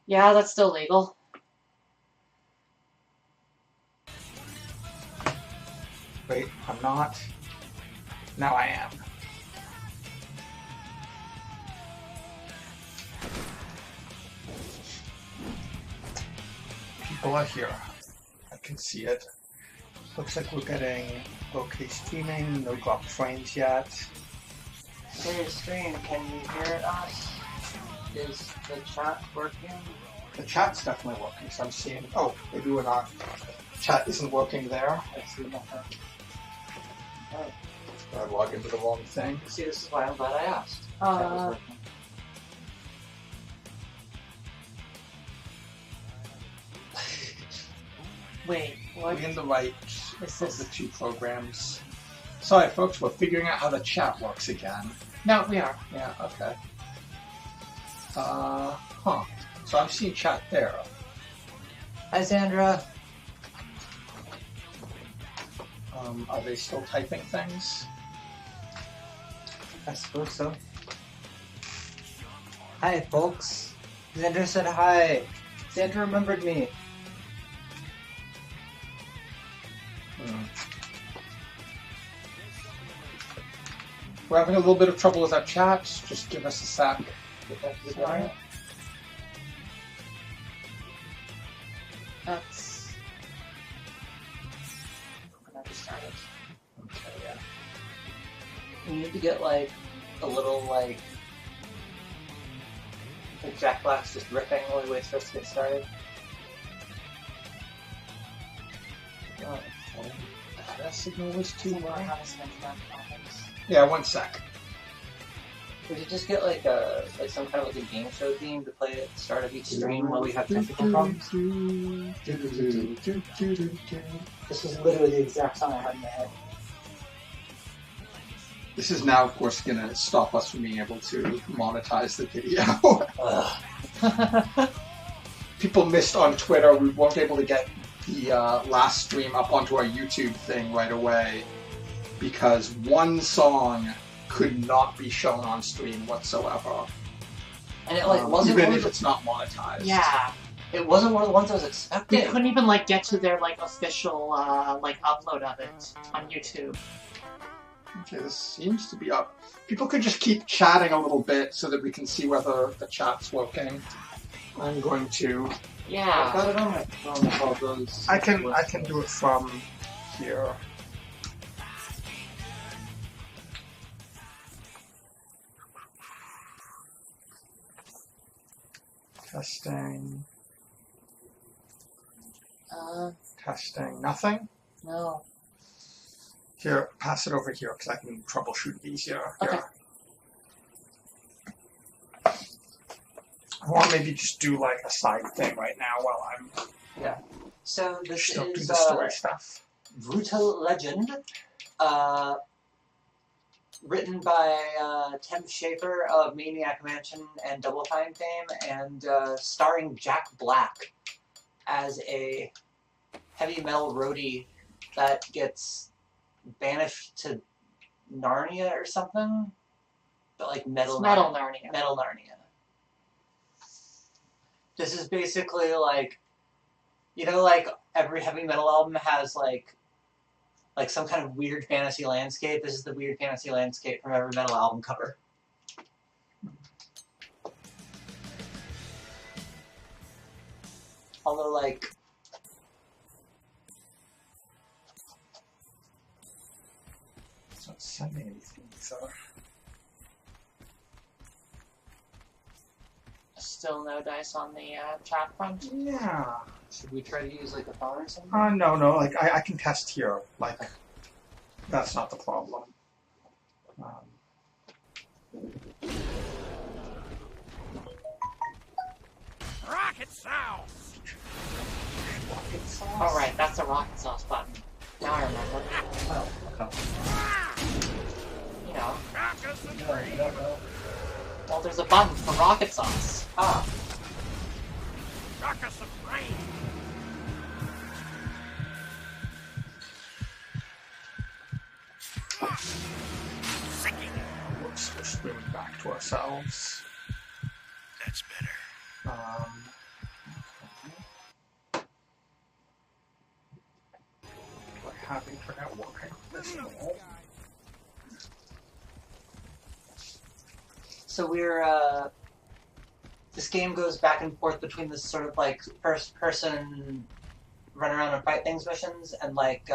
Yeah, that's still legal. Wait, I'm not. Now I am. People are here. I can see it. Looks like we're getting okay streaming, no drop frames yet. Hey, stream, can you hear us? Is the chat working? The chat's definitely working, so I'm seeing. Oh, maybe we're not. Chat isn't working there. I see nothing. I log into the wrong thing. See, this is why I'm glad I asked. Chat was working. Wait, what? We're in the right Is of this? the two programs. Sorry, folks, we're figuring out how the chat works again. No, we are. Yeah, okay. Huh. So I'm seeing chat there. Hi, Sandra. Are they still typing things? I suppose so. Hi, folks. Sandra said hi. Sandra remembered me. We're having a little bit of trouble with our chat. Just give us a sec. Sorry. That's. When I just started. Okay, yeah. You need to get like a little like Jack Black's just ripping while he waits for us to get started. Oh, that signal was too More low. how to spend that comments. Yeah, one sec. We should just get like a some kind of like a game show theme to play at the start of each stream while we have technical problems. This was literally the exact song I had in my head. This is now, of course, going to stop us from being able to monetize the video. People missed on Twitter. We weren't able to get the last stream up onto our YouTube thing right away because one song could not be shown on stream whatsoever. And it like wasn't even one if of it's not monetized. Yeah, it wasn't one of the ones I was we expecting. couldn't even like get to their like official like upload of it on YouTube. Okay, this seems to be up. People could just keep chatting a little bit so that we can see whether the chat's working. I'm going to. I Yeah. got it on my phone with all those. I can do it from here. Testing. Testing. Nothing? No. Here, pass it over here because I can troubleshoot it easier. Here. Okay. Or maybe just do like a side thing right now while I'm So this still do is the story stuff. Brutal Legend, written by Tim Schafer of Maniac Mansion and Double Fine fame, and starring Jack Black as a heavy metal roadie that gets banished to Narnia or something, but like It's Metal Narnia. Metal Narnia. This is basically like, you know, like every heavy metal album has like some kind of weird fantasy landscape. This is the weird fantasy landscape from every metal album cover. Although, like, It's not sending anything, so. Still no dice on the chat front. Yeah. should we try to use like a phone or something? No. Like I can test here. Like that's not the problem. Rocket sauce! Rocket sauce. All right, that's a rocket sauce button. Now I remember. Oh, okay. You know, Rocket supreme! well, there's a button for rocket sauce. Ah, Rocket supreme! Sicking! We're streaming back to ourselves. That's better. have internet working on this at all. So we're this game goes back and forth between this sort of like first person run around and fight things missions and like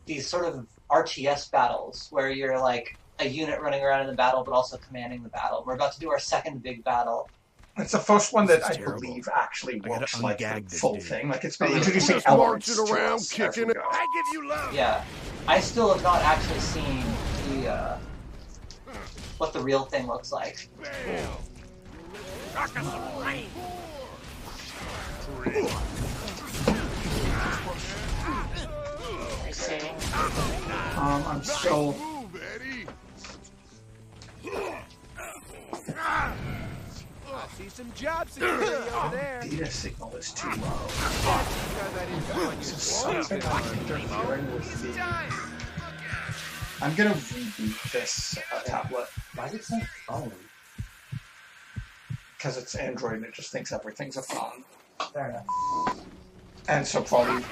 these sort of RTS battles where you're like a unit running around in the battle but also commanding the battle. We're about to do our second big battle. It's the first one that This is I terrible. believe actually I gotta works like the ungag this full dude. thing. Like it's been introducing Just elements marching to around, us as we kicking go. I give you love. Yeah, I still have not actually seen the what the real thing looks like. Bam. Rock us some rain. I see. I'm still. Move, Eddie. I see some job security over there. Data signal is too low. Something Something like interfering with the. I'm gonna reboot this tablet Why is it saying phone? because it's Android and it just thinks everything's a phone. Fair enough. And so probably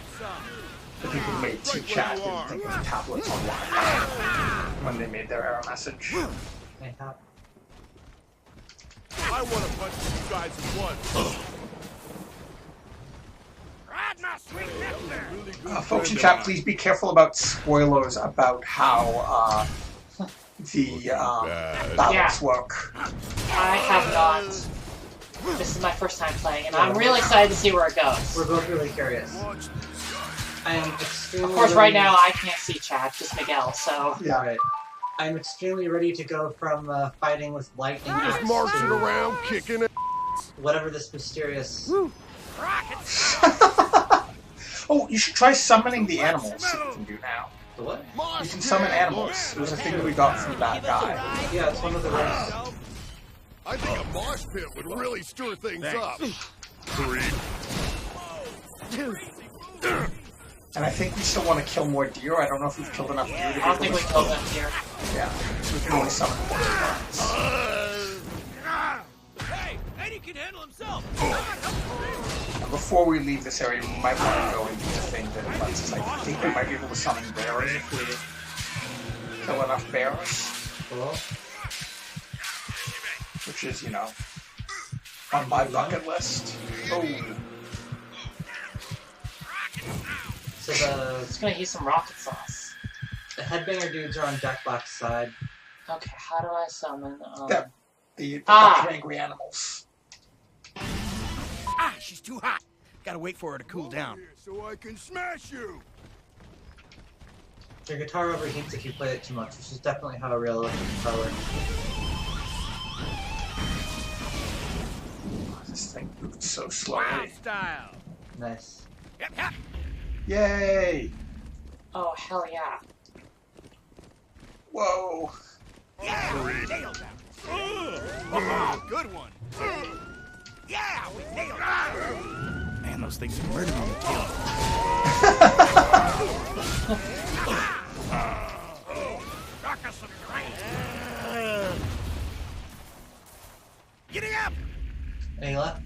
the people who made T-Chat didn't think of tablets on Wi-Fi when they made their error message. Mayhap. I want to punch you guys at once. Ride my sweet nectar. Folks in chat, please be careful about spoilers about how the battles Yeah. work. I have not. This is my first time playing, and I'm really excited to see where it goes. We're both really curious. I am extremely Of course, right ready- now I can't see chat, just Miguel, so. Yeah. Right. I'm extremely ready to go from fighting with lightning Just axe marching to around, kicking it. whatever this mysterious. Oh, you should try summoning the animals that you can do now. The what? You can summon animals. It was a thing that we got from that guy. Yeah, it's one of the rings. I think a mosh pit would really stir things up. And I think we still want to kill more deer. I don't know if we've killed enough deer to be I don't think able we to killed them here. Yeah, so we can only summon one at once. Hey, Eddie can handle himself. Before we leave this area, we might want to go and do the thing that lets us. I think we might be able to summon bears if we kill enough bears, Cool. which is, you know, on my bucket list. Oh, So Just gonna use some rocket sauce. the headbanger dudes are on Jack Black's side. Okay, how do I summon? Yeah. the Ah. bunch of angry animals. Ah, she's too hot. Gotta wait for her to cool down. So I can smash you. Your guitar overheats if you play it too much, which is definitely how a real electric guitar works. This thing moves so Wow slowly. style. Nice. Yep, yep. Yay! Oh, hell yeah. Whoa! Yeah, nailed that. Oh, good one. Yeah, we nailed it. Man, those things are murdering me. Rock us some rain. Giddy up! Any luck?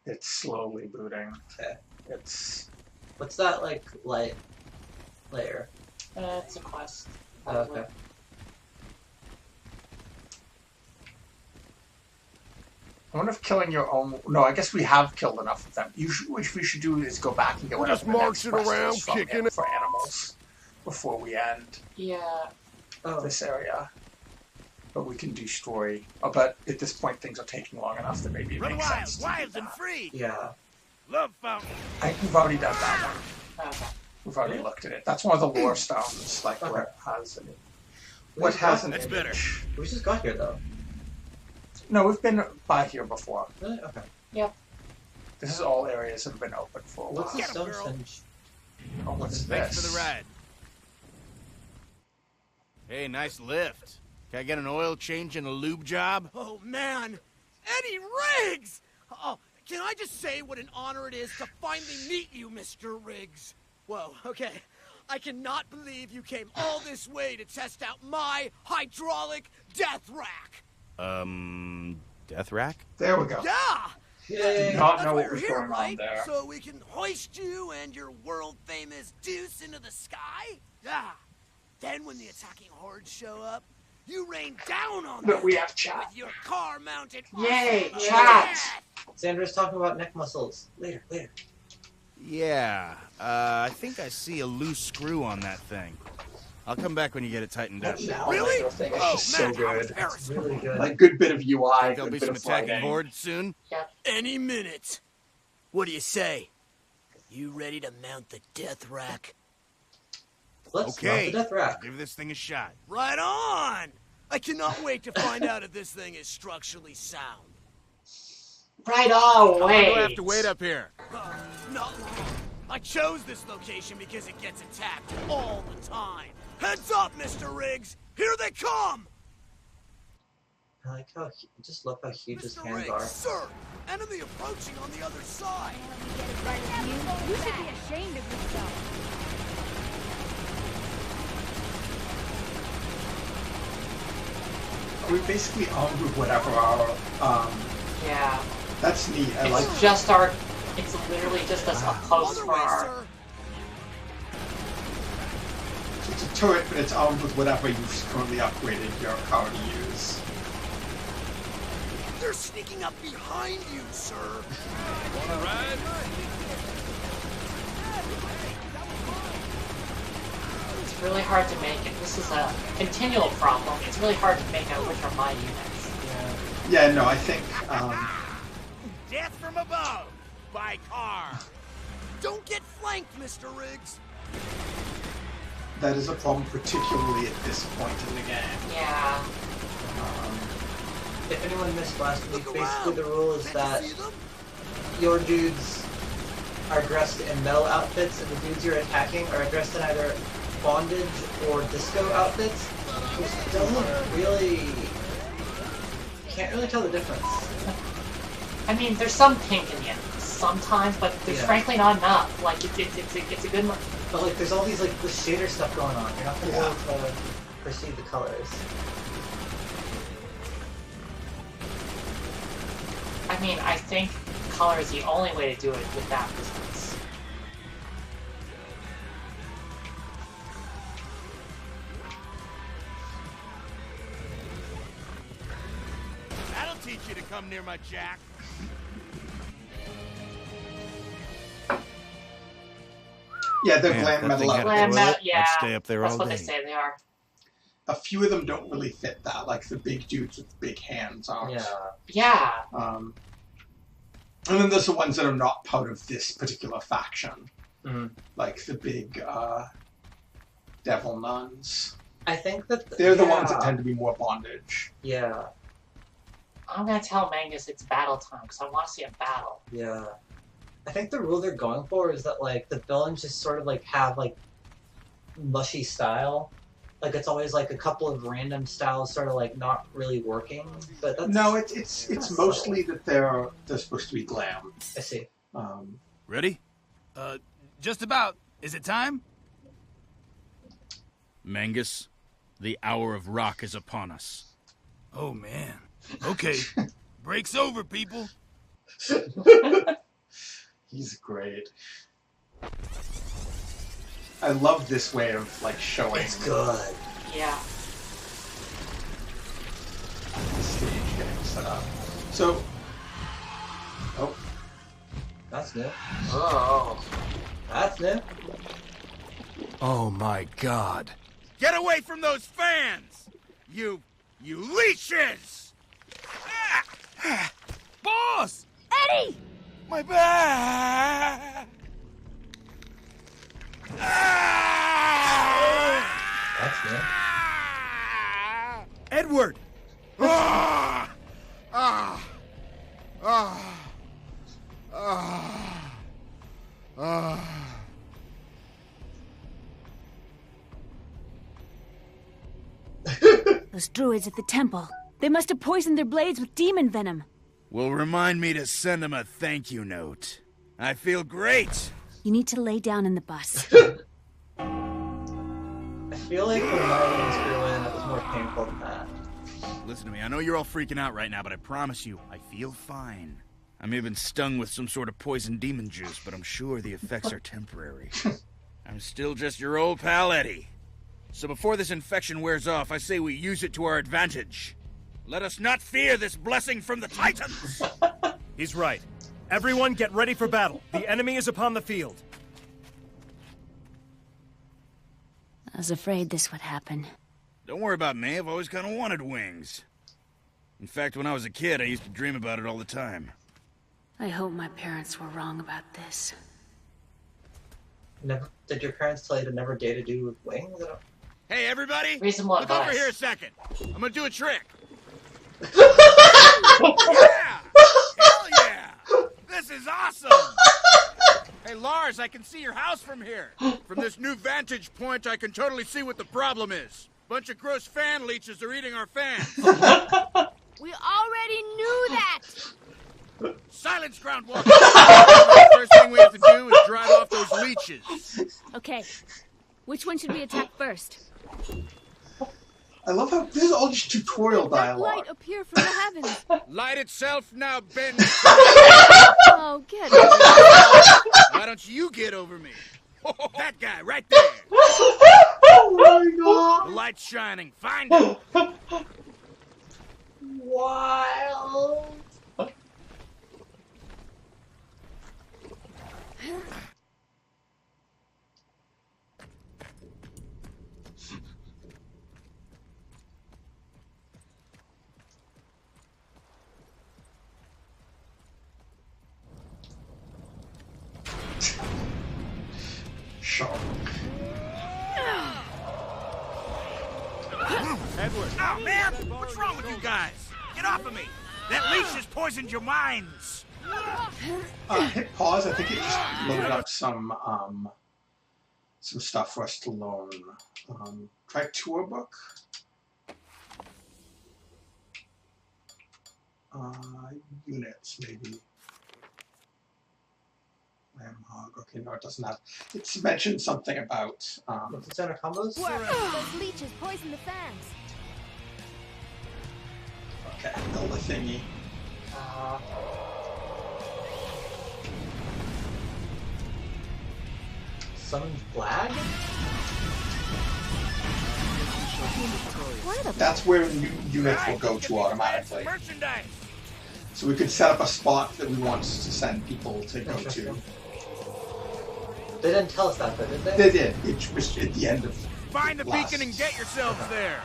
It's slowly booting. Okay. It's What's that like light layer? It's a quest. Oh, okay. I wonder if killing your own. No, I guess we have killed enough of them. Usually, what we should do is go back and get We're whatever just the next marching quest around, is from kicking him it. for animals before we end Yeah. Oh, this area. But we can destroy. Oh, but at this point, things are taking long enough that maybe it Run makes wild, sense. to do wild and that. free. yeah. Love fountain. I think we've already done that one. Okay. We've already looked at it. That's one of the lore stones, like Okay. where it has an. We What just has got- an That's better. image. We just got here though. No, we've been by here before. Really? Okay. This is all areas that have been open for a What's while. the Get 'em, girl. Stonehenge? Oh, what's Thanks this? for the ride. Hey, nice lift. Can I get an oil change and a lube job? Oh, man! Eddie Riggs! Oh, can I just say what an honor it is to finally meet you, Mr. Riggs? Whoa, okay. I cannot believe you came all this way to test out my hydraulic death rack. Death rack? There we go. Yeah! Yay. Did not That's know why what you're was here, going on right? there. So we can hoist you and your world-famous deuce into the sky? Yeah. Then when the attacking hordes show up, you rain down on But them we have chat. with your car-mounted Yay, arsenal of chat. death. Sandra's talking about neck muscles. Later. Yeah, I think I see a loose screw on that thing. I'll come back when you get it tightened up. That Really? Lego thing is Oh, just man, so how good. embarrassing. Really good. Like, good bit of UI, Think there'll good be bit some of attacking fighting. hordes soon? Any minute. What do you say? You ready to mount the death rack? Let's Okay, mount the death rack. give this thing a shot. Right on! I cannot wait to find out if this thing is structurally sound. Right on, How long do I have wait. to wait up here? Not long. I chose this location because it gets attacked all the time. Heads up, Mr. Riggs! Here they come! I like how just look how huge his Mr. hands Riggs, are. sir! Enemy approaching on the other side! You should be ashamed of yourself. Are we basically armed with whatever our, Yeah. that's neat. I like It's just our. It's literally just us up close Other for way, our. sir! it's a turret, but it's armed with whatever you've currently upgraded your car to use. They're sneaking up behind you, sir! Wanna ride? It's really hard to make it. This is a continual problem. It's really hard to make out which are my units. Yeah, no, I think, Death from above! By car! Don't get flanked, Mr. Riggs! that is a problem, particularly at this point in the game. Yeah. If anyone missed last week, Look basically around. the rule is Can't that you see them? your dudes are dressed in metal outfits, and the dudes you're attacking are dressed in either bondage or disco outfits. Which doesn't really... Can't really tell the difference. I mean, there's some pink in it sometimes, but there's Yeah. frankly not enough. Like, it's a good one. But like, there's all these like the shader stuff going on. You're not gonna Yeah. be able to perceive the colors. I mean, I think color is the only way to do it with that distance. That'll teach you to come near my jack. Yeah, they're Man, glam that metal thing had a outfits. Glam toilet, metal- yeah, I'd stay up there That's all what day. they say they are. A few of them don't really fit that, like the big dudes with big hands aren't. Yeah. Yeah. And then there's the ones that are not part of this particular faction. Mhm. Like the big devil nuns. I think that They're the ones that tend to be more bondage. Yeah. I'm gonna tell Mangus it's battle time because I want to see a battle. Yeah. I think the rule they're going for is that like the villains just sort of like have like mushy style. Like it's always like a couple of random styles sort of like not really working. But that's No, it's mostly that they're supposed to be glam. I see. Ready? Just about. Is it time? Mangus, the hour of rock is upon us. Oh, man. Okay. Break's over, people. He's great. I love this way of like showing It's good. Yeah. the stage getting set up. So, oh, That's new. Oh. That's new. Oh, my God. Get away from those fans! You leeches! Ah! Boss! Eddie! My back! Ah! That's new. Edward! Ah! Ah! Ah! Ah! Ah! Those druids at the temple. They must have poisoned their blades with demon venom. Will remind me to send him a thank you note. I feel great. You need to lay down in the bus. I feel like when Marlon screw in, it was more painful than that. Listen to me, I know you're all freaking out right now, but I promise you, I feel fine. I may have been stung with some sort of poison demon juice, but I'm sure the effects are temporary. I'm still just your old pal Eddie. So before this infection wears off, I say we use it to our advantage. Let us not fear this blessing from the Titans! He's right. Everyone get ready for battle. The enemy is upon the field. I was afraid this would happen. Don't worry about me, I've always kind of wanted wings. In fact, when I was a kid, I used to dream about it all the time. I hope my parents were wrong about this. Never, did your parents tell you to never date a dude with wings? Hey, everybody! Reasonable Look over advice. here a second. I'm gonna do a trick. Yeah! Hell yeah! This is awesome! Hey, Lars, I can see your house from here. From this new vantage point, I can totally see what the problem is. Bunch of gross fan leeches are eating our fans. We already knew that! Silence, Groundwalker! First thing we have to do is drive off those leeches. Okay. Which one should we attack first? I love how this is all just tutorial That dialogue. light appear from the heavens. Light itself now, Ben. Oh, get over it. Why don't you get over me? That guy right there. Oh my god! The light's shining. Find him. Wild. Shark. Edward. Oh, man. What's wrong with you guys? Get off of me. That leech has poisoned your minds. Hit pause. I think it just loaded up some stuff for us to learn. Try tour book. Units maybe. Ram hog. Okay, no, it doesn't have. It's mentioned something about. What's the center combos? Those leeches poison the fans. Okay, build a thingy. Summon flag? That's where new units will go to automatically. Merchandise. So we could set up a spot that we want to send people to go to. Interesting. They didn't tell us that, though, did they? They did. It was at the end of. Find the last. beacon and get yourselves there.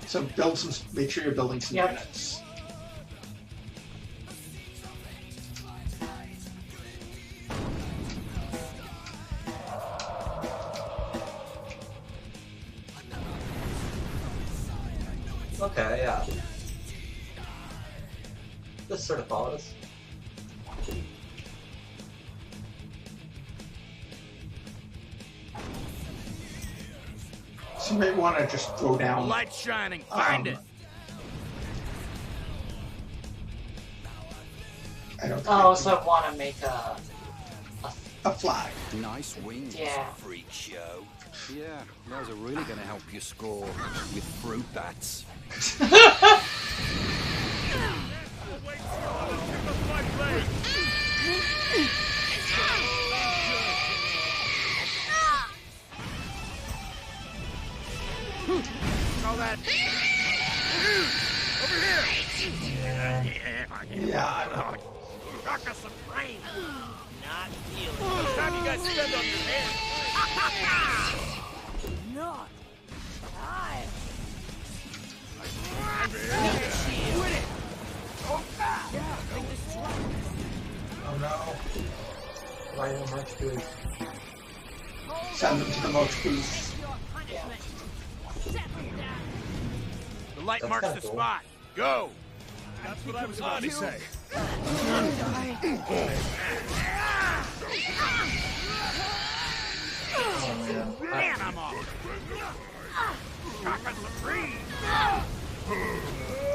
So build some. Make sure you're building some Yep. units. Okay, yeah. This sort of follows. So you may want to just throw The down. light's shining. Find it. I don't. Oh, so I want to make a flag. Nice wings, Yeah. freak show. Yeah, those are really going to help you score with fruit bats. All that. Over here. Yeah, I know. Rock us some brain. Not feeling. It's time you guys spend on your hands. Not. I. Oh no. Why didn't March do it? Send them to the most booth. The light That's marks kinda the cool. spot. Go. That's what I was about to say. Man, I'm off. Rock us some brain.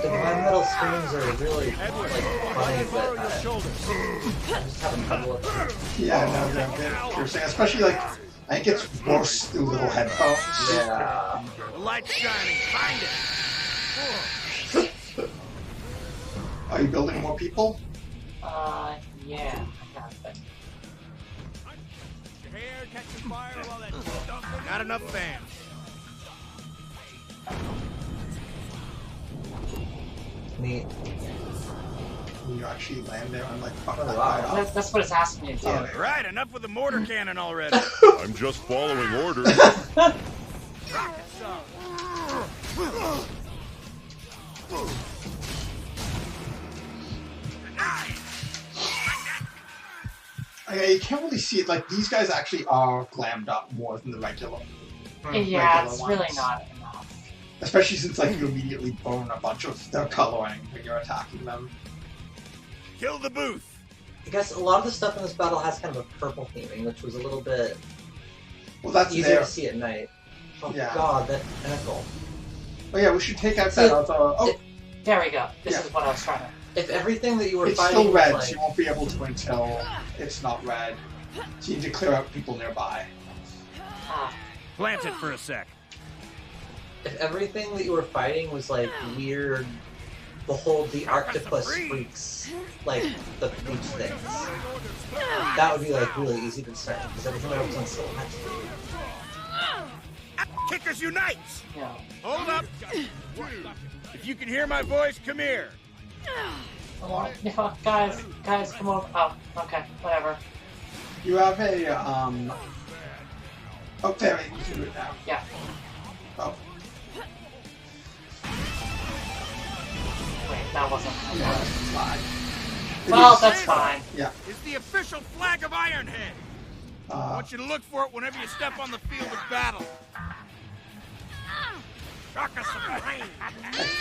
The divine metal screams are really Edward, like I funny, can borrow but your I shoulders. just have trouble with them. Yeah, no, they're a bit piercing. Especially like, I think it's worse through little headphones. Yeah. The light's shining. Find it. Are you building more people? Yeah, I have been. Your hair catching fire while that stuff. Not enough fans. Neat. You actually land there and like fuck Oh, that wow. guy up. That's what it's asking me to do. Oh, Right, enough with the mortar cannon already. I'm just following orders. You can't really see it. Like these guys actually are glammed up more than the regular. Yeah, regular it's really ones. not enough. Especially since like you immediately burn a bunch of their coloring when you're attacking them. Kill the booth. I guess a lot of the stuff in this battle has kind of a purple theming, which was a little bit Well, that's easier there. to see at night. Oh Yeah. god, that pinnacle. Oh yeah, we should take out See, that other. Oh, There we go. This Yeah. is what I was trying to... If everything that you were it's fighting still red, was so like, you won't be able to until it's not red. So you need to clear out people nearby. Plant it for a sec. if everything that you were fighting was like weird, behold the octopus freaks, like the beach things, that would be like really easy to discern because everything else was on silhouette. Kickers unite! Yeah. Hold up! If you can hear my voice, come here. Come on. Yeah, guys, come on. Oh, okay, whatever. You have a Oh, there you can do it now. Yeah. Oh. Wait, that wasn't... Yeah, that's fine. It Well, is- that's fine. Yeah. It's the official flag of Ironhead. I want you to look for it whenever you step on the field of battle. Shock us some rain. I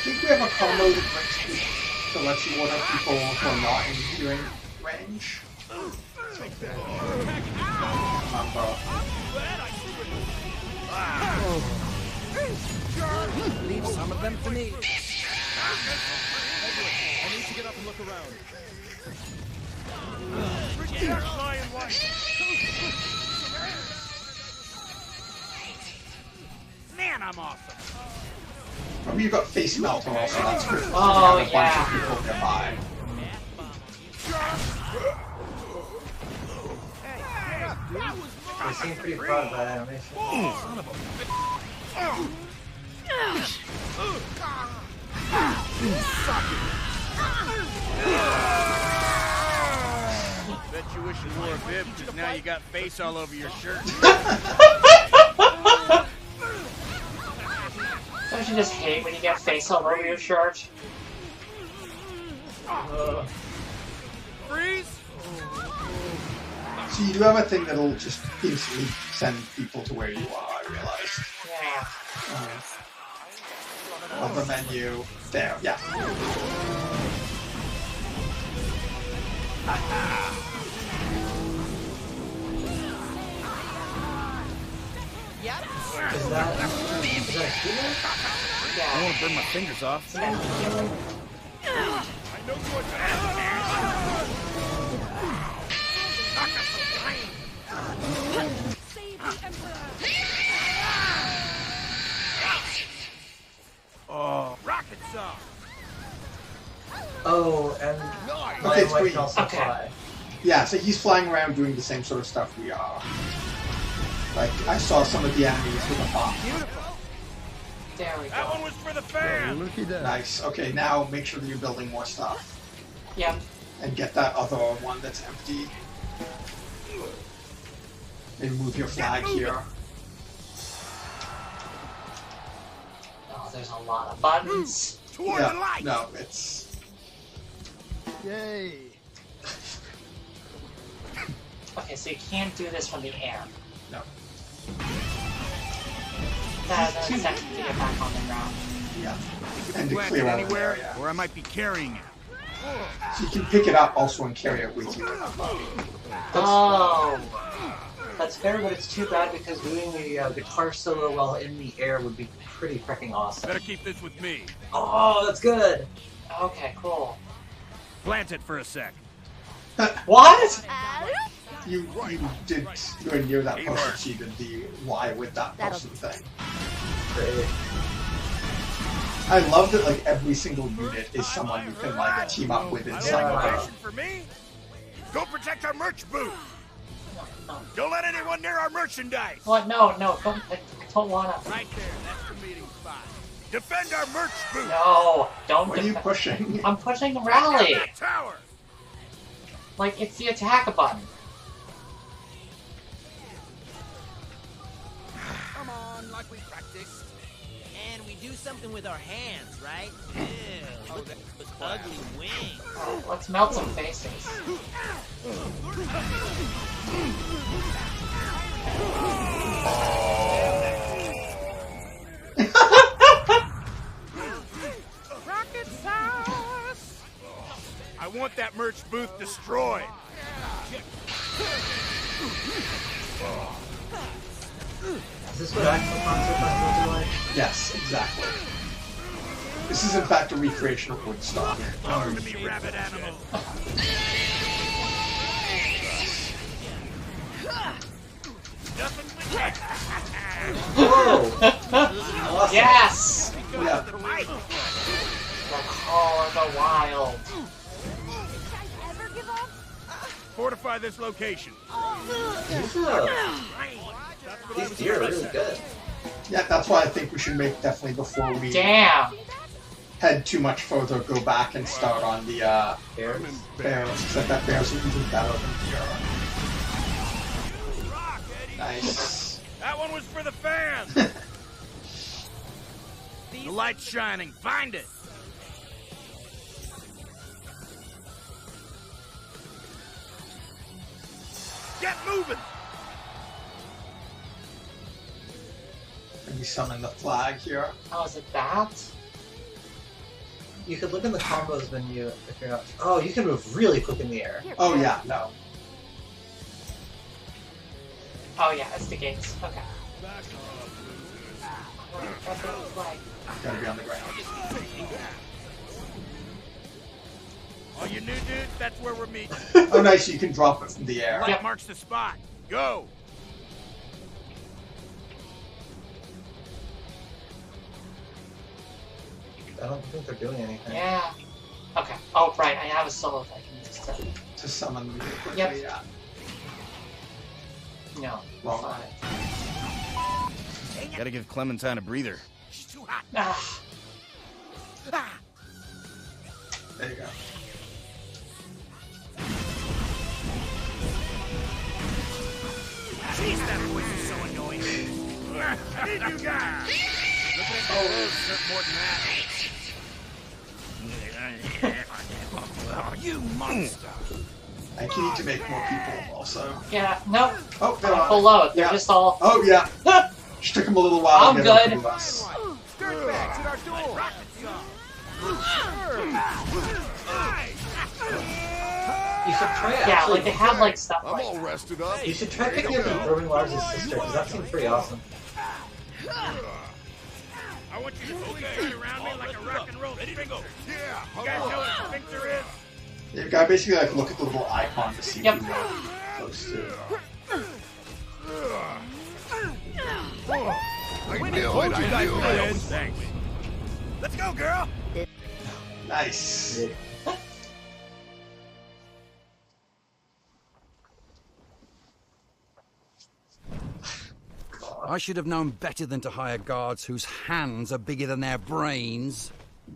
think we have a combo that lets you order people who are not in hearing range. Leave some of them for me. I need to get up and look around. Man, I'm awesome. Remember you got face melter also, that's good. Oh, You have a bunch yeah. of people nearby. They seem pretty proud of that animation. Bet you wish you wore a bib, because now you got face all over your shirt. Don't you just hate when you get face all over your shirt? Freeze! So you do have a thing that'll just instantly send people to where you are, I realized. Yeah. Other menu. There, yeah. Is that a human? I Yeah. want to burn my fingers off. Oh, rocket saw! Oh, and Okay, Lion White sweet. can also Okay. fly. Yeah, so he's flying around doing the same sort of stuff we are. Like, I saw some of the enemies with a bomb. There we That go. one was for the fans! Nice. Okay, now make sure that you're building more stuff. Yep. And get that other one that's empty. And move your flag here. Oh, there's a lot of buttons. Toward the Yeah, light! no, it's... Yay. Okay, so you can't do this from the air. No. That's a second to get back on the ground. Yeah. It And can to plant clear it all the anywhere, area. or I might be carrying it. So you can pick it up also and carry it with you. Oh. That's fair, but it's too bad because doing the guitar solo while in the air would be pretty freaking awesome. Better keep this with me. Oh, that's good. Okay, cool. Plant it for a sec. What? You did go near that person, so you did the why with that person thing. Great. I love that like every single unit is someone you can like team up with in some way. Mission for me? Go protect our merch booth. No. Don't let anyone near our merchandise. What? No, don't. I don't wanna. Right there, that's the meeting spot. Defend our merch booth. No, don't. What are you pushing? I'm pushing the rally. That tower. Like it's the attack button. Come on, like we practiced. And we do something with our hands, right? Ew, look at those ugly wings. Oh, let's melt some faces. Rocket sauce! I want that merch booth destroyed. Is this what actual concert festivals are like? Yes, exactly. This is in fact a recreation of Woodstock. Learn to be rabbit animals. Nothing with that. Whoa! Awesome. Yes. Yeah. The call of the wild. Ever give up? Fortify this location. These deer are really good. Yeah, that's why I think we should make definitely before we Damn. head too much further, go back and start on the Bears. bears, except that bears are even better than deer. Nice. That one was for the fans. The light's shining. Find it. Get moving. And we summon the flag here. Oh, is it that? You could look in the combos menu if you're not. Oh, you can move really quick in the air. Oh yeah, no. Oh yeah, it's the gates. Okay. Gotta be on the ground. All you new dudes, that's where we're meeting. Oh nice, you can drop it from the air. Light marks the spot. Go. I don't think they're doing anything. Yeah. Okay. Oh right, I have a solo that I can use To summon really quickly, Yep. yeah. No. Wrong Fine. Gotta give Clementine a breather. She's too hot. Ah. There you go. Jeez, that voice is so annoying. I need you guys. Look at those. Hurt more than that. Oh, you monster. I think you need to make more people also. Yeah. No. Oh, they're on. Full load. They're Yeah. just all. Oh yeah. Just took them a little while I'm to get good. them to us. Dirtbags at our door. You should try Yeah, actually. like they have like stuff I'm like all that. rested up. You should try picking up and throwing Lars' sister, because that seems pretty awesome. I want you to turn around me like a rock and roll sphincter. Yeah, You guys know what a sphincter is? You gotta basically like look at the little icon to see Yep. who you're close to. I knew it. Thanks. Let's go, girl. Nice. I should have known better than to hire guards whose hands are bigger than their brains.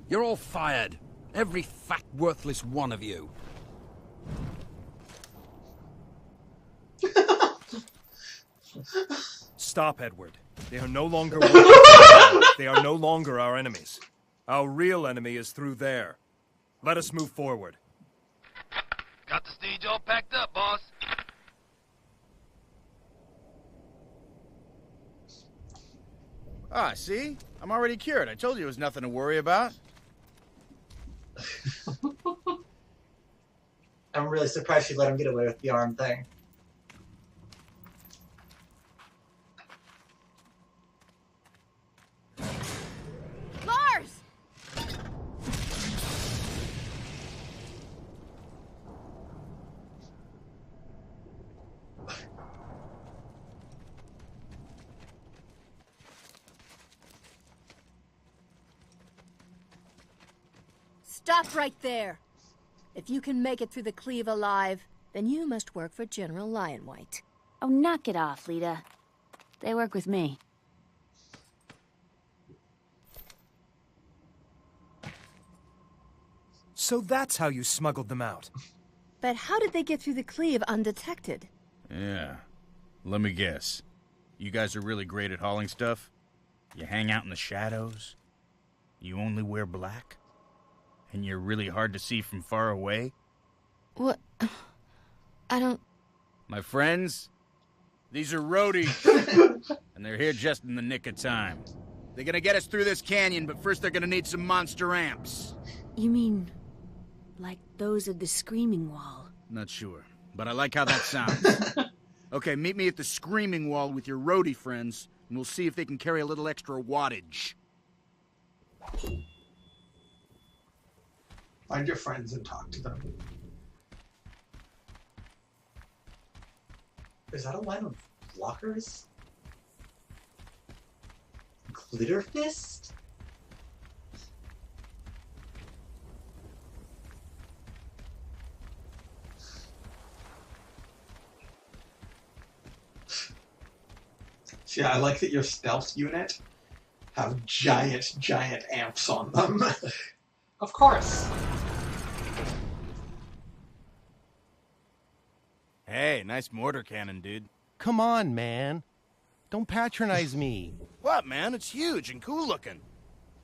You're all fired. Every fat, worthless one of you. Stop, Edward. They are no longer They are no longer our enemies. Our real enemy is through there. Let us move forward. Got the stage all packed up, boss. Ah, see? I'm already cured. I told you it was nothing to worry about. I'm really surprised she let him get away with the arm thing. Lars! Stop right there. If you can make it through the cleave alive, then you must work for General Lionwhite. Oh, knock it off, Lita. They work with me. So that's how you smuggled them out. But how did they get through the cleave undetected? Yeah. Let me guess. You guys are really great at hauling stuff? You hang out in the shadows? You only wear black? And you're really hard to see from far away? What? I don't... My friends, these are roadies. And they're here just in the nick of time. They're gonna get us through this canyon, but first they're gonna need some monster amps. You mean... like those of the Screaming Wall? Not sure, but I like how that sounds. Okay, meet me at the Screaming Wall with your roadie friends, and we'll see if they can carry a little extra wattage. Find your friends and talk to them. Is that a line of blockers? Glitter Fist? See, I like that your stealth unit have giant amps on them. Of course. Hey, nice mortar cannon, dude. Come on, man. Don't patronize me. What, man? It's huge and cool looking.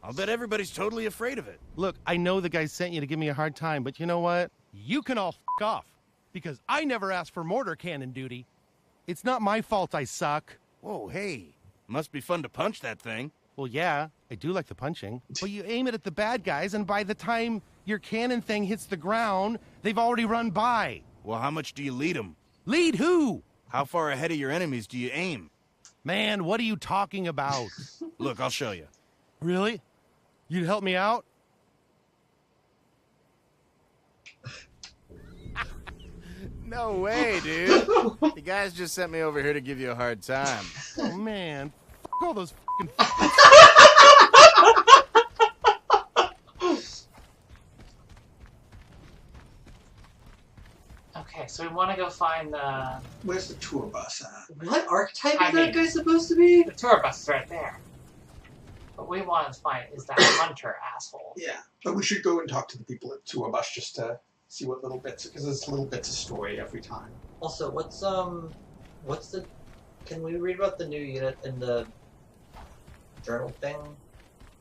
I'll bet everybody's totally afraid of it. Look, I know the guy sent you to give me a hard time, but you know what? You can all f*** off. Because I never asked for mortar cannon duty. It's not my fault I suck. Whoa, hey. Must be fun to punch that thing. Well, yeah, I do like the punching. But you aim it at the bad guys, and by the time your cannon thing hits the ground, they've already run by. Well, how much do you lead them? Lead who? How far ahead of your enemies do you aim? Man, what are you talking about? Look, I'll show you. Really? You'd help me out? No way, dude. The guys just sent me over here to give you a hard time. Oh, man. F*** all those f***ing Okay, so we want to go find the... Where's the tour bus at? What archetype I is that mean- guy supposed to be? The tour bus is right there. What we want to find is that hunter asshole. Yeah, but we should go and talk to the people at tour bus just to see what little bits, because there's little bits of story every time. Also, what's the... Can we read about the new unit in the journal thing?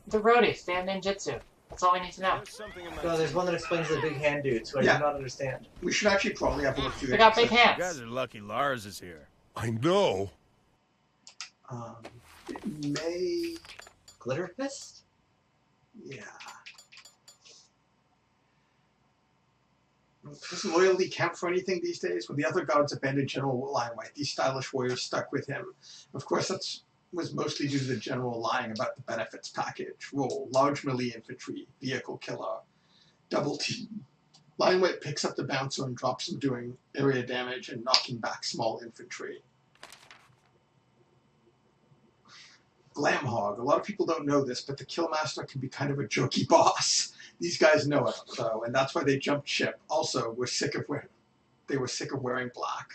The roadie, stand ninjutsu. That's all we need to know. No, there's one that explains the big hand dudes, who I Yeah. do not understand. We should actually probably have a look through They it. got big You guys hands. are lucky Lars is here. I know. It may... Glitter Fist? Yeah. Does loyalty count for anything these days? When the other gods abandoned General Lionwhite, these stylish warriors stuck with him. Of course, that was mostly due to the general lying about the benefits package. Role, large melee infantry, vehicle killer, double team. Lionwhite picks up the bouncer and drops him doing area damage and knocking back small infantry. Glamhog. A lot of people don't know this, but the Killmaster can be kind of a jokey boss. These guys know it, though, and that's why they jumped ship. Also, they were sick of wearing black.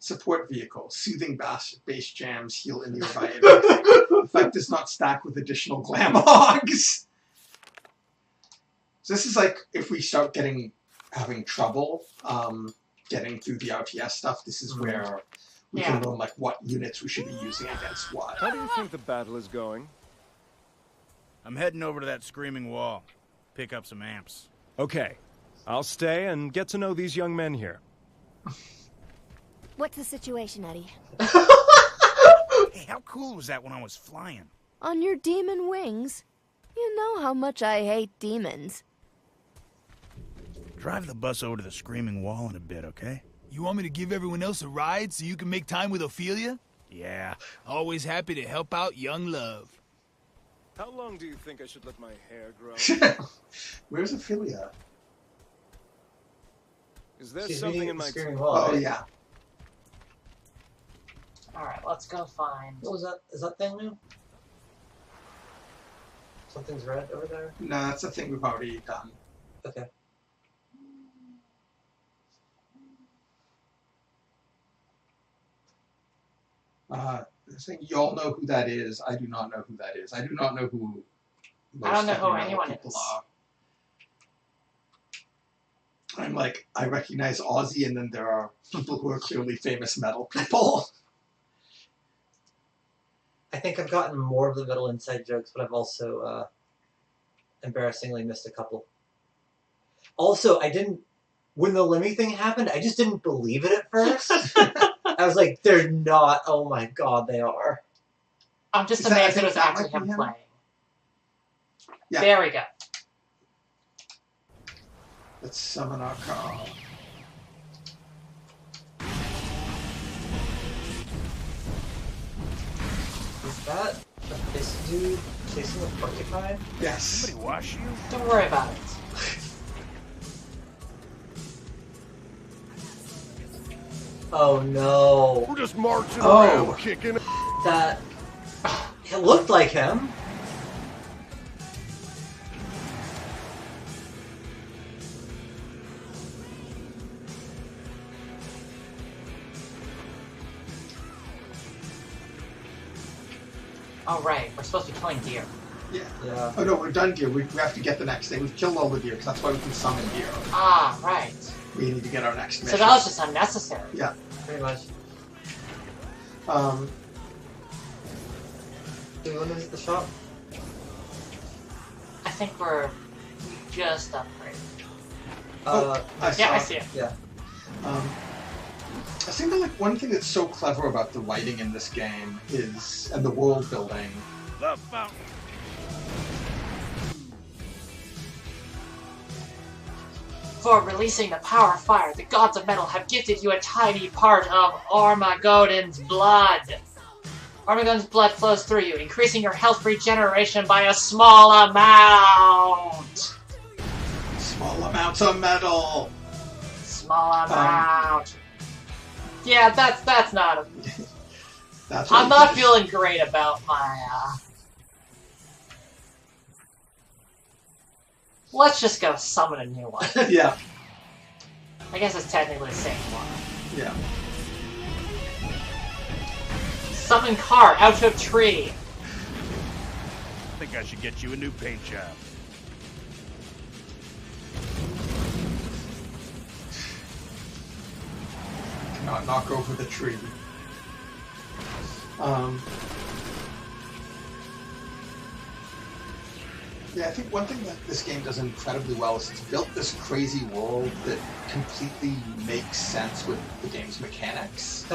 Support vehicle. Soothing bass jams heal in the by everything. Effect does not stack with additional Glamhogs. So this is like if we start having trouble getting through the RTS stuff. This is where we can learn like what units we should be using against what. How do you think the battle is going? I'm heading over to that Screaming Wall. Pick up some amps. Okay. I'll stay and get to know these young men here. What's the situation, Eddie? Hey, how cool was that when I was flying? On your demon wings? You know how much I hate demons. Drive the bus over to the Screaming Wall in a bit, okay? You want me to give everyone else a ride so you can make time with Ophelia? Yeah. Always happy to help out young love. How long do you think I should let my hair grow? Where's Ophelia? Is there She's something reading in my Screaming Wall, Oh right? yeah. Alright, let's go find... What was that? Is that thing new? Something's red over there? No, that's a thing we've already done. Okay. Saying you all know who that is. I do not know who that is. I do not know who most I don't know heavy who metal anyone people is. are. I'm like, I recognize Ozzy, and then there are people who are clearly famous metal people. I think I've gotten more of the metal inside jokes, but I've also embarrassingly missed a couple. Also, I didn't... When the Lemmy thing happened, I just didn't believe it at first. I was like, they're not. Oh my god, they are. I'm just Is that- I amazed it think was that actually might be him him. playing. Yeah. There we go. Let's summon our car. Is that this dude chasing a porcupine? Yes. Somebody wash you? Don't worry about it. Oh no. We're just marching Oh. around, kicking. That... It looked like him. Oh, right. We're supposed to be killing deer. Yeah. Yeah. Oh no, we're done deer. We have to get the next thing. We've killed all the deer because that's why we can summon deer. Ah, right. We need to get our next mission. So that was just unnecessary. Yeah. Pretty much. Do we want to visit the shop? I think we just upgraded. I Yeah, I saw. see it. Yeah. I think that like one thing that's so clever about the writing in this game is, and the world building. The fountain. For releasing the power of fire, the gods of metal have gifted you a tiny part of Armageddon's blood. Armageddon's blood flows through you, increasing your health regeneration by a small amount. Small amounts of metal. Small amount. Yeah, that's not a... That's what I'm not feeling great about my, Let's just go summon a new one. Yeah. I guess it's technically the same one. Yeah. Summon car out of tree. I think I should get you a new paint job. Cannot knock over the tree. Yeah, I think one thing that this game does incredibly well is it's built this crazy world that completely makes sense with the game's mechanics.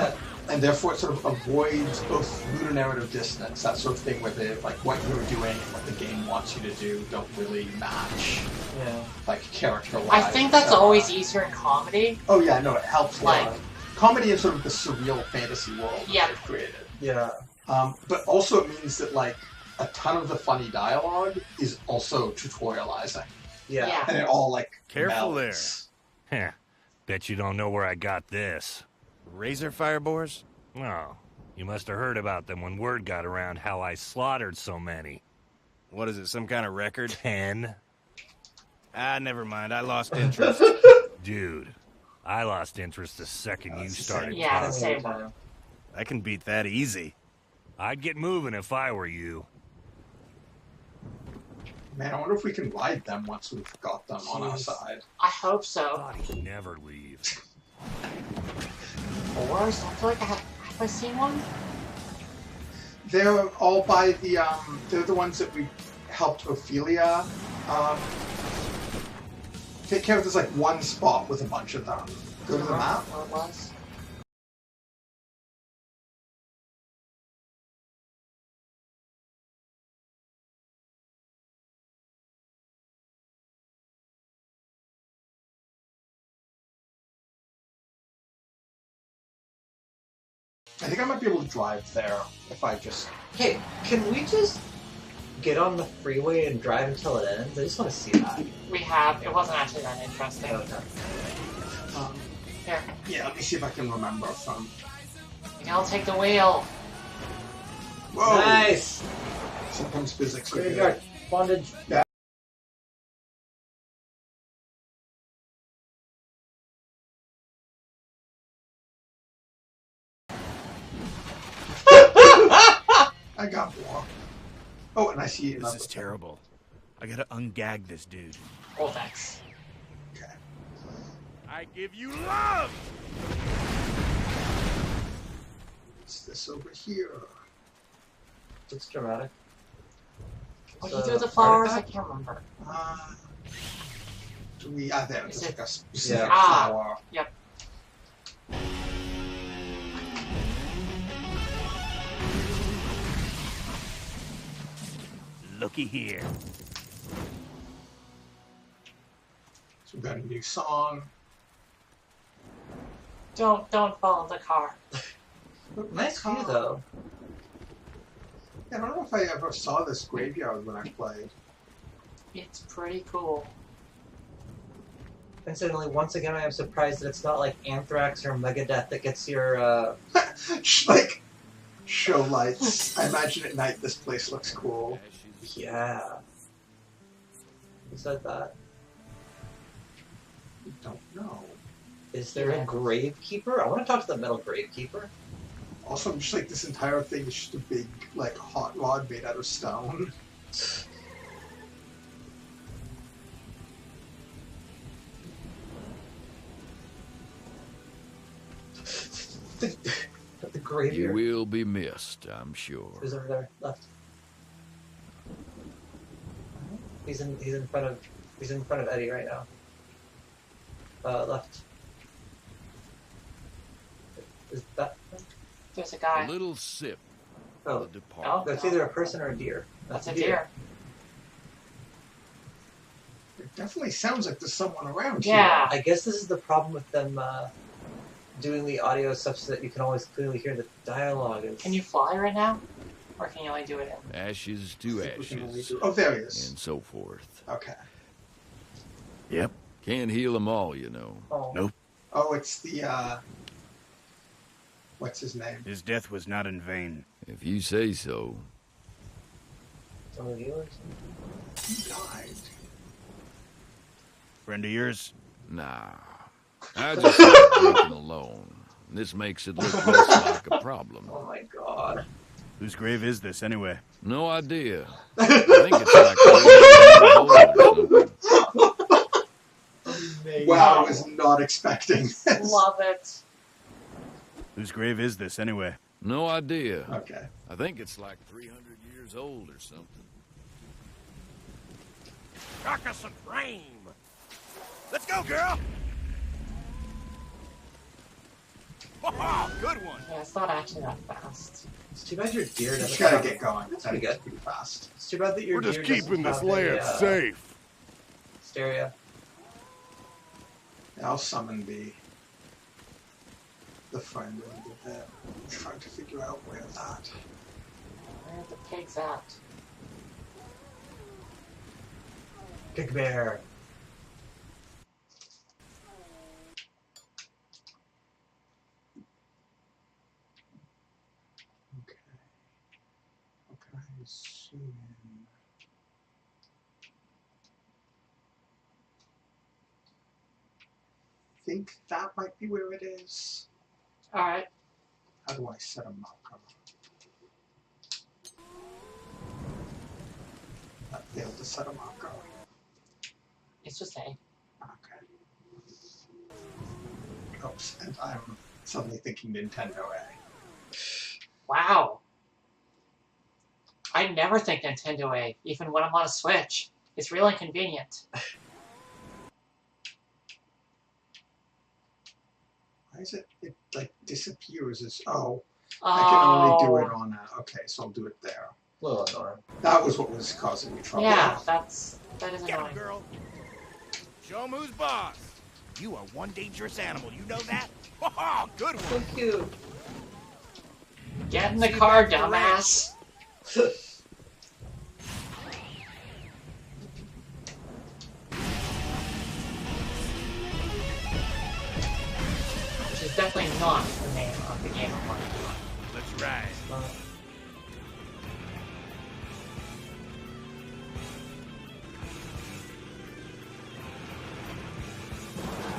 And therefore it sort of avoids both ludonarrative dissonance, that sort of thing where the, like what you're doing and what the game wants you to do don't really match. Yeah. Like character-wise. I think that's always easier in comedy. Oh yeah, no, it helps a Like- lot. Comedy is sort of the surreal fantasy world Yeah. that they've created. Yeah. But also it means that like a ton of the funny dialogue is also tutorializing. Yeah. Yeah. And it all like Careful melds. Heh. Bet you don't know where I got this. Razor firebores? Oh, you must have heard about them when word got around how I slaughtered so many. What is it, some kind of record? 10? Ah, never mind. I lost interest. Dude, I lost interest the second you started Yeah, the talking. same one. I can beat that easy. I'd get moving if I were you. Man, I wonder if we can ride them once we've got them on our Jeez. side. I hope so. God, he'd never leave. Fours? I feel like have I seen one? They're all by the they're the ones that we helped Ophelia take care of. There's like one spot with a bunch of them. Go to the map. What it was? I think I might be able to drive there if I just. Hey, can we just get on the freeway and drive until it ends? I just want to see that. We have. It wasn't actually that interesting. Okay. Here, Yeah, let me see if I can remember from. Miguel, take the wheel. Whoa! Nice! Sometimes physics are good. Graveyard. Bondage. Oh, and I see This is terrible. I gotta ungag this dude. Oh, thanks. Okay. I give you love! What's this over here? Looks dramatic. Oh, So, he threw the flowers? I artifact? can't remember. Do we? There. Is It's it- like a specific Ah, flower. yep. Looky here. So we've got a new song. Don't fall in the car. Nice view, though. Yeah, I don't know if I ever saw this graveyard when I played. It's pretty cool. Incidentally, once again, I am surprised that it's not like Anthrax or Megadeth that gets your, Like, show lights. I imagine at night this place looks cool. Yeah. Who said that? I don't know. Is there a gravekeeper? I want to talk to the metal gravekeeper. Also, just like this entire thing is just a big, like, hot rod made out of stone. The graveyard. You will be missed, I'm sure. Who's over there? Left. He's in front of Eddie right now. Left. Is that? There's a guy. A little sip Oh. of the departed. That's either a person or a deer. That's a deer. It definitely sounds like there's someone around Yeah. I guess this is the problem with them doing the audio such that you can always clearly hear the dialogue. Can you fly right now? Or can you only do it in? Ashes to ashes. Oh, there he is. And so forth. Okay. Yep. Can't heal them all, you know. Oh. Nope. Oh, it's the, what's his name? His death was not in vain. If you say so. Some of yours? He died. Friend of yours? Nah. I just like drinking alone. This makes it look less like a problem. Oh my god. Whose grave is this, anyway? No idea. I think it's like 300 years old. Wow, I was not expecting this. Love it. Whose grave is this, anyway? No idea. Okay. I think it's like 300 years old or something. Shock us some frame. Let's go, girl. Oh, good one. Yeah, it's not actually that fast. It's too bad your deer doesn't. Just gotta get going. That's pretty good. Pretty fast. It's too bad that your We're deer just doesn't keeping this have land safe. Stereo. I'll summon the friend and the vet. I'm trying to figure out where that. Where are the pigs at? Big bear. Okay. What can I zoom in? I think that might be where it is. Alright. How do I set a marker? I failed to set a marker. It's just A. Okay. Oops, and I'm suddenly thinking Nintendo A. Wow. I never think Nintendo A, even when I'm on a Switch. It's real inconvenient. Why is it like disappears as I can only do it on okay, so I'll do it there. A little annoying. That was what was causing me trouble. Yeah, that is Get him, annoying. girl. Show him who's boss. You are one dangerous animal. You know that? Oh, good one. So cute. Get in the car, dumbass. Which is definitely not the name of the game I'm playing. Let's ride.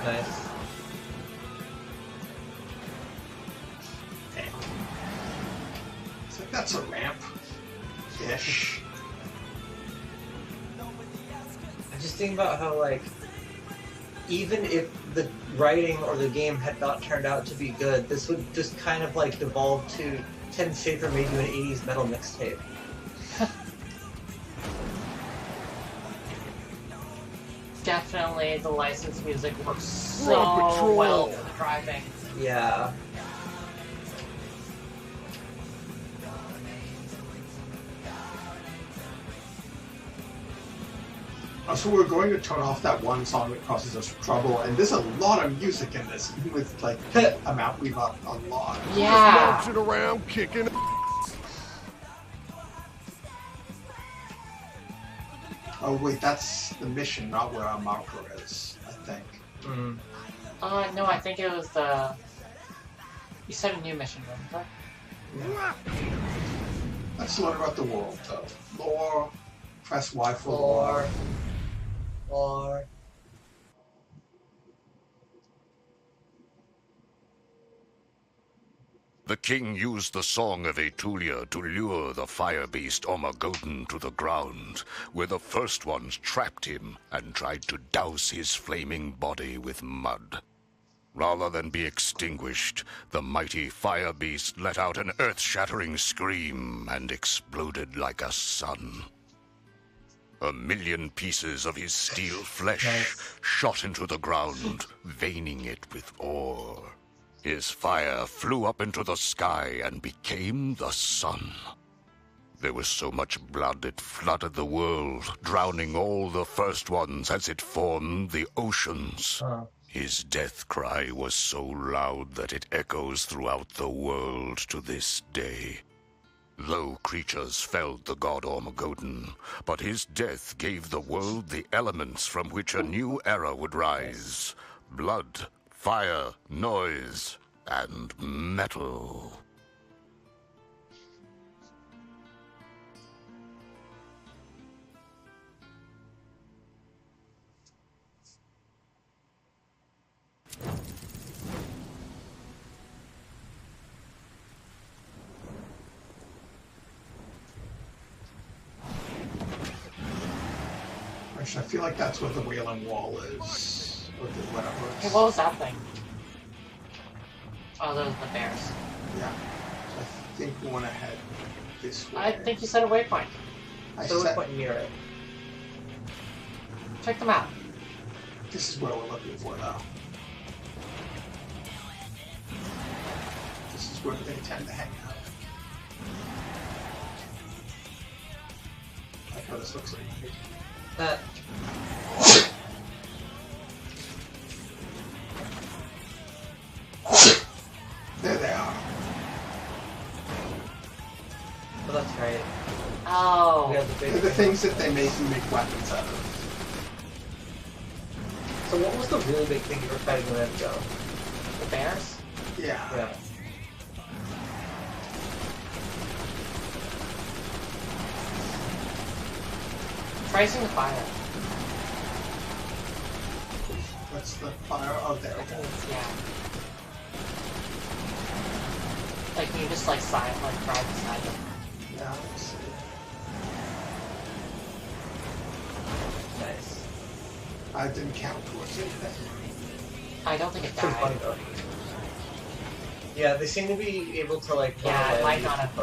Nice. It's like that's a ramp. Ish. thinking about how, like, even if the writing or the game had not turned out to be good, this would just kind of, like, devolve to Tim Schafer made you an 80s metal mixtape. Definitely, the licensed music works so well for the driving. Yeah. So we're going to turn off that one song that causes us trouble, and there's a lot of music in this, even with like the amount we've unlocked. Yeah. Just marching around kicking. Oh wait, that's the mission, not where our marker is, I think. No, I think it was the... You said a new mission, remember? Yeah. Let's learn about the world, though. Lore. Press Y for lore. Lore. The king used the song of Aetulia to lure the fire beast Ormagoden to the ground, where the first ones trapped him and tried to douse his flaming body with mud. Rather than be extinguished, the mighty fire beast let out an earth-shattering scream and exploded like a sun. 1,000,000 pieces of his steel flesh shot into the ground, veining it with ore. His fire flew up into the sky and became the sun. There was so much blood it flooded the world, drowning all the first ones as it formed the oceans. His death cry was so loud that it echoes throughout the world to this day. Low creatures felled the god Ormagoden, but his death gave the world the elements from which a new era would rise. Blood, fire, noise, and metal. Actually, I feel like that's what the Wailing Wall is. Or the whatever. Hey, what was that thing? Oh, those are the bears. Yeah. So I think we want to head this way. I think you set a waypoint. So waypoint near it. Check them out. This is where we're looking for, though. This is where they tend to hang out. I like how this looks like. There they are. Oh, that's right. Oh. They're the things that they make weapons out of. So what was the really big thing you were fighting a minute ago? The bears? Yeah. Tracing the fire. What's the fire? Oh, there. Yeah. Like, can you just, like, drive beside them? Yeah, let's see. Nice. I didn't count towards anything. I don't think it Pretty funny, died. though. Yeah, they seem to be able to, like, Yeah, it might not have.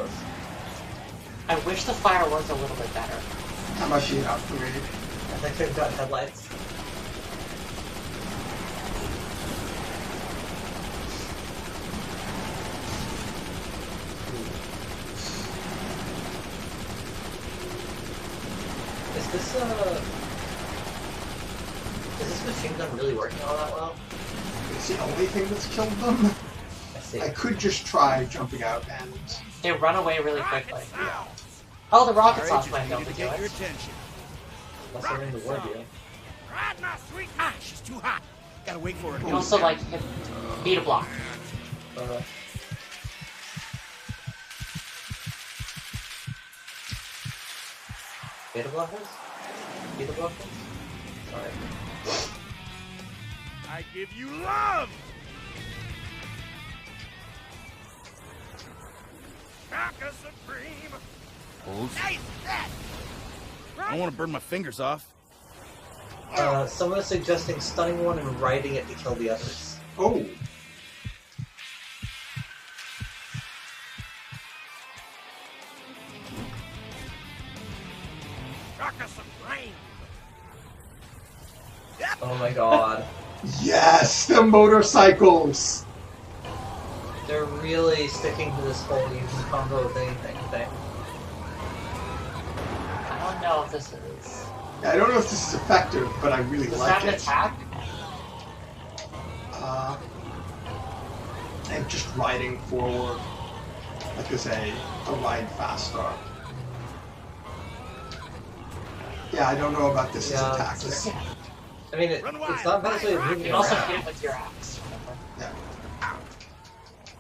I wish the fire worked a little bit better. How much you upgrade? I think they've got headlights. Is this machine gun really working all that well? It's the only thing that's killed them. I see. I could just try jumping out and... They run away really quickly. Yeah. Oh, the rocket sauce might be able to do it. Unless they're in the war deal. Ride my sweet. Ah, she's too hot. Gotta wait for her. You can also, like, beat a block. Beta blockers? Beta blockers? Alright. I give you love! Shaka Supreme! Hold. Nice set! I don't want to burn my fingers off. Someone is suggesting stunning one and riding it to kill the others. Oh. Oh my god. Yes, the motorcycles. They're really sticking to this whole you can combo with anything thing. I don't know if this is... I don't know if this is effective, but I really Does like that it. attack? And just riding forward, like I say, to ride faster. Yeah, I don't know about this as a tactic. I mean, it's not necessarily moving. You can also hit it with your axe, remember? Yeah.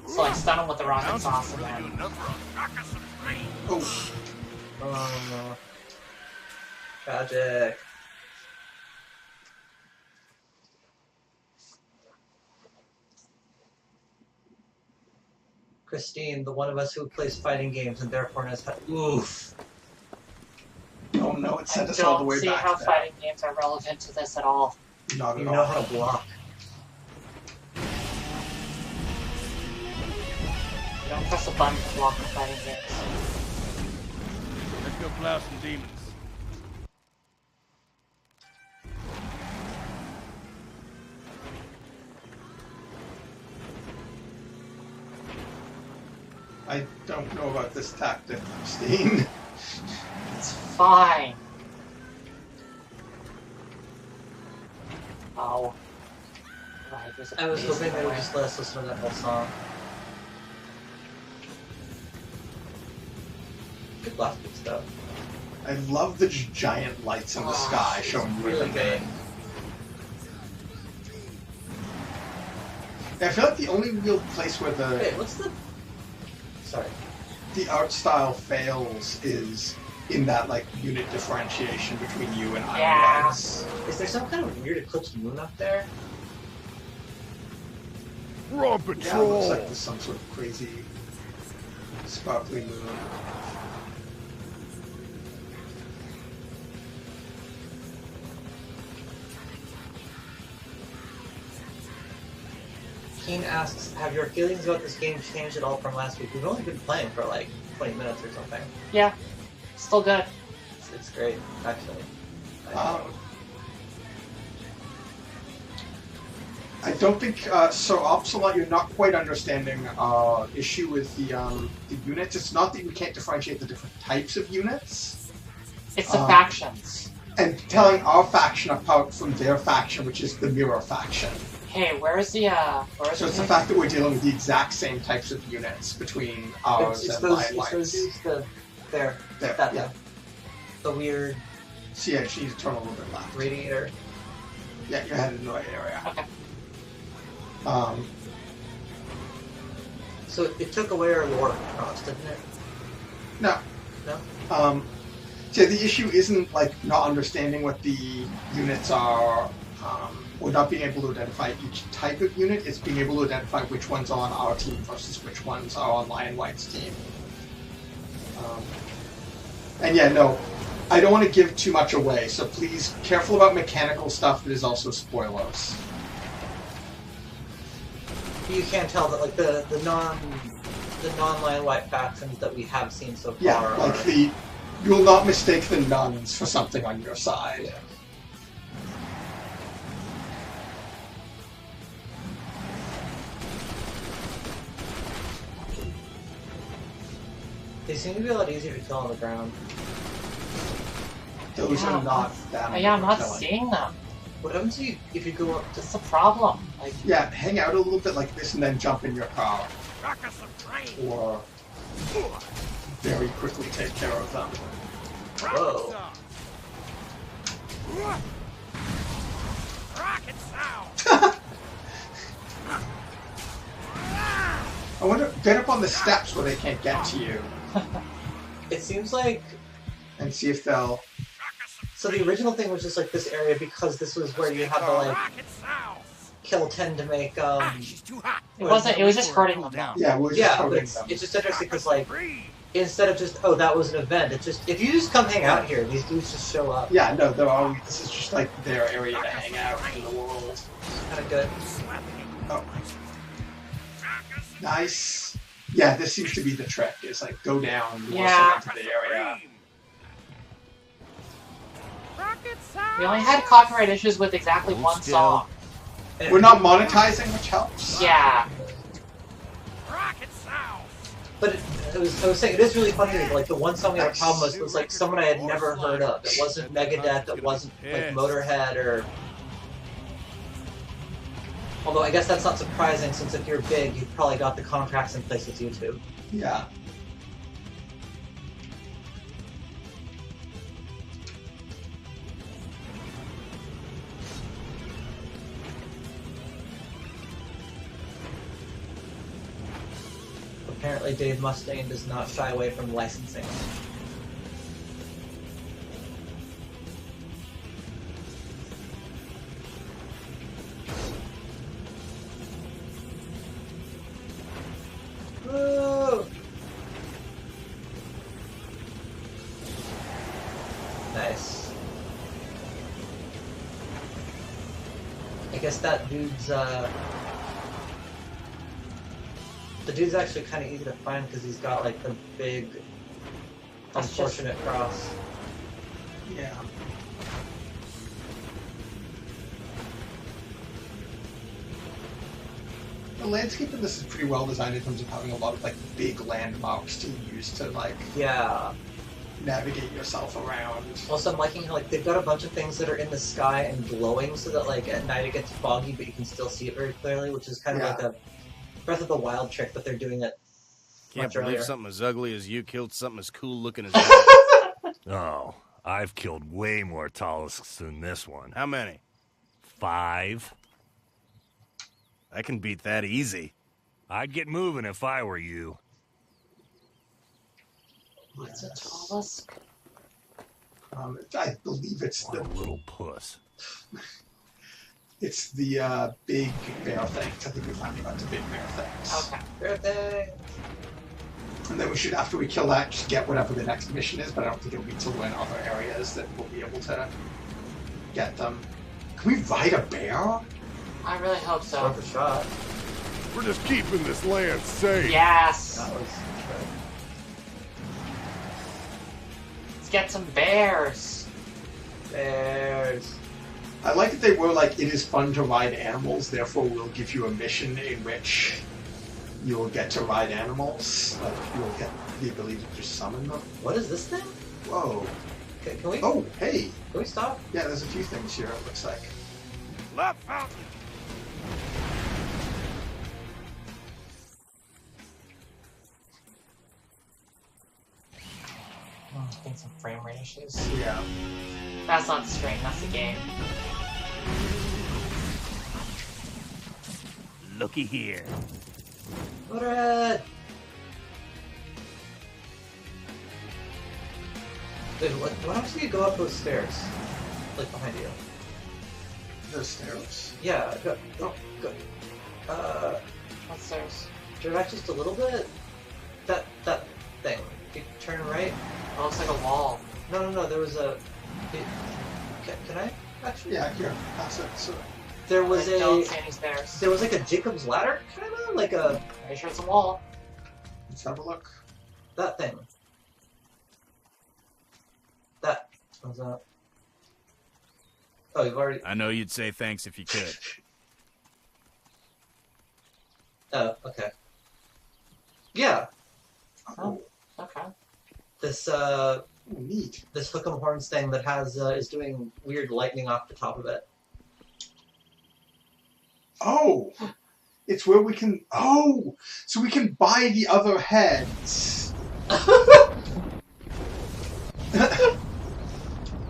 So like stun him with the rocket sauce and then... Oh. Tragic. Christine, the one of us who plays fighting games and therefore knows how to... Oof. Oh no, it sent us all the way back. I don't see how fighting games are relevant to this at all. Not at all. You know how to block. You don't press a button to block the fighting games. Let's go plow some demons. I don't know about this tactic, Christine. It's fine. Oh. Right, I was hoping they would just let us listen to that whole song. Good blasting stuff. I love the giant lights in the sky showing you really everything. I feel like the only real place where the... Wait, what's the... Sorry. The art style fails is in that, like, unit differentiation between you and Iron Lights. Is there some kind of weird eclipse moon up there? We're on Yeah, it patrol. looks like there's some sort of crazy sparkly moon. Keen asks, have your feelings about this game changed at all from last week? We've only been playing for like 20 minutes or something. Yeah, still good. It's great, actually. I don't think so. Opsalot, you're not quite understanding issue with the units. It's not that we can't differentiate the different types of units. It's the factions. And telling our faction apart from their faction, which is the mirror faction. Hey, where's the So it's the fact that we're dealing with the exact same types of units between ours It's and those, Light it's Lights. those dudes, There, that yeah. the weird So yeah, she needs to turn a little bit left. radiator. Yeah, you're headed in the right area. Okay. So it took away our lore cross, didn't it? No. No? So the issue isn't like not understanding what the units are, or not being able to identify each type of unit. It's being able to identify which ones are on our team versus which ones are on Lion White's team. And yeah, no, I don't want to give too much away, so please careful about mechanical stuff that is also spoilers. You can't tell that like the non-Lion White factions that we have seen so far. Yeah, like you will not mistake the nuns for something on your side. Yeah. They seem to be a lot easier to kill on the ground. Those are not that. Yeah, I'm not seeing them. What happens if you go up? That's the problem. Like, yeah, hang out a little bit like this and then jump in your car. Or very quickly take care of them. Whoa. I wonder, get up on the steps where they can't get to you. It seems like... And see if they'll... So the original thing was just like this area because this was where you had to like kill 10 to make it was just hurting them. Yeah, we're just hurting but them. it's just interesting because like instead of just, oh, that was an event, it's just, if you just come hang out here, these dudes just show up. Yeah, no, they're always, this is just like their area to hang out in the world. Kind of good. Oh. Nice. Yeah, this seems to be the trick, is like go down more into the area. We only had copyright issues with exactly one song. We're not monetizing, which helps. Yeah. But I was saying, it is really funny that like the one song we had a problem with was like someone I had never heard of. It wasn't Megadeth, it wasn't like Motorhead or... Although I guess that's not surprising, since if you're big, you've probably got the contracts in place with YouTube. Yeah. Apparently Dave Mustaine does not shy away from licensing. Woo! Nice. I guess that dude's, the dude's actually kind of easy to find because he's got like the big, unfortunate cross. Yeah. The landscape in this is pretty well designed in terms of having a lot of like big landmarks to use to like navigate yourself around. Also, I'm liking how like they've got a bunch of things that are in the sky and glowing, so that like at night it gets foggy, but you can still see it very clearly, which is kind of like a Breath of the Wild trick, but they're doing it. Can't believe earlier. something as ugly as you killed something as cool looking as that. Oh, I've killed way more Talisks than this one. How many? 5. I can beat that easy. I'd get moving if I were you. What's a Talisk? I believe it's the little puss. It's the big bear thing. I think we're finding out the big bear things. Okay. Bear thing. And then we should, after we kill that, just get whatever the next mission is, but I don't think it'll be till we're in other areas that we'll be able to get them. Can we ride a bear? I really hope so. Worth a shot. We're just keeping this land safe. Yes. That was Let's get some bears. bears. I like that they were like, it is fun to ride animals, therefore we'll give you a mission in which you'll get to ride animals. Like, you'll get the ability to just summon them. What is this thing? Whoa. Can we? Oh, hey. Can we stop? Yeah, there's a few things here, it looks like. Left fountain. I think some frame rate issues. Yeah. That's not the stream, that's the game. Looky here. Motorhead! Dude, what happens if you go up those stairs? Like behind you. The stairs? Yeah, go. Oh, go. What stairs? Turn back just a little bit. That thing. You turn right. It looks like a wall. No, there was a... Can I? Actually? Yeah, here. That's it. So, There was I don't see any stairs. There was like a Jacob's ladder, kind of? Like a... Are you sure it's a wall? let's have a look. That thing. That. What's that? Oh, you've already... I know you'd say thanks if you could. Oh, okay. Yeah. Oh, okay. This, neat. This hook 'em horns thing that has, is doing weird lightning off the top of it. Oh! It's where we can... Oh! So we can buy the other heads.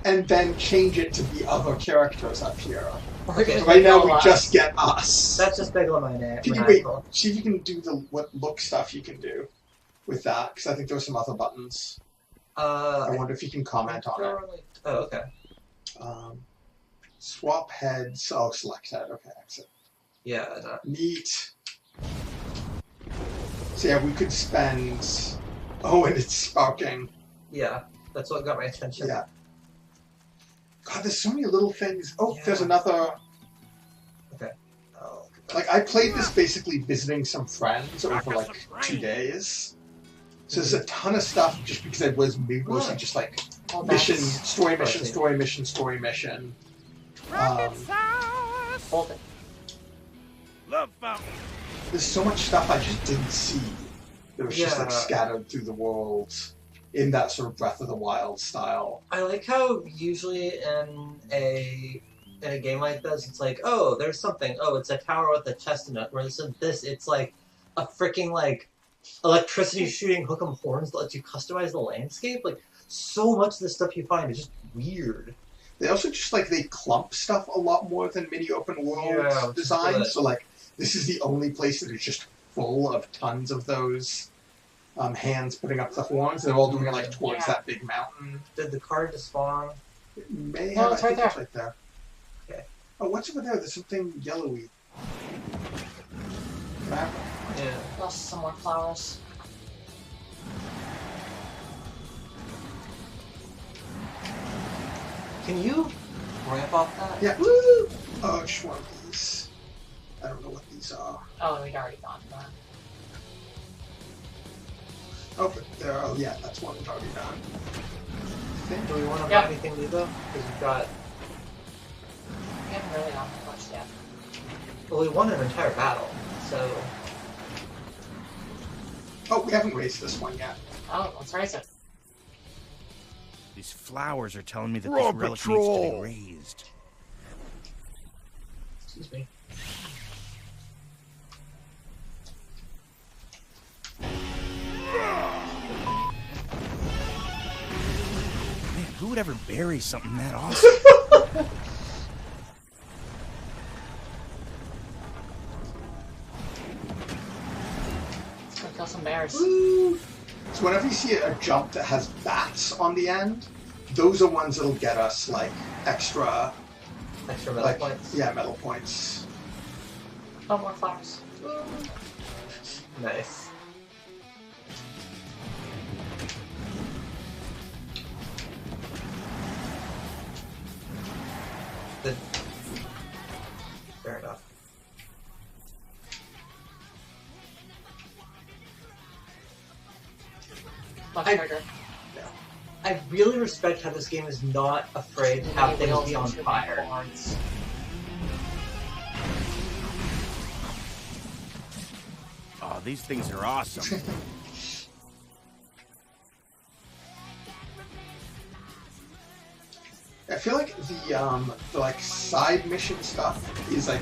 And then change it to the other characters up here. Okay. Right now we just get us. That's just Megalomania. Can you wait? See if you can do the what look stuff you can do with that, because I think there's some other buttons. I wonder if you can comment on it. Oh, okay. Swap heads. Oh, select head. Okay, exit. Yeah. Neat. So yeah, we could spend Oh, and it's sparking. Yeah, that's what got my attention. Yeah. God, there's so many little things. Oh, Yeah. there's another... Okay. Oh, Like, I played this basically visiting some friends over, like, 2 days. So there's a ton of stuff just because I was mostly just, like, mission, story mission, story mission, story mission. Hold it. Love fountain. There's so much stuff I just didn't see. That was just, like, scattered through the world in that sort of Breath of the Wild style. I like how usually in a game like this, it's like, oh, there's something. Oh, it's a tower with a chest in it. Whereas in this, it's like a freaking like electricity shooting hook'em horns that lets you customize the landscape. Like so much of the stuff you find is just weird. They also just like they clump stuff a lot more than many open world designs. So like this is the only place that is just full of tons of those hands putting up the horns. They're all doing it like towards that big mountain. Did the car just spawn? It may No, have. it's I right think there. it's right there. Okay. Oh, what's over there? There's something yellowy. Map. Yeah. Lost some more flowers. Can you ramp off that? Yeah. Woo! Oh, just one of these. I don't know what these are. Oh, we'd already gone to that. Oh, but there. Oh, yeah, that's one we've already done. Do we want to buy anything new though? Because we've got. We haven't really gone much yet. Well, we won an entire battle, so. Oh, we haven't raised this one yet. Oh, let's raise it. These flowers are telling me that Raw this relic Patrol. needs to be raised. Excuse me. Man, who would ever bury something that awesome? Let's go kill some bears. So whenever you see a jump that has bats on the end, those are ones that'll get us like extra metal points. Yeah, metal points. Oh, more flowers. Nice. Fair enough. I really respect how this game is not afraid to have things be on fire. Oh, these things are awesome. I feel like the like side mission stuff is like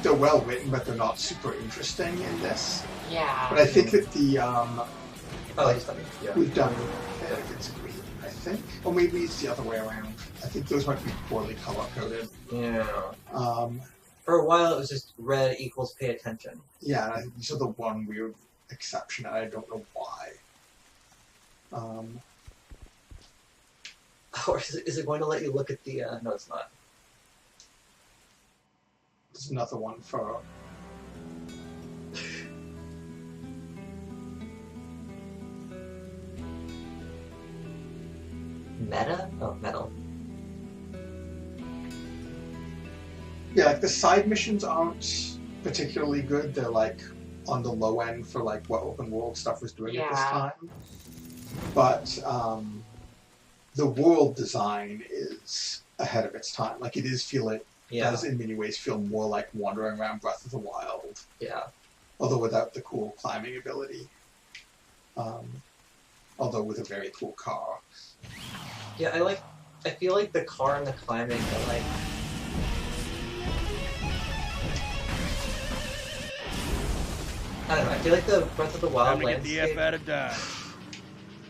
they're well written, but they're not super interesting in this. Yeah. But I think that the yeah. we've done it's green, I think, or maybe it's the other way around. I think those might be poorly color coded. Yeah. Um, For a while, it was just red equals pay attention. Yeah, and I think these are the one weird exception, and I don't know why. Or is it going to let you look at the... no, it's not. There's another one for... Meta? Oh, metal. Yeah, like the side missions aren't particularly good. They're like on the low end for like what open world stuff was doing at this time. But the world design is ahead of its time. Like it is does in many ways feel more like wandering around Breath of the Wild. Yeah. Although without the cool climbing ability. Although with a very cool car. Yeah, I feel like the car and the climbing are like... I don't know, I feel like the Breath of the Wild landscape...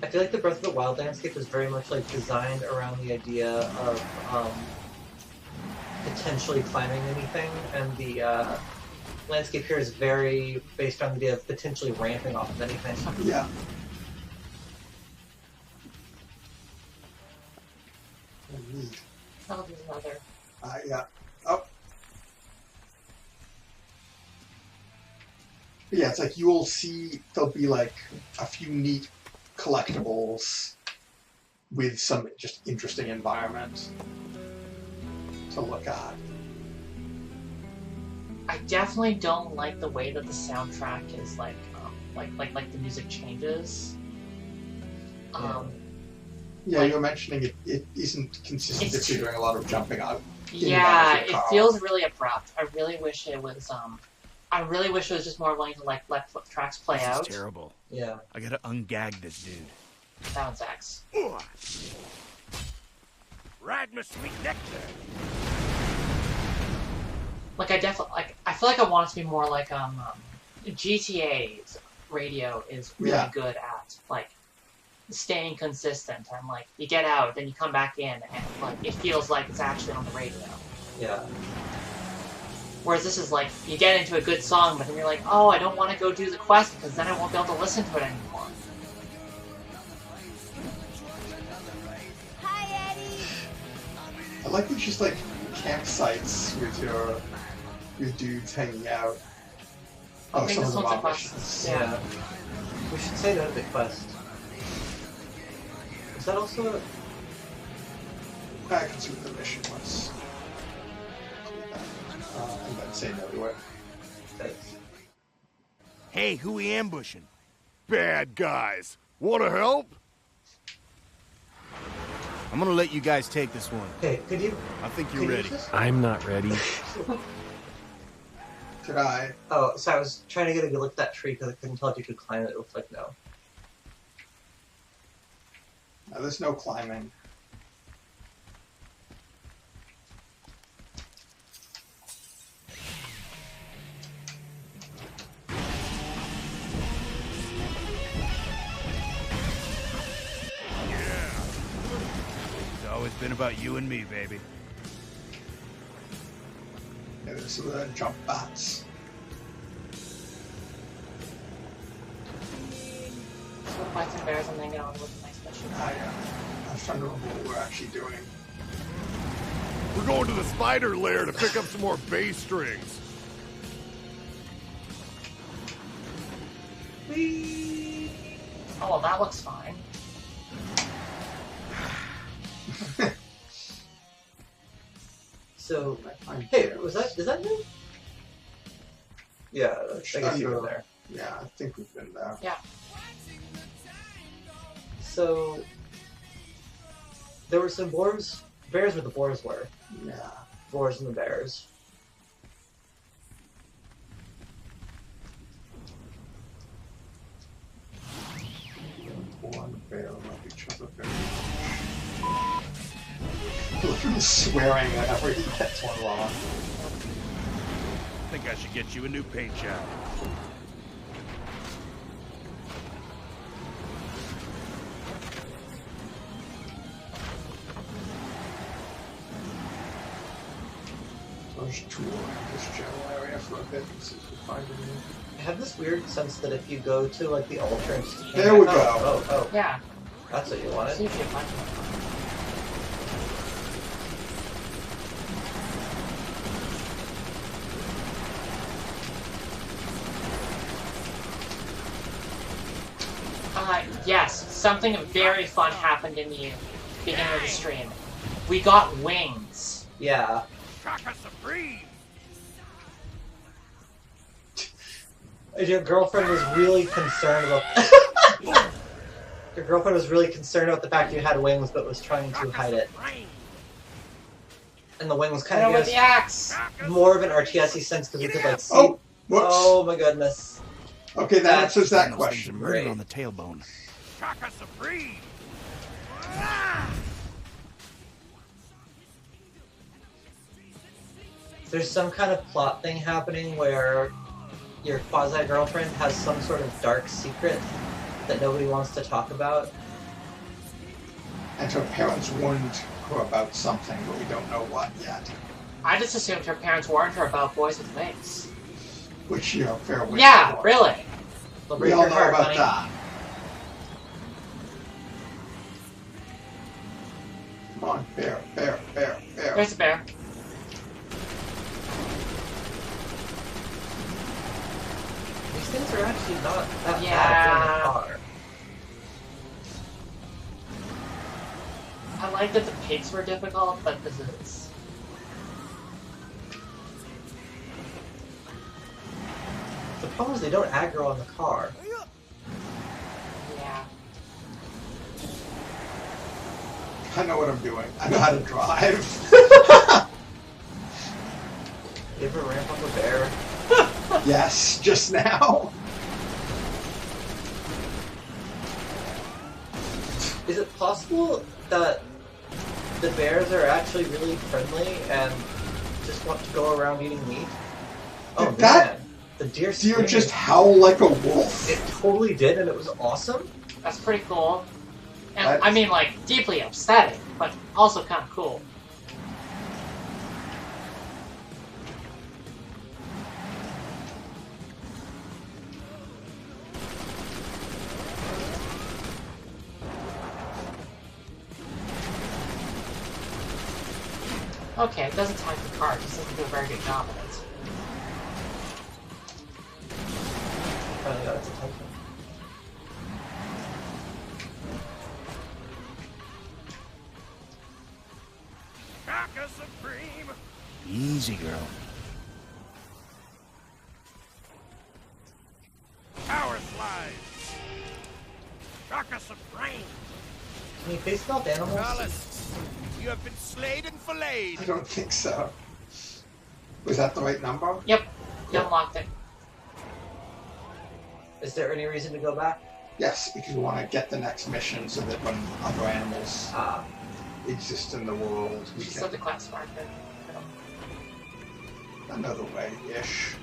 I feel like the Breath of the Wild landscape is very much like designed around the idea of potentially climbing anything, and the landscape here is very based on the idea of potentially ramping off of anything. Yeah. Neat. Oh, there's another. Yeah. Oh. Yeah, it's like you'll see there'll be like a few neat collectibles with some just interesting environment to look at. I definitely don't like the way that the soundtrack is like the music changes. Yeah, you were mentioning it isn't consistent if you're doing a lot of jumping out. Yeah, it feels really abrupt. I really wish it was just more willing to let tracks play out. This is terrible. Yeah. I gotta ungag this dude. That one's X. Ride my sweet nectar. Like I feel like I want it to be more like GTA's radio is really good at like staying consistent and like you get out, then you come back in, and like it feels like it's actually on the radio. Yeah. Whereas this is like you get into a good song, but then you're like, oh, I don't want to go do the quest because then I won't be able to listen to it anymore. Hi, Eddie. I like it's just like campsites with your dudes hanging out. I think some of this them one's a are quest. missions. Yeah. We should say no to the quest. Is that also I can see what the mission was. And then say no to it. Hey, who we ambushing? Bad guys. Want to help? I'm gonna let you guys take this one. Okay, could you? I think you're ready. I'm not ready. Could I? Oh, so I was trying to get a good look at that tree because I couldn't tell if you could climb it. It looked like no. No, there's no climbing. It's always been about you and me, baby. Yeah, there's some of the jump bats. So fights and bears and then get on with the next mission. I'm trying to remember what we're actually doing. We're going to the spider lair to pick up some more bass strings. Whee! Oh, well, that looks fine. So, hey, is that new? Yeah, I guess you were there. Yeah, I think we've been there. Yeah. So, there were some bears where the boars were. Yeah. Boars and the bears. One bear love each other very much. Look at him swearing whenever he gets one wrong. I think I should get you a new paint job. I'll just tour this general area for a bit and see if we find anything. I have this weird sense that if you go to like the altar and just There we go. Oh, Yeah. that's what you wanted. See if you find it. Yes, something very fun happened in the beginning of the stream. We got wings. Yeah. Shaka Supreme! Your girlfriend was really concerned about. Your girlfriend was really concerned about the fact you had wings, but was trying to hide it. And the wings kind of with the axe. more of an RTS-y sense because you could like see. Oh, whoops. Oh my goodness. Okay, that answers that Those things are question. murdered on the tailbone. Shaka Supreme! There's some kind of plot thing happening where your quasi-girlfriend has some sort of dark secret that nobody wants to talk about. And her parents warned her about something, but we don't know what yet. I just assumed her parents warned her about boys with wings. Which, you know, fair win. Yeah, really. They'll We break all your know heart, about honey. that. Come on, bear. There's a bear. These things are actually not that Yeah. bad in the car. I like that the pigs were difficult, but this is... The problem is they don't aggro on the car. Yeah. I know what I'm doing. I know how to drive. You ever ramp up a bear? Yes, just now. Is it possible that the bears are actually really friendly and just want to go around eating meat? Oh Did that man, the deer just howl like a wolf? It totally did, and it was awesome. That's pretty cool. And I mean, like, deeply upsetting, but also kind of cool. Okay, it doesn't attack the car, it just doesn't do a very good job of it. Oh yeah, that's a Titan. Shaka Supreme! Easy, girl. Power slide! Shaka Supreme! Can you face melt animals? Alice, you have been slayed and filleted! I don't think so. Was that the right number? Yep, you unlocked it. Is there any reason to go back? Yes, because we want to get the next mission so that when other animals exist in the world, we Just can... have the class marker. Another way-ish.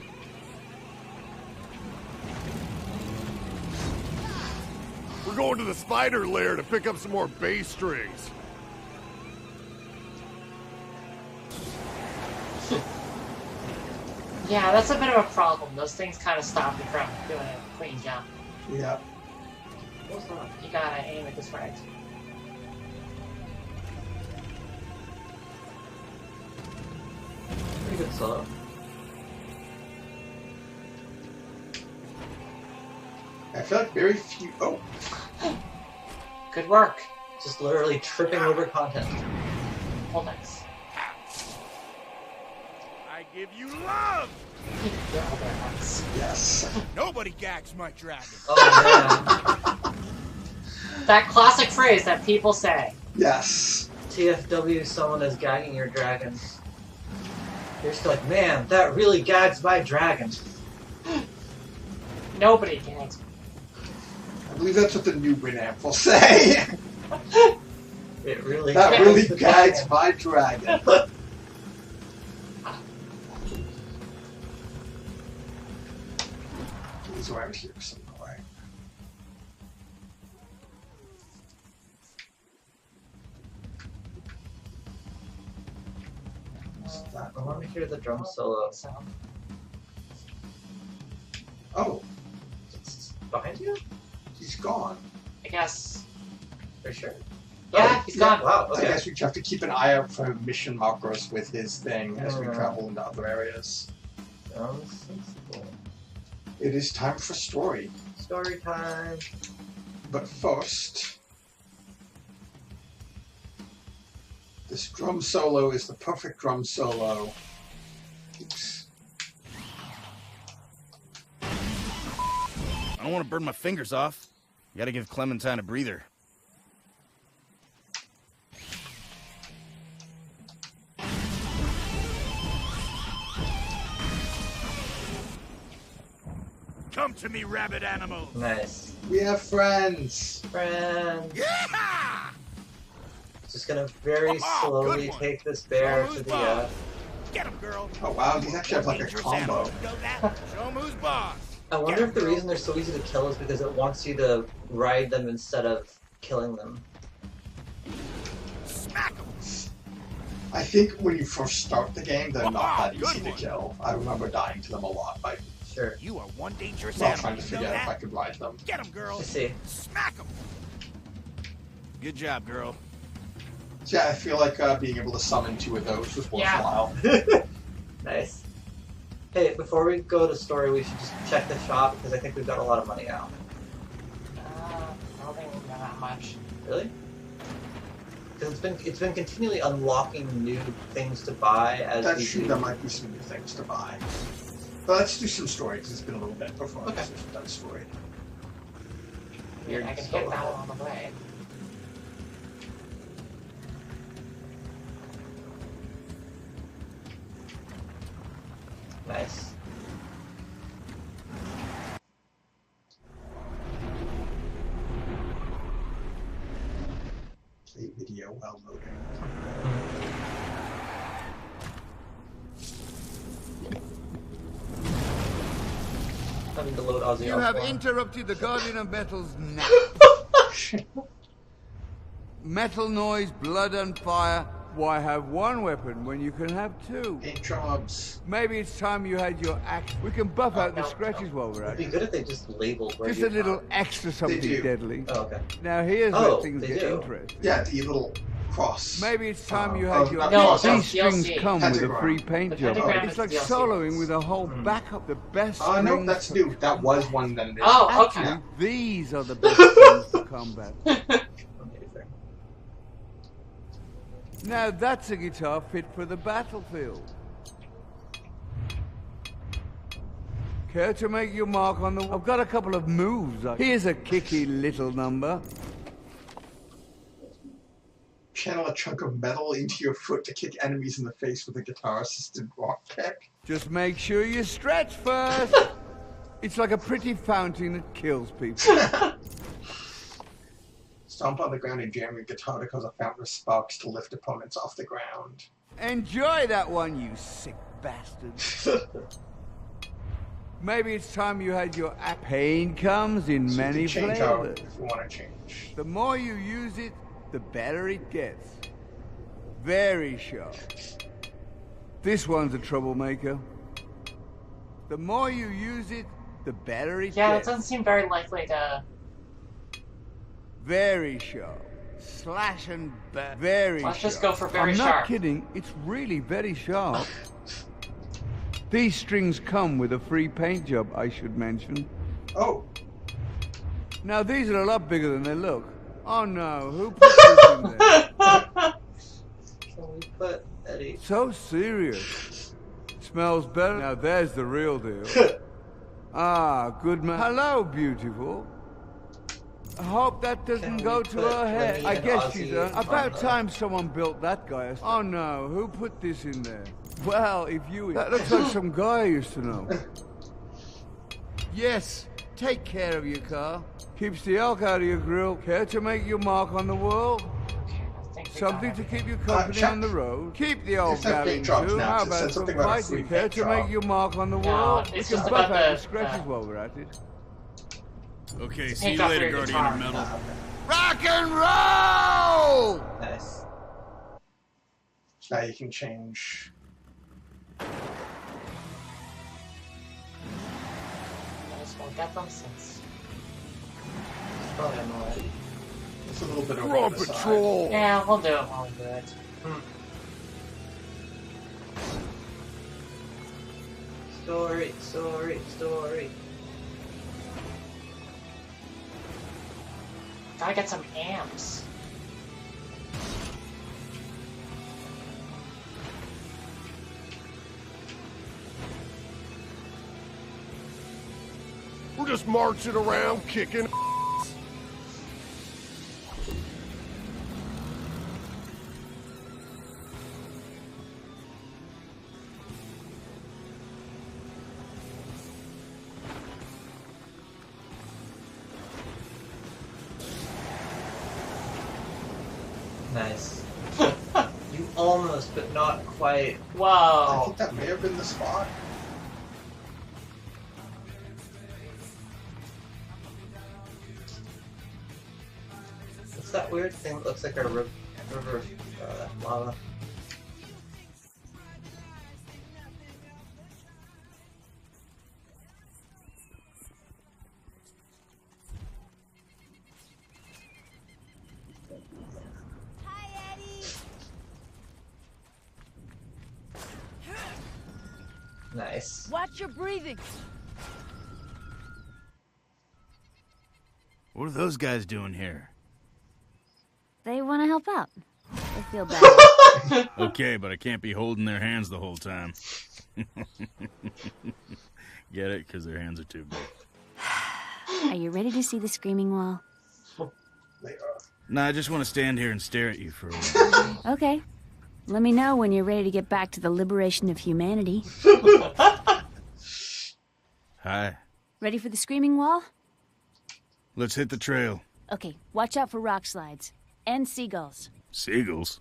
We're going to the spider lair to pick up some more bass strings. Yeah, that's a bit of a problem. Those things kind of stop you from doing a clean jump. Yeah. What's that? You gotta aim it just right. Pretty good solo. I feel like very few... Oh! Good work. Just literally tripping over content. Hold next. I give you love! Yes. Nobody gags my dragon. Oh man. That classic phrase that people say. Yes. TFW, someone is gagging your dragon. You're just like, man, that really gags my dragon. Nobody gags. I believe that's what the new Winamp will say. It really that really gags my dragon. He's around here somewhere. I want to hear the drum solo. Oh. It's behind you? He's gone. I guess. For sure. Yeah, he's gone. Wow, okay. I guess we have to keep an eye out for mission markers with his thing as we travel into other areas. Sensible. It is time for story. Story time. But first, this drum solo is the perfect drum solo. Oops. I don't want to burn my fingers off. You gotta give Clementine a breather. Come to me, rabbit animal. Nice. We have friends. Friends. Yeah! Just gonna very slowly take this bear to the Get him, girl. Oh wow, these actually have like a combo. Show him who's boss. I wonder if the reason they're so easy to kill is because it wants you to ride them instead of killing them. Smack him. I think when you first start the game, they're not that easy to kill. I remember dying to them a lot by Sure. You are one dangerous trying animal. to figure out if I could ride them. Get him, girl. I see. Smack him. Good job, girl. So yeah, I feel like being able to summon 2 of those was worthwhile. Nice. Hey, before we go to story, we should just check the shop because I think we've got a lot of money out. I don't think we've got that much. Really? Because it's been continually unlocking new things to buy as That's true. There might be some new things to buy. But let's do some story because it's been a little bit before Okay. we've done story. Weird, I can hit that one on the way. Nice. Play video while loading. Having to load Ozzy You have Osbourne. interrupted the Guardian of Metal's nap. Metal noise, blood and fire. Why have one weapon when you can have two? Paint jobs. Maybe it's time you had your axe. We can buff out the scratches while we're It'd at be it. good if they just labeled where Just you a little found. extra something do. deadly. Oh, okay. Now here's Oh, where things they get do. interesting. Yeah, the little cross. Maybe it's time you had your... No, These that's strings DLC. come with a Pentagram. free paint The job. pentagram It's is like DLC. soloing with a whole backup, the best Oh, no, strings that's for- new. That was one that it is. Oh, Actually, okay. these are the best strings for combat. Amazing. Now that's a guitar fit for the battlefield. Care to make your mark on the... I've got a couple of moves. Here's a kicky little number. Channel a chunk of metal into your foot to kick enemies in the face with a guitar-assisted rock kick. Just make sure you stretch first. It's like a pretty fountain that kills people. Stomp on the ground and jam your guitar to cause a fountain of sparks to lift opponents off the ground. Enjoy that one, you sick bastard. Maybe it's time you had your... Pain comes in So many you can change out flavors. if you want to change. The more you use it, the better it gets. Very sharp. This one's a troublemaker. The more you use it, the better it Yeah, it gets. doesn't seem very likely to... Very sharp. Slash and back. Very Let's sharp. just go for very I'm sharp. not kidding. It's really very sharp. These strings come with a free paint job, I should mention. Oh. Now, these are a lot bigger than they look. Oh no, who put this in there? Can we put Eddie? So serious. Smells better. Now, there's the real deal. Ah, good man. Hello, beautiful. I hope that doesn't go to her head. I guess she's done. About time someone built that guy. Oh no, who put this in there? Well, if you... That looks like some guy I used to know. Yes, take care of your car. Keeps the elk out of your grill. Care to make your mark on the world? Something to keep you company on the road. Keep the old If that going paint drops too. now, How it about said some something about a fighting? free Care paint to job. make your mark on the No, world? it's We just can buff about out the, the scratches while we're at it. Okay, see Paint you job for later, your Guardian guitar. of Metal. Rock and roll! Nice. Now you can change. I just won't get them since... Probably annoying. It's a little bit over We're on the side. patrol. Yeah, we'll do it while we do it. Story, story, story. Gotta get some amps. We're just marching around, kicking. Nice. You almost, but not quite. I Whoa. think that may have been the spot. What's that weird thing that looks like a river lava? Nice. Watch your breathing. What are those guys doing here? They want to help out. I feel bad. Okay, but I can't be holding their hands the whole time. Get it? Because their hands are too big. Are you ready to see the screaming wall? Nah, I just want to stand here and stare at you for a while. Okay. Let me know when you're ready to get back to the liberation of humanity. Hi. Ready for the screaming wall? Let's hit the trail. Okay, watch out for rock slides. And seagulls. Seagulls?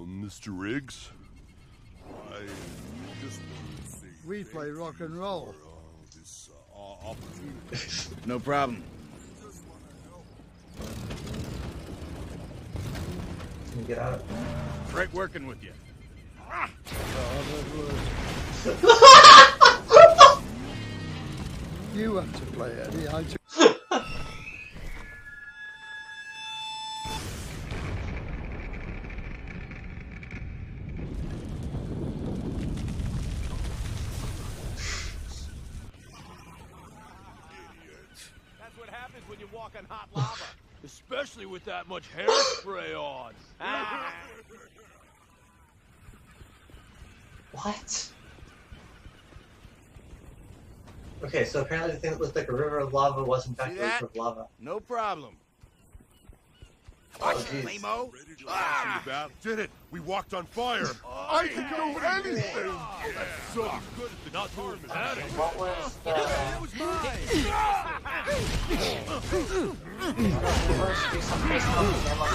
Mr. Riggs? I just wanted to say We play rock and roll. this opportunity. No problem. Can you get out? Great working with you. You have to play, Eddie. I just... That's what happens when you walk on hot lava. Especially with that much hairspray on. What? Okay, so apparently the thing that looked like a river of lava was in fact a river of lava. No problem. Oh, Watch it, lame-o. Did it! We walked on fire! I can do anything! That sucks. Good at not harm is at it. What was the... It was mine. First, do some face pumping, then let's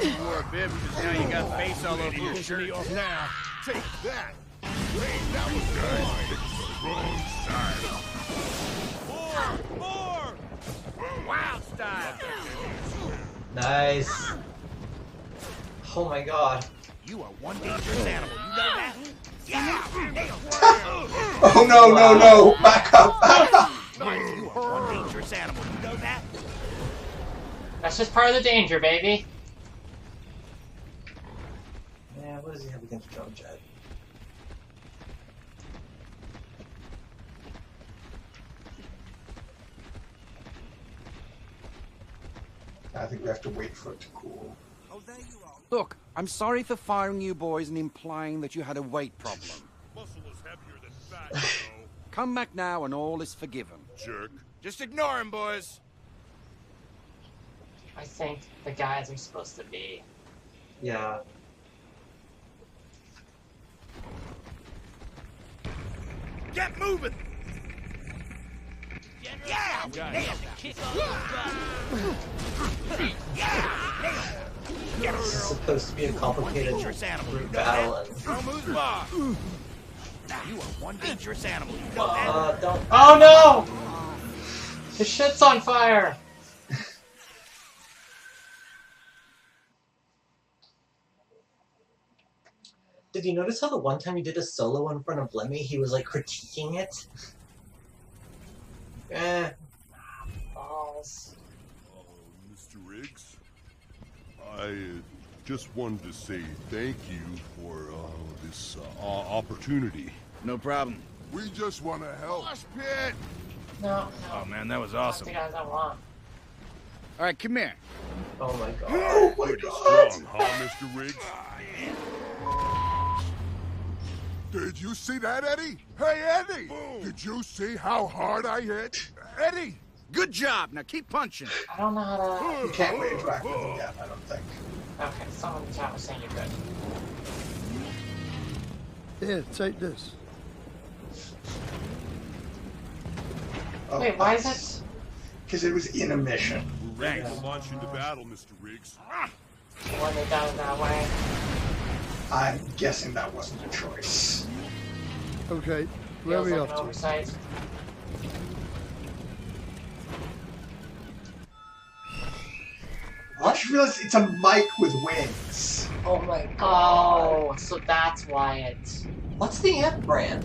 You wore a bib because now you got face all over your shirt. Off now! Take that! Hey, that was good! Wrong side! More! Wild style! Nice. Oh my god. You are one dangerous animal, you know that? Yeah! Oh no, no, no! Back up, back up! You are one dangerous animal, you know that? That's just part of the danger, baby. Yeah, what does he have against Drone Jet? I think we have to wait for it to cool. Look, I'm sorry for firing you boys and implying that you had a weight problem. Muscle is heavier than fat, you know. Come back now and all is forgiven. Jerk. Just ignore him, boys. I think the guys are supposed to be. Yeah. Get moving! Yeah! This is supposed to be a complicated group battle and... You are one dangerous animal, you know that? don't... Oh no! The shit's on fire! Did you notice how the one time he did a solo in front of Lemmy, he was like critiquing it? Balls. Mr. Riggs? I just wanted to say thank you for this opportunity. No problem. We just want to help. Pit! No, Oh man, that was that's awesome. the guys I want. Alright, come here. Oh my god. Oh my Pretty god! strong, huh, Mr. Riggs? Did you see that, Eddie? Hey, Eddie! Boom. Did you see how hard I hit? Eddie! Good job, now keep punching. I don't know how to... You can't interact with them yet, I don't think. Okay, someone in the chat was saying you're good. Here, take this. Oh, Wait, why is it... Because it was in a mission. We're ready to launch into battle, Mr. Riggs. When they done it that way? I'm guessing that wasn't a choice. Okay, where are Feels we like off an to? oversight. I just realized it's a mic with wings. Oh my god. Oh, so that's why it's... What's the amp brand?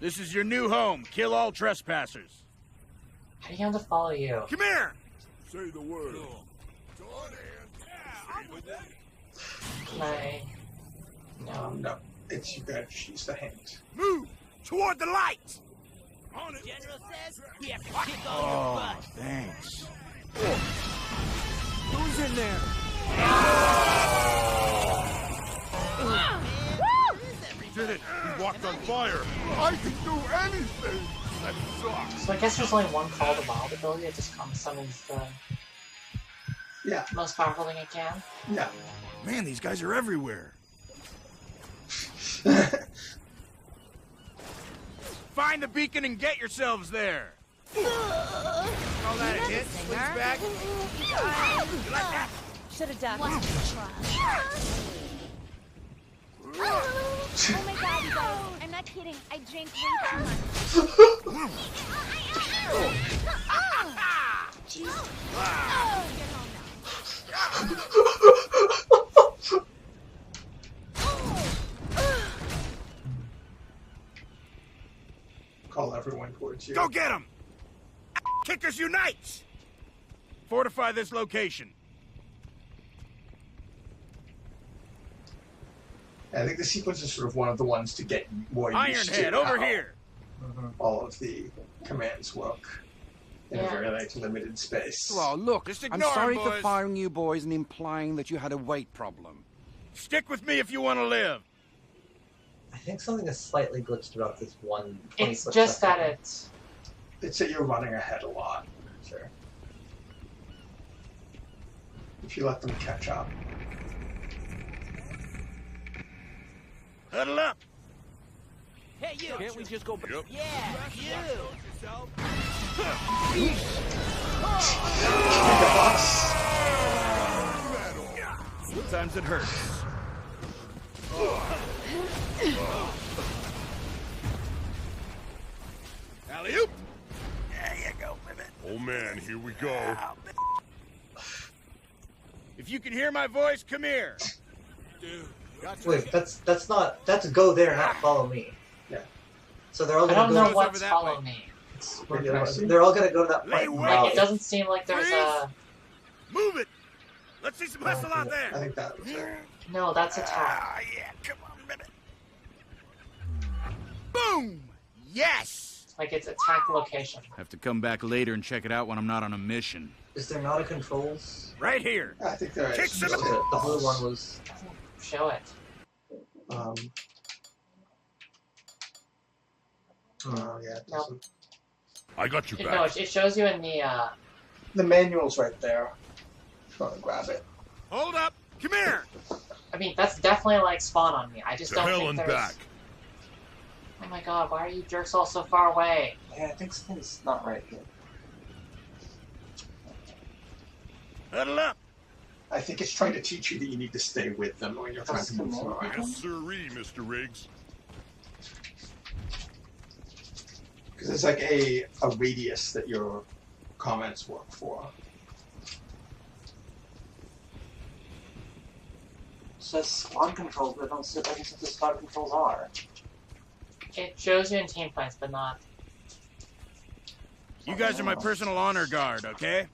This is your new home. Kill all trespassers. How do you have to follow you? Come here! Say the word. Can I... No. No. It's you gotta use the hand. Move! Toward the light! On it. General says we have to kick all your butt. Thanks. Who's in there? Did it! He walked on fire! I can do anything! That sucks! So I guess there's only one Call the Wild ability. It just comes summons the most powerful thing it can. Yeah. Man, these guys are everywhere. Find the beacon and get yourselves there. Call that a hit? Swings back. You like that? Should have ducked. Oh my god, you guys. I'm not kidding. I drank way too much. Call everyone towards you. Go get them! Kickers unite! Fortify this location. I think the sequence is sort of one of the ones to get more used to Ironhead, over how here! all of the commands work in a very limited space. Well, look, Just I'm ignore sorry him, for boys. firing you boys and implying that you had a weight problem. Stick with me if you want to live. I think something is slightly glitched about this one. It's just that it's... It's that you're running ahead a lot. Sure. If you let them catch up. Huddle up! Hey, you! Can't we just go back? Yep. Yeah, you! Sometimes it hurts. Alley-oop! There you go, baby. Oh man, here we go. If you can hear my voice, come here. Wait, that's not. That's go there, not follow me. Yeah. So they're all I gonna don't go. know what's follow me. They're all gonna go to that Lay point. Like, it doesn't seem like there's a... Move it! Let's see some hustle out there! I think that was it. No, that's attack. Ah, yeah, come on, baby. Boom! Yes! Like, it's attack location. Have to come back later and check it out when I'm not on a mission. Is there not a controls? Right here. I think there Kick is. some- The whole one was. Show it. Oh yeah, it doesn't. I got you No, back. it shows you in the, The manual's right there. If you want to grab it. Hold up! Come here! I mean, that's definitely, like, spawn on me. I just To don't hell think and there's... back. Oh my god, why are you jerks all so far away? Yeah, I think something's not right here. Huddle up! I think it's trying to teach you that you need to stay with them when you're trying to move them around. Yes, sirree, Mr. Riggs. Because there's like a radius that your comments work for. It says squad controls, but I don't see what the squad controls are. It shows you in team fights, but not... You guys are my personal honor guard, okay?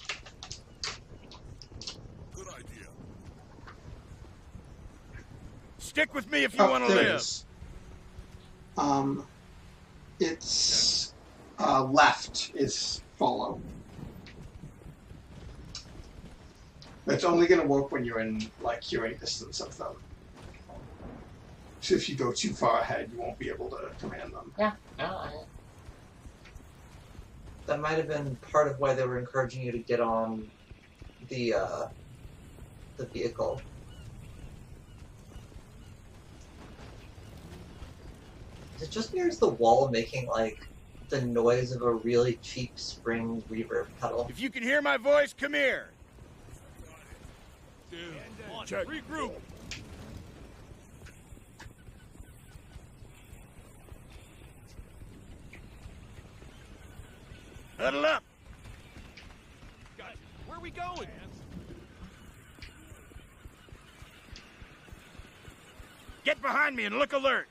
Good idea. Stick with me if you want to there it live. is. It's left is follow. It's only going to work when you're in like hearing distance of them. So if you go too far ahead, you won't be able to command them. Yeah, no, That might have been part of why they were encouraging you to get on the vehicle. Is it just me or is the wall making like the noise of a really cheap spring reverb pedal? If you can hear my voice, come here. Check. Regroup. Huddle up. Where are we going? Get behind me and look alert.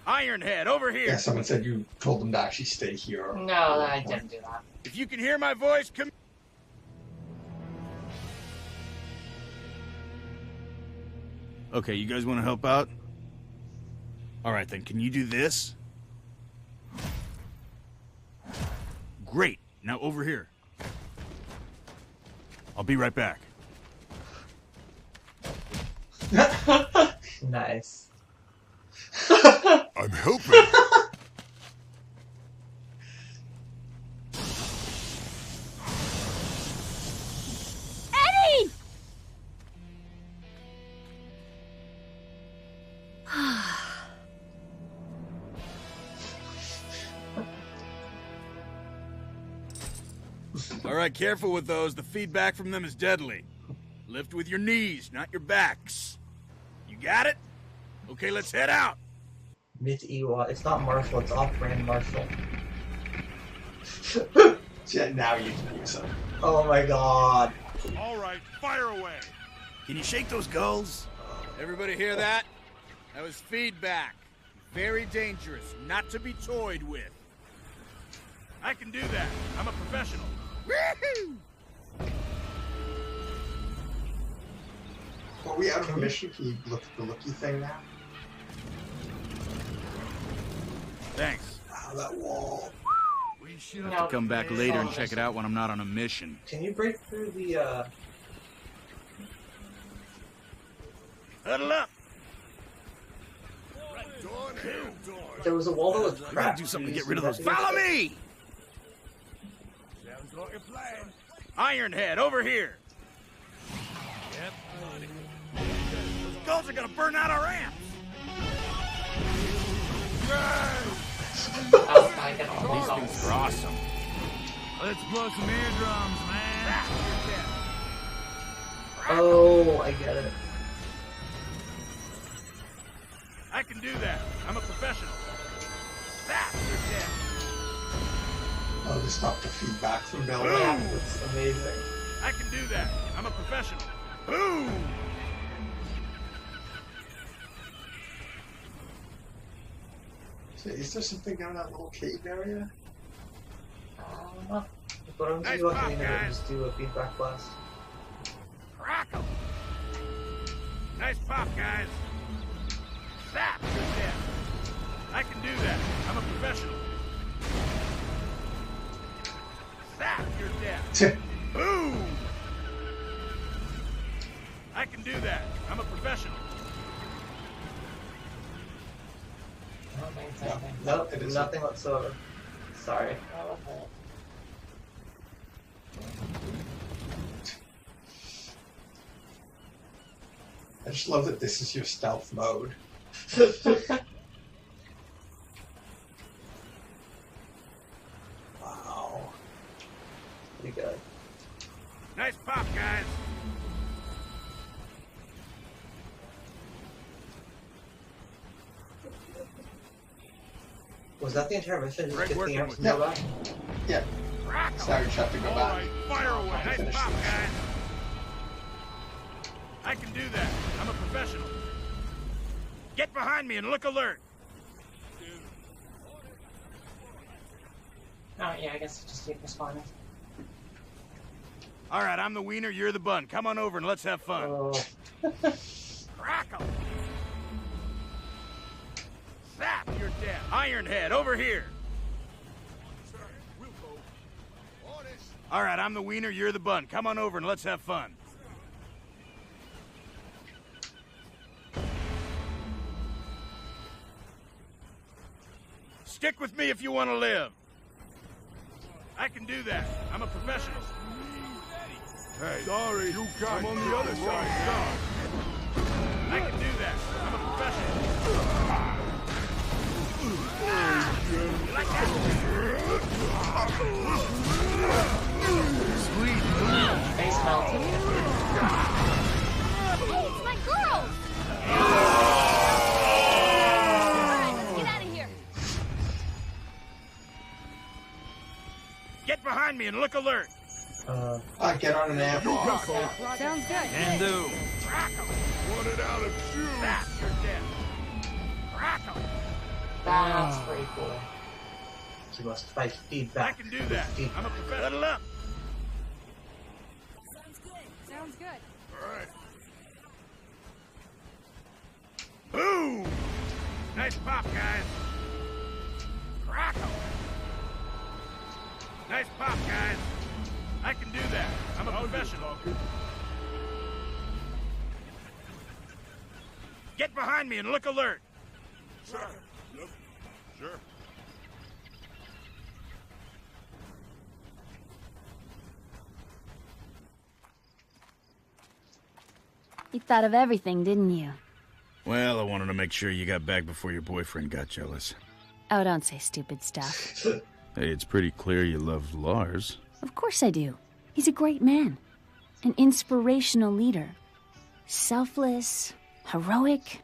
Ironhead, over here. Yeah, someone said you told them to actually stay here. No, I didn't do that. If you can hear my voice, come. Okay, you guys want to help out? All right, then. Can you do this? Great. Now over here. I'll be right back. Nice. I'm helping. Eddie! All right, careful with those. The feedback from them is deadly. Lift with your knees, not your backs. You got it? Okay, let's head out. Mid-Ewa. It's not Marshall, it's off-brand Marshall. Yeah, now you can use them. Oh my god. All right, fire away. Can you shake those gulls? Everybody hear that? That was feedback. Very dangerous, not to be toyed with. I can do that. I'm a professional. Woohoo! Are we out of mission? Can you look at the looky thing now? Thanks. Ah, that wall. I'll have to come back later and check it out when I'm not on a mission. Can you break through the, Huddle up! There was a wall that was We gotta cracked. do something to Did you get rid of see those. that? Follow me! Sounds like a plan. Ironhead, over here. Yep. Those gulls are gonna burn out our amps. These things are awesome. Let's blow some eardrums, man. Oh, I get it. I can do that. I'm a professional. That, you're dead. Oh, to stop the feedback from building. Yeah, that's amazing. I can do that. I'm a professional. Boom! So is there something down that little cave area? But I'm Nice just pop, looking at guys. just do a feedback blast. Crackle! Nice pop, guys. Zap, you're dead. I can do that. I'm a professional. Zap, you're dead. Boom! I can do that. I'm a professional. Nope, nothing whatsoever. Sorry. I just love that this is your stealth mode. Wow. Pretty good. Nice pop, guys. Was that the entire mission? Just Great get the working amps with and you. go back? Yeah. Crackle! Sorry, you have to go All back. right, fire away. Nice Finish pop, this. guys. I can do that. I'm a professional. Get behind me and look alert. Oh, yeah, I guess just keep responding. All right, I'm the wiener, you're the bun. Come on over and let's have fun. Oh. Crackle! Zap, you're dead. Ironhead, over here. All right, I'm the wiener, you're the bun. Come on over and let's have fun. Stick with me if you want to live. I can do that. I'm a professional. Hey, sorry, you got on the other side. I can do that. I'm a professional. You like that? Sweet. Face melted. Hey, it's my girls! Alright, let's get out of here. Get behind me and look alert. Get on an amp. Sounds good. Can do. Crackle. Wanted out of shoes. Zap, you're dead. Crackle. That's pretty cool. You must fight feedback. I can do that. I'm a professional. Settle up. Sounds good. Alright. Boom! Nice pop, guys. Crackle. Nice pop, guys. I can do that. I'm a professional. Get behind me and look alert. Sure. Yep. Sure. You thought of everything, didn't you? Well, I wanted to make sure you got back before your boyfriend got jealous. Oh, don't say stupid stuff. Hey, it's pretty clear you love Lars. Of course I do. He's a great man. An inspirational leader. Selfless, heroic.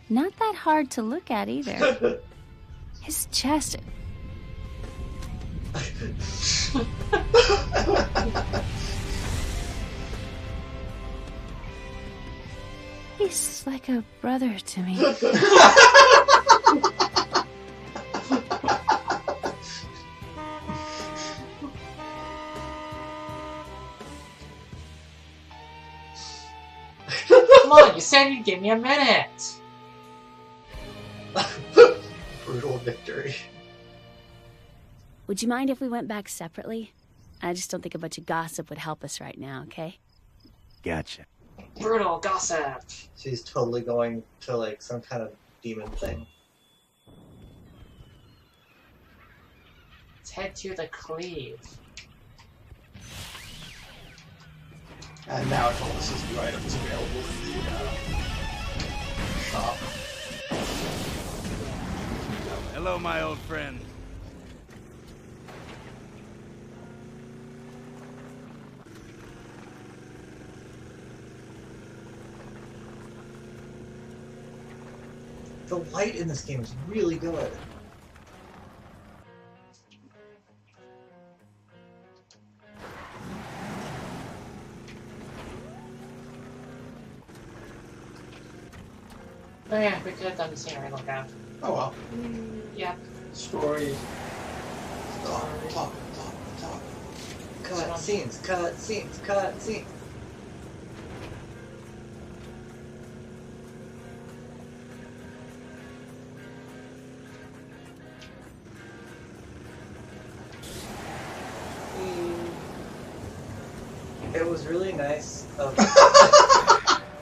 Not that hard to look at either. His chest... He's like a brother to me. Come on, you said you'd give me a minute. Brutal victory. Would you mind if we went back separately? I just don't think a bunch of gossip would help us right now, okay? Gotcha. Brutal gossip. She's totally going to like some kind of demon thing. Let's head to the cleave. And now it told us his new items available in the shop. Hello, my old friend. The light in this game is really good. Oh yeah, we could have done the scenery like that. Oh well. Yep. Story. Talk. Cut scenes, cut scenes, cut scenes. It was really nice.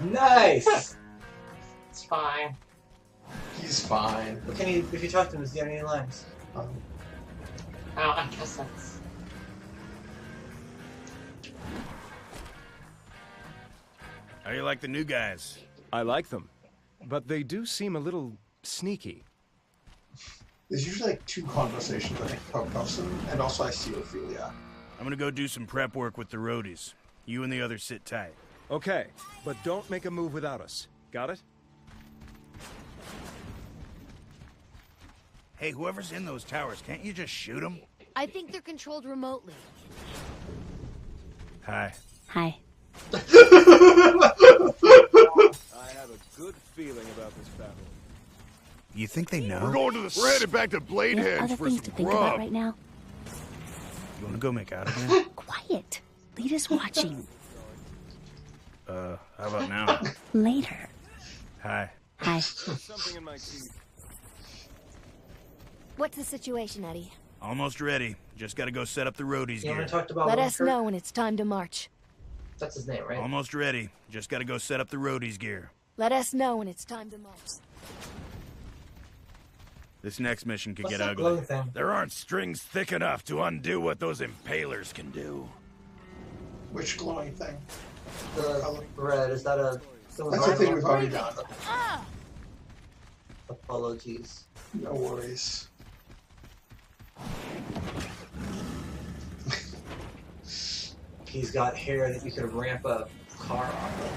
Nice! It's fine. He's fine. But can you, if you talk to him, does he have any lines? Oh, I guess that's... How you like the new guys? I like them, but they do seem a little sneaky. There's usually like two conversations I think per person, and also I see Ophelia. I'm gonna go do some prep work with the roadies. You and the others sit tight. Okay, but don't make a move without us. Got it? Hey, whoever's in those towers, can't you just shoot them? I think they're controlled remotely. Hi. Hi. I have a good feeling about this battle. You think they know? We're going to the. We're headed back to We have Bladeheads other for things some to think about grub. right now. You wanna go make out again? Quiet. Lead watching. How about now? Later. Hi. Hi. Something in my teeth. What's the situation, Eddie? Almost ready. Just gotta go set up the roadies You know gear. what I talked about? Let us Winter? know when it's time to march. That's his name, right? Almost ready. Just gotta go set up the roadies gear. Let us know when it's time to march. This next mission could What's get that ugly. glowing thing? There aren't strings thick enough to undo what those impalers can do. Which glowing thing? The red, is that a... That's a thing we've already done. Apologies. No worries. He's got hair that you could ramp a car on with.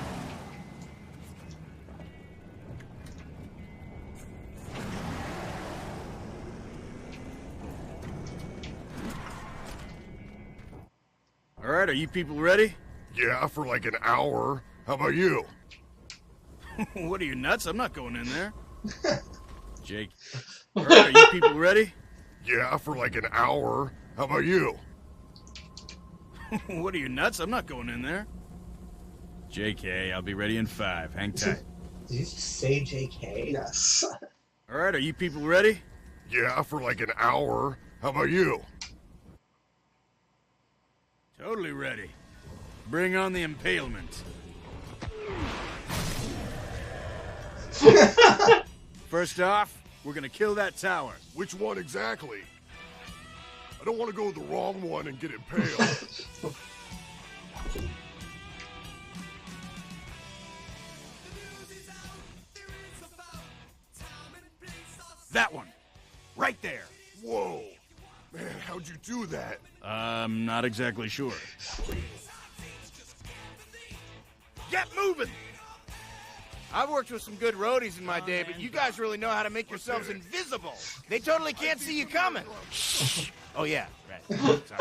Alright, are you people ready? Yeah, for like an hour. How about you? What are you, nuts? I'm not going in there. Jake. All right, are you people ready? Yeah, for like an hour. How about you? What are you, nuts? I'm not going in there. JK, I'll be ready in 5. Hang tight. Did you just say JK? Yes. All right, are you people ready? Yeah, for like an hour. How about you? Totally ready. Bring on the impalement. First off, we're gonna kill that tower. Which one exactly? I don't want to go the wrong one and get impaled. That one. Right there. Whoa. Man, how'd you do that? I'm not exactly sure. Get moving! I've worked with some good roadies in my day, but you guys really know how to make yourselves invisible. They totally can't see you coming. Oh, yeah, right. Sorry.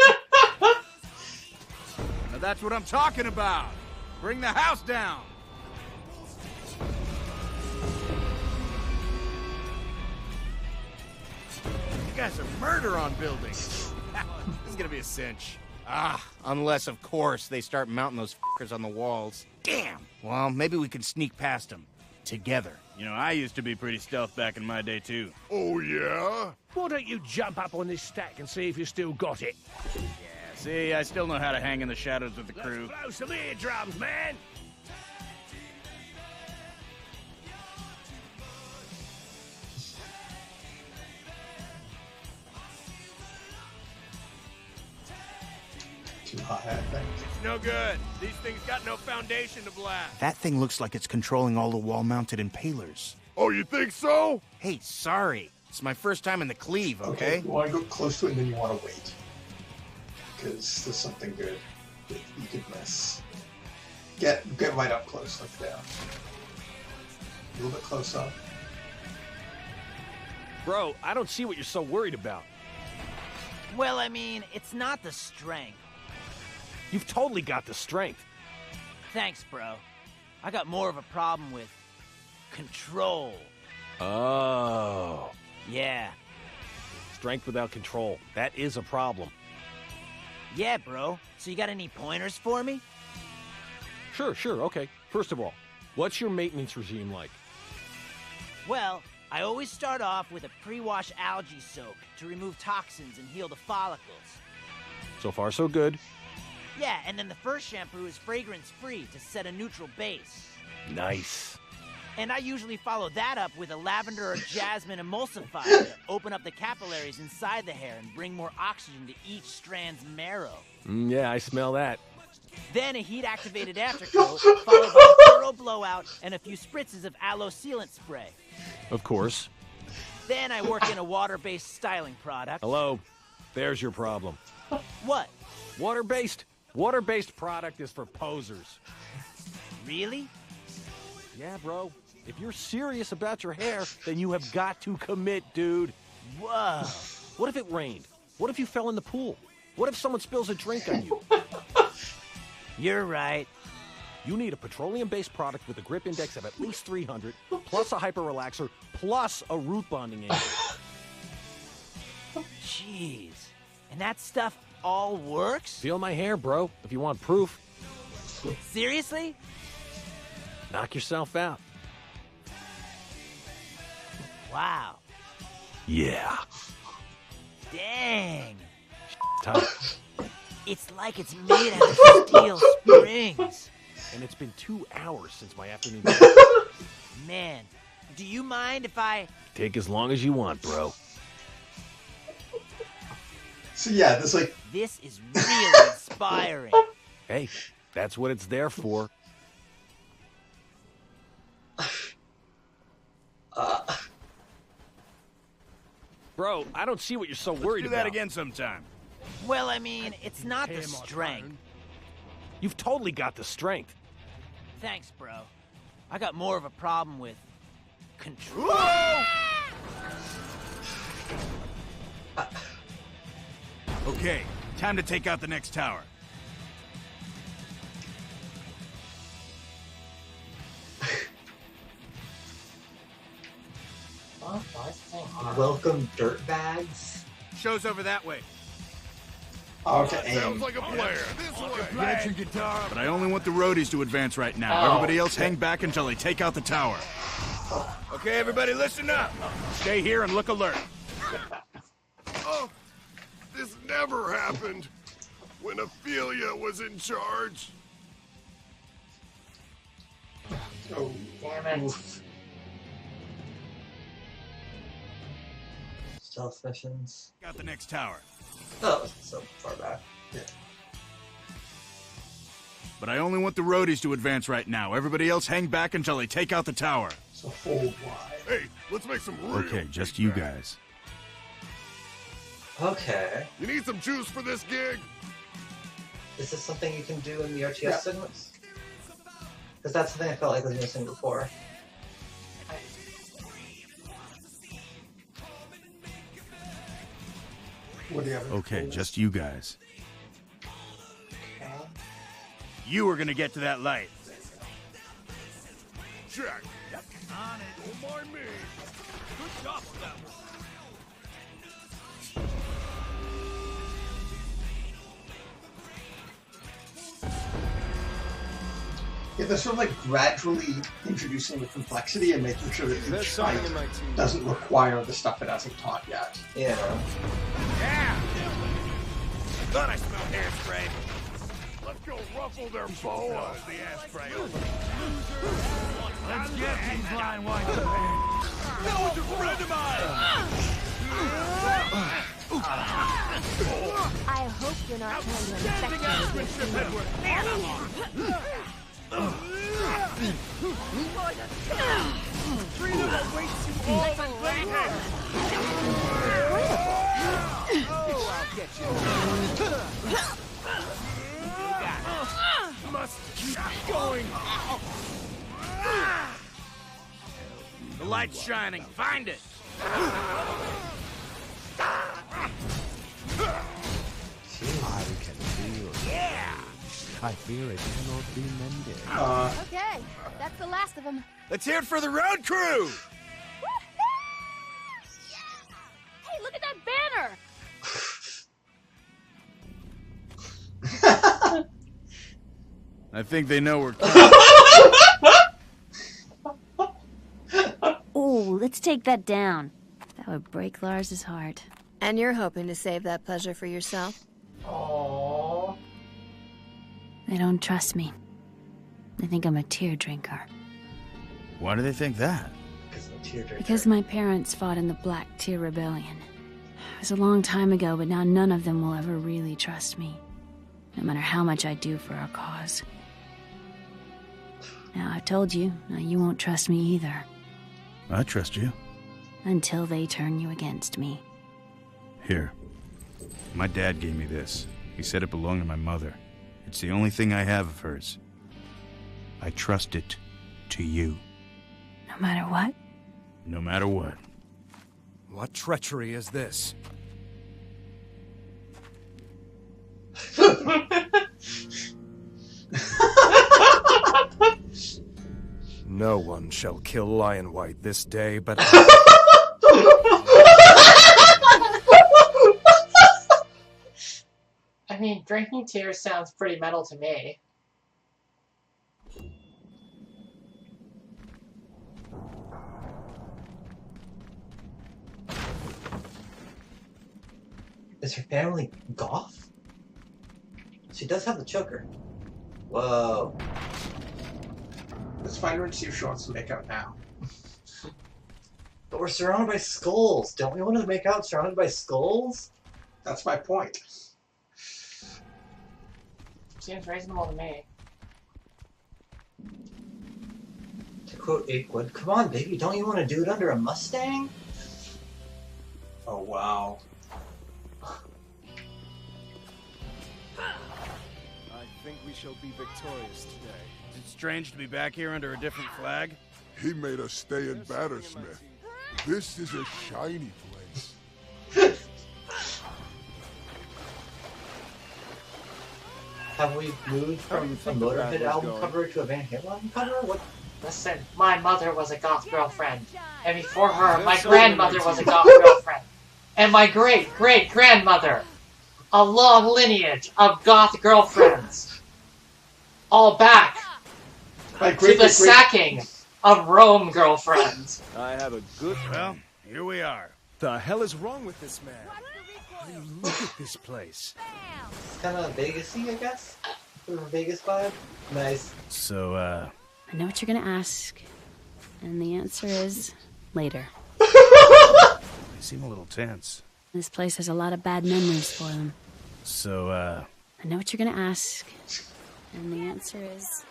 Now that's what I'm talking about. Bring the house down. You guys are murder on buildings. This is gonna be a cinch. Unless, of course, they start mounting those fuckers on the walls. Damn! Well, maybe we can sneak past them. Together. You know, I used to be pretty stealth back in my day, too. Oh, yeah? Why don't you jump up on this stack and see if you still got it? Yeah, see, I still know how to hang in the shadows with the crew. Let's blow some eardrums, man! Too high, I think. It's no good. These things got no foundation to blast. That thing looks like it's controlling all the wall-mounted impalers. Oh, you think so? Hey, sorry. It's my first time in the cleave, okay? You want to go close to it and then you want to wait. Because there's something good that you could miss. Get right up close, like there. A little bit close up. Bro, I don't see what you're so worried about. Well, I mean, it's not the strength. You've totally got the strength. Thanks, bro. I got more of a problem with control. Oh. Yeah. Strength without control. That is a problem. Yeah, bro. So you got any pointers for me? Sure, okay. First of all, what's your maintenance regime like? Well, I always start off with a pre-wash algae soak to remove toxins and heal the follicles. So far, so good. Yeah, and then the first shampoo is fragrance-free to set a neutral base. Nice. And I usually follow that up with a lavender or jasmine emulsifier to open up the capillaries inside the hair and bring more oxygen to each strand's marrow. Yeah, I smell that. Then a heat-activated aftercoat, followed by a thorough blowout and a few spritzes of aloe sealant spray. Of course. Then I work in a water-based styling product. Hello. There's your problem. What? Water-based. Water-based product is for posers. Really? Yeah, bro. If you're serious about your hair, then you have got to commit, dude. Whoa. What if it rained? What if you fell in the pool? What if someone spills a drink on you? You're right. You need a petroleum-based product with a grip index of at least 300, plus a hyper-relaxer, plus a root bonding agent. Jeez. And that stuff all works? Feel my hair, bro, if you want proof. Seriously? Knock yourself out. Wow. Yeah. Dang. Tough. It's like it's made out of steel springs. And it's been 2 hours since my afternoon. Man, do you mind if I... Take as long as you want, bro. So yeah, there's like... This is really inspiring. Hey, that's what it's there for. Bro, I don't see what you're so worried do about. that again sometime. Well, I mean, it's not the strength. You've totally got the strength. Thanks, bro. I got more of a problem with control. Okay, time to take out the next tower. What? Why is the thing hard? Welcome, dirtbags. Show's over that way. Okay. Sounds like a plan. This way. Get your guitar. But I only want the roadies to advance right now. Everybody else hang back until they take out the tower. Okay, everybody listen up. Stay here and look alert. Oh, this never happened when Ophelia was in charge. Oh, damn it. Stealth missions. Got the next tower. Oh, so far back. Yeah. But I only want the roadies to advance right now. Everybody else hang back until they take out the tower. So hold wide. Hey, let's make some real. Okay, just you guys. Okay. You need some juice for this gig? Is this something you can do in the RTS segments? Because that's something I felt like was missing before. What do you have? Okay, just you guys. Okay. You are gonna get to that light. Check. On it. Don't mind me. Good job on that one. Yeah, they're sort of like gradually introducing the complexity and making sure that each fight doesn't require the stuff it hasn't taught yet. Yeah. Yeah! Thought I smelled hairspray. Let's go ruffle their boas. The hairspray. Let's get these line white. That was a friend of mine! I hope you're not trying to infect me with I'll get you. Must keep going. The light's shining. Find it. I can feel it. Yeah. I fear it cannot be mended. Okay, that's the last of them. Let's hear it for the road crew. Hey, look at that banner! I think they know we're coming. Oh, let's take that down. That would break Lars's heart. And you're hoping to save that pleasure for yourself? Aww. They don't trust me. They think I'm a tear drinker. Why do they think that? Because my parents fought in the Black Tear Rebellion. It was a long time ago, but now none of them will ever really trust me. No matter how much I do for our cause. Now, I've told you, now you won't trust me either. I trust you. Until they turn you against me. Here. My dad gave me this. He said it belonged to my mother. It's the only thing I have of hers. I trust it to you. No matter what? No matter what. What treachery is this? No one shall kill Lion White this day, but I mean, drinking tears sounds pretty metal to me. Is her family goth? She does have the choker. Whoa. Let's find her and see if she wants to make out now. But we're surrounded by skulls. Don't we want to make out surrounded by skulls? That's my point. Seems reasonable to me. To quote Akewood, come on, baby, don't you want to do it under a Mustang? Oh, wow. I think we shall be victorious today. Is it strange to be back here under a different flag? He made us stay in Battersmith. This is a shiny place. Have we moved from a Motorhead album cover to a Van Halen album cover? What? Listen, my mother was a goth girlfriend. And before her, my grandmother was a goth girlfriend. And my great-great-grandmother. A long lineage of goth girlfriends. All back to the sacking of Rome girlfriends. I have a good... Well, here we are. The hell is wrong with this man? Look at this place. Kind of Vegas-y, I guess? Sort of Vegas vibe. Nice. So, I know what you're gonna ask, and the answer is later. They seem a little tense. This place has a lot of bad memories for them. So, I know what you're gonna ask, and the answer is...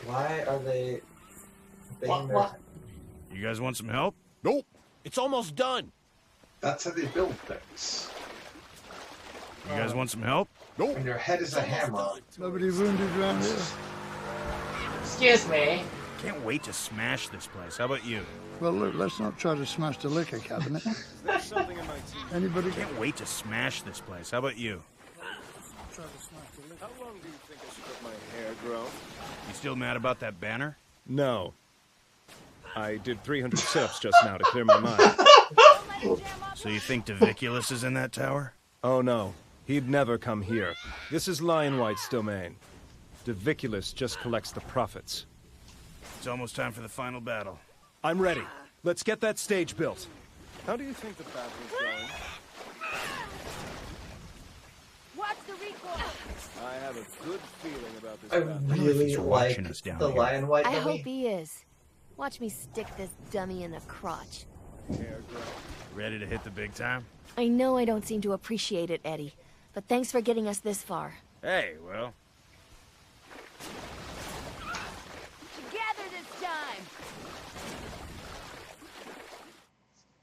Why are they... What? You guys want some help? Nope. It's almost done. That's how they build things. You guys want some help? Nope. When your head is a hammer. Nobody wounded around here. Excuse me. Can't wait to smash this place. How about you? Well, look, let's not try to smash the liquor cabinet. There's something in my teeth. Anybody? Can't wait to smash this place. How about you? How long do you think I should let my hair grow? You still mad about that banner? No. I did 300 sit-ups just now to clear my mind. So you think Diviculus is in that tower? Oh no, he'd never come here. This is Lion White's domain. Diviculus just collects the profits. It's almost time for the final battle. I'm ready. Let's get that stage built. How do you think the battle is going? Watch the recoil. I have a good feeling about this I battle. really like the Lion White I dummy. hope he is. Watch me stick this dummy in the crotch. Ready to hit the big time? I know I don't seem to appreciate it, Eddie, but thanks for getting us this far. Hey, well. Together this time.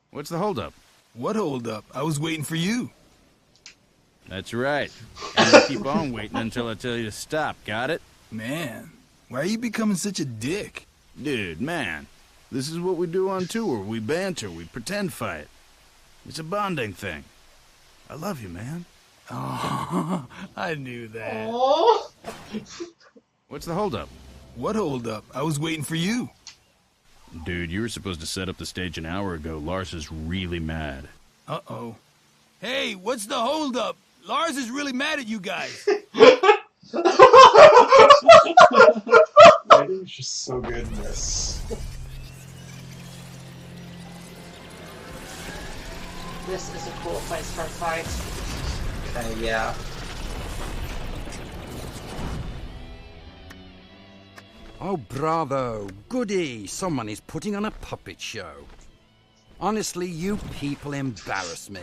What's the holdup? What holdup? I was waiting for you. That's right. I'm gonna keep on waiting until I tell you to stop, got it? Man, why are you becoming such a dick? Dude, man. This is what we do on tour. We banter, we pretend fight. It's a bonding thing. I love you, man. Oh, I knew that. Oh. What's the holdup? What holdup? I was waiting for you. Dude, you were supposed to set up the stage an hour ago. Lars is really mad. Uh-oh. Hey, what's the holdup? Lars is really mad at you guys. Writing's just so good in this. This is a cool place for a fight. Yeah. Oh, bravo. Goody. Someone is putting on a puppet show. Honestly, you people embarrass me.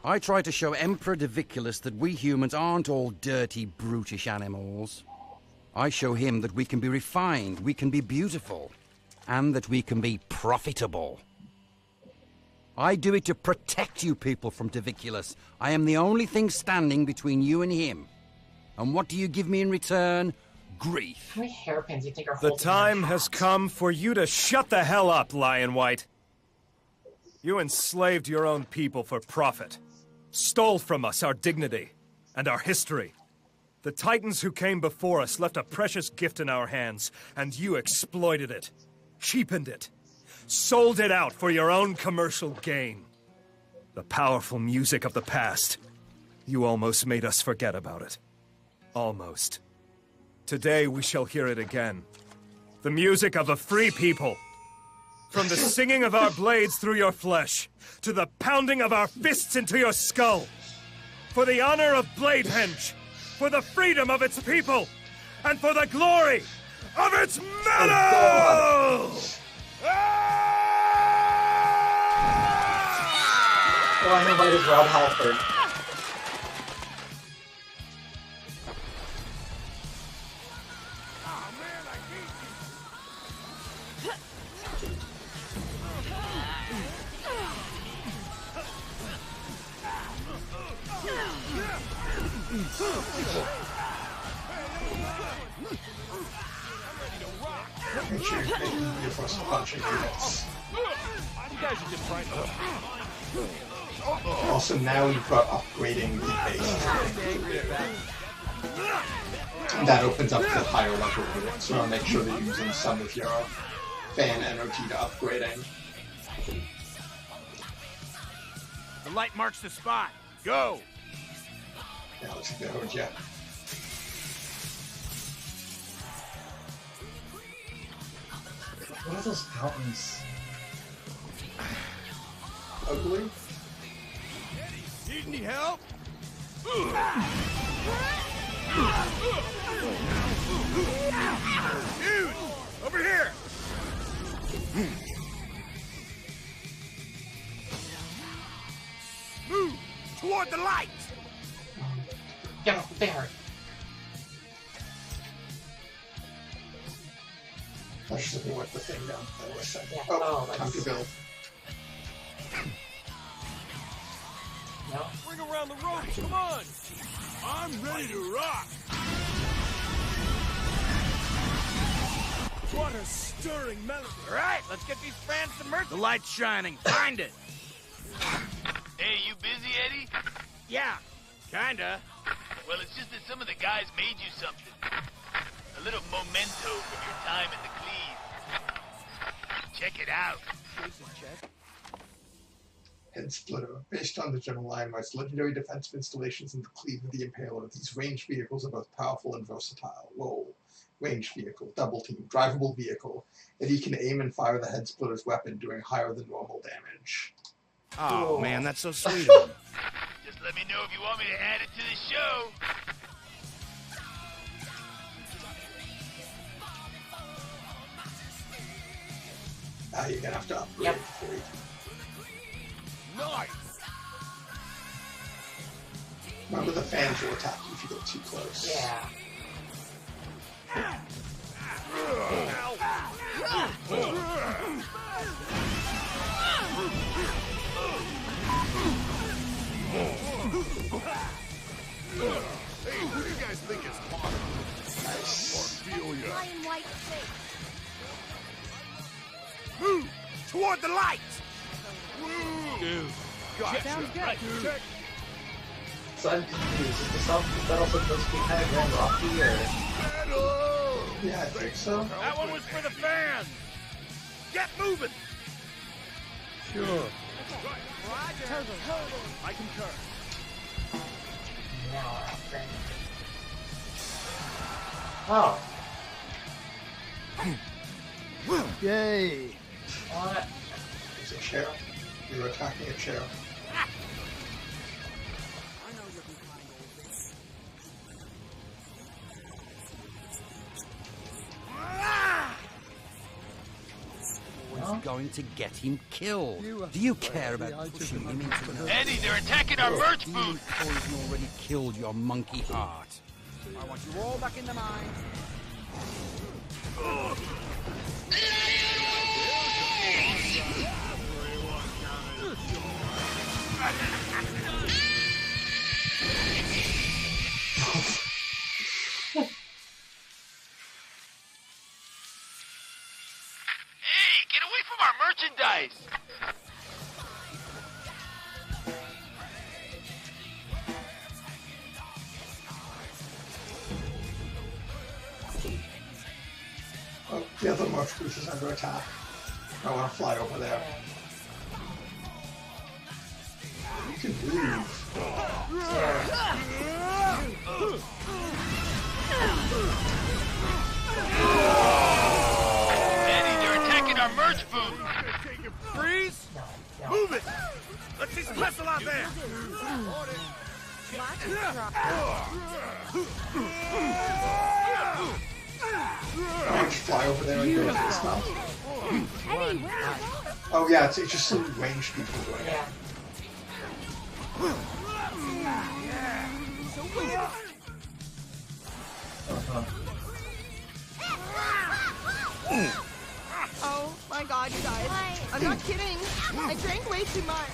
I try to show Emperor Diviculus that we humans aren't all dirty, brutish animals. I show him that we can be refined, we can be beautiful, and that we can be profitable. I do it to protect you people from Diviculus. I am the only thing standing between you and him. And what do you give me in return? Grief. How many hairpins do you think are The holding time my has hat? come for you to shut the hell up, Lion White. You enslaved your own people for profit. Stole from us our dignity and our history. The Titans who came before us left a precious gift in our hands, and you exploited it, cheapened it, sold it out for your own commercial gain. The powerful music of the past. You almost made us forget about it. Almost. Today we shall hear it again. The music of a free people. From the singing of our blades through your flesh, to the pounding of our fists into your skull. For the honor of Bladehenge, for the freedom of its people, and for the glory of its metal! Lion White is Rob Halford. Also, now you've got upgrading the base. That opens up the higher level units, so I'll make sure that you're using some of your fan energy to upgrading. The light marks the spot. Go! Yeah, looks like they heard you. What are those fountains? Ugly? Need any help? Dude! Over here! Move! Toward the light! Get up there. I just didn't work the thing down. That was sad. Yeah. Oh, Oh, time to build. No. Bring around the ropes, come on! I'm ready to rock! What a stirring melody! Alright, let's get these fans some merch. The light's shining. Find it. Hey, you busy, Eddie? Yeah, kinda. Well, it's just that some of the guys made you something. A little memento from your time in the Cleve. Check it out. Head Splitter. Based on the general line rights, legendary defensive installations in the Cleave of the Impaler. These ranged vehicles are both powerful and versatile. Whoa. Ranged vehicle, double team, drivable vehicle. Eddie can aim and fire the Head Splitter's weapon, doing higher than normal damage. Oh, man, that's so sweet. Just let me know if you want me to add it to the show. Now you're gonna have to upgrade Yep. before you... Nice! Remember, the fans will attack you if you get too close. Yeah. Hey, who do you guys think is hotter? Orphelia. Lion White face. Move! Toward the light! Dude. Gotcha. Sounds good. Right. Check. So I'm confused. Is this battle supposed to be kind of Grand Rocky, or? Yeah, I think so. That one was for the fans. Get moving. Sure. Roger. I concur. Now our thing. Oh. Yay! What? There's a chair. You're attacking a chair. Was going to get him killed. Do you care about pushing him into the... Eddie, they're attacking our merch Demon booth! poison already killed your monkey heart. I want you all back in the mine. Hey, get away from our merchandise! Oh, the other march booth is under attack. I want to fly over there. You can move. Eddie, they're attacking our merch booth! Freeze! Move it! Let's see some hustle out there! Why don't you fly over there and go to this mouth? Eddie, where are you? Oh yeah, it's just some ranged people doing it. Yeah. Oh my god, you guys. I'm not kidding. I drank way too much.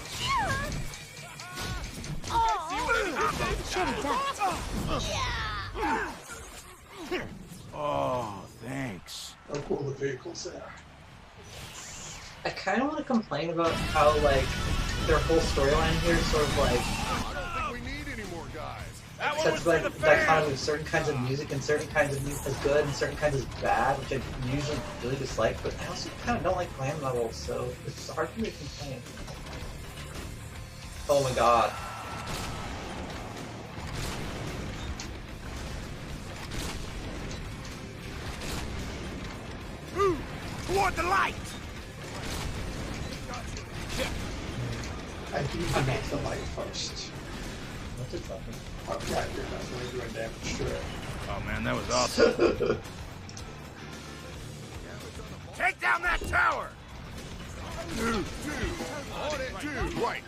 Shut it down. Oh, thanks. How cool the vehicles there. I kind of want to complain about how, like, their whole storyline here is sort of like... I don't think we need any more guys. Such like dichotomy of certain kinds of music and certain kinds of music is good and certain kinds is bad, which I usually really dislike, but I also kind of don't like glam metal, so it's hard for me to complain. Oh my god. Move toward the light! I need to make the light first. What's it talking? Oh yeah, you're definitely doing damage to it. Oh man, that was awesome. Take down that tower! Two, right.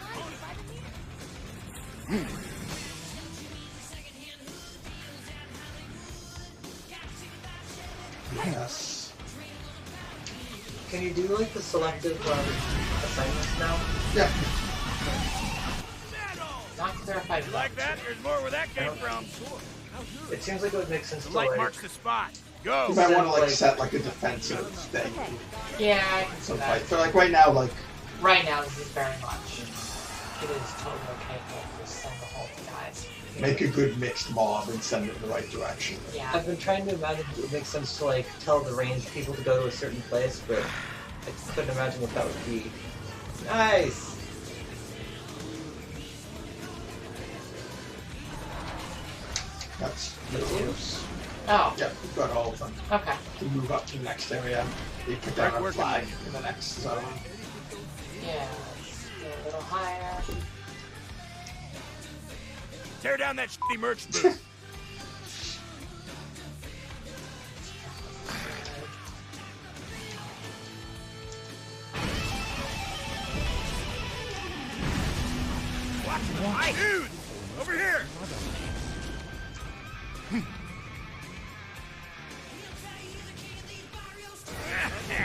Yes. Can you do like the selective assignments now? Yeah. Not clarified. You like that? There's more where that came from. It seems like it would make sense The to light like... marks the spot. Go! You might want to like set like a defensive thing. Yeah, I can see So that. like, so like right now, like Right now, this is very much. It is totally okay to just send the whole guys. make a good mixed mob and send it in the right direction. Yeah. I've been trying to imagine if it would make sense to like tell the ranged people to go to a certain place, but I couldn't imagine what that would be. Nice! That's yours. Oh. Yeah, we've got all of them. Okay. To move up to the next area, you put down a flag in the next zone. Yeah. Let's go a little higher. Tear down that shitty merch booth. Watch the light! Dude! Over here!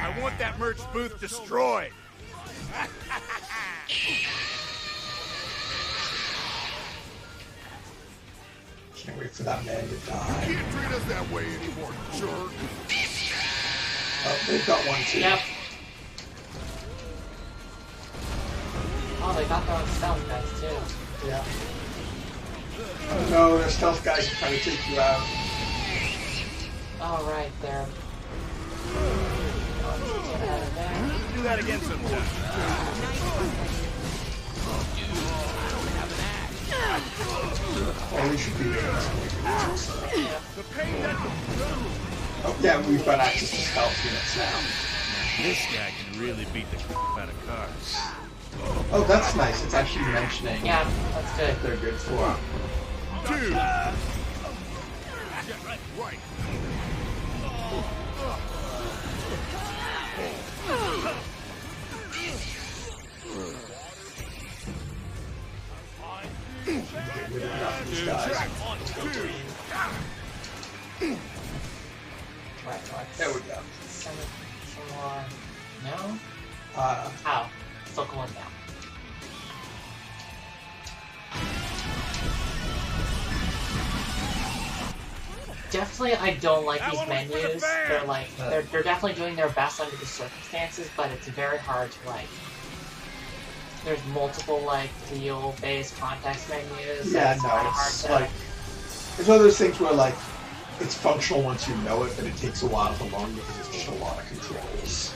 I want that merch booth destroyed. Can't wait for that man to You die. can't treat us that way anymore, jerk. Oh, they've got one too. Yep. Oh, they got their own stealth guys too. Yeah. Oh no, their stealth guys are trying to take you out. Oh, right there. Get out of there. Do that again sometime. Oh, we should be doing this. The pain that Oh yeah, we've got access to stealth units now. This guy can really beat the out of cars. Oh, that's nice. It's actually mentioning Yeah, that's good. what they're good for. Dude! Right. Get rid of enough of these guys. Right, There we go. Send it some more. No? Uh, How? Still going down. Definitely, I don't like these menus. They're like, they're definitely doing their best under the circumstances, but it's very hard to like. There's multiple like deal-based context menus. yeah, it's no, very hard it's to. like it's one of those things where like it's functional once you know it, but it takes a while to learn because it's just a lot of controls.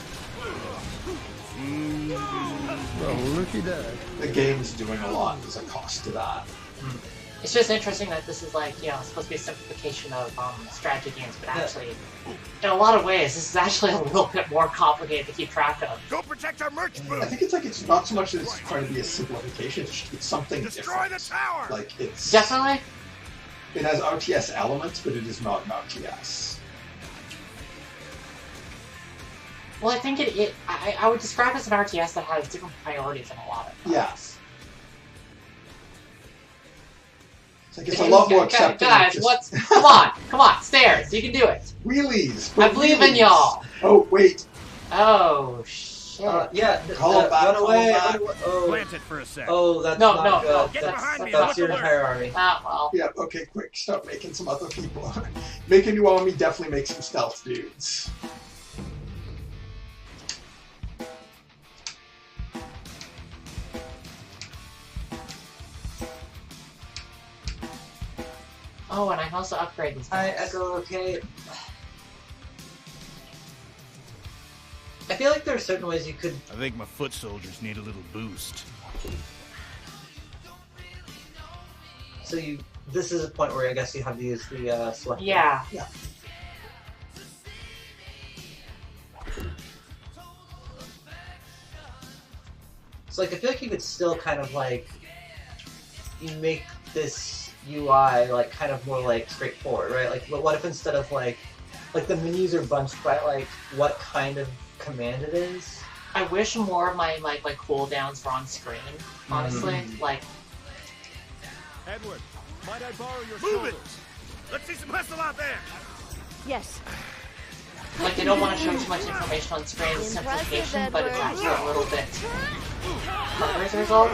Well, looky there. The game's doing a lot. There's a cost to that. It's just interesting that this is like, it's supposed to be a simplification of strategy games, but actually, in a lot of ways, this is actually a little bit more complicated to keep track of. Go protect our merch I booth! think it's not so much that it's trying to be a simplification. It's something Destroy different. the tower! Like it's Definitely. it has RTS elements, but it is not an RTS. Well, I think I would describe it as an RTS that has different priorities in a lot of things. Yes. It's like it's a lot more accepting. Guys, come on, stairs, you can do it. Wheelies. I believe in y'all. Oh wait. Oh shit. Yeah, Call it back. run away. Call it back. Oh, Plant it for a sec. oh, that's No, not no, good. Get behind me, That's your Buckler. hierarchy. Well. Yeah. Okay. Quick. Start making some other people. Make a new army. Definitely make some stealth dudes. Oh, and I can also upgrade these Hi, guys. Echo, okay. I feel like there are certain ways you could... I think my foot soldiers need a little boost. So you... This is a point where I guess you have to use the select. Yeah. Yeah. So like, I feel like you could still kind of like... You make this UI like kind of more like straightforward, right? Like, what if instead of like the menus are bunched by like what kind of command it is? I wish more of my cooldowns were on screen, honestly. Like, Edward, might I borrow your Move it! shoulders? Let's see some hustle out there! Yes. like they don't want to show too much information on screen as simplification, but it's actually a little bit harder as a result.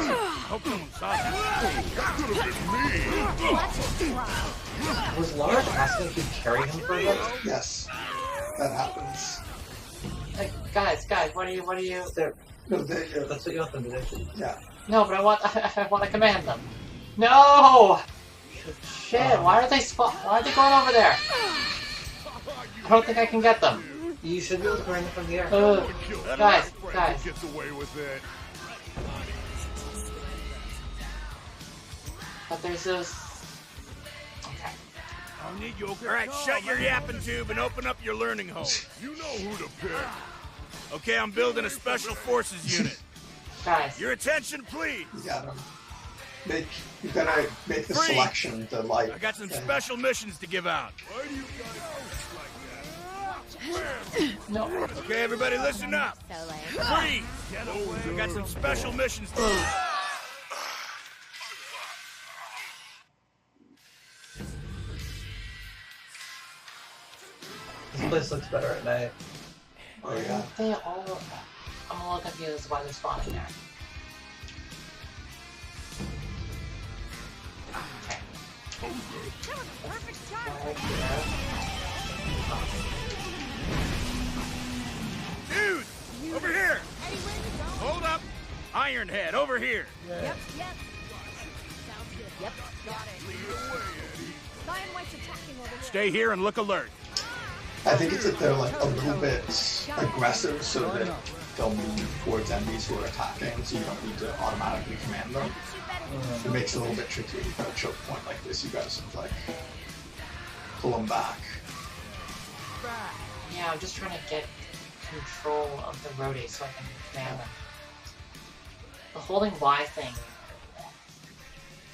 Was Lars asking if you carry him for a bit? Yes, that happens. Like, guys, what are you? No, that's what you want them to do. Yeah. No, but I want to command them. No! Shit! Why are they going over there? I don't think I can get them. You should be able to command them from the air. Guys. Gets away with it. But there's those. Okay. I'll need you. Alright, shut your yapping tube and open up your learning hole. You know who to pick. Okay, I'm building a special forces unit. Guys. Your attention, please. You gotta make the selection to like. I got some special missions to give out. Why do you guys No. Okay, everybody, listen up. Freeze. I got some special missions to give out. This place looks better at night. Oh yeah. They all. I'm a little confused as to why they're spawning there. Dude, over here. Hold up. Ironhead, over here. Yep. Sounds good. Yep. Got it. Lion White's attacking over there. Stay here and look alert. I think it's that they're like a little bit aggressive, so that they'll move towards enemies who are attacking, so you don't need to automatically command them. It makes it a little bit tricky. If you have a choke point like this, you gotta sort of like pull them back. Yeah, I'm just trying to get control of the roadies so I can command them. The holding Y thing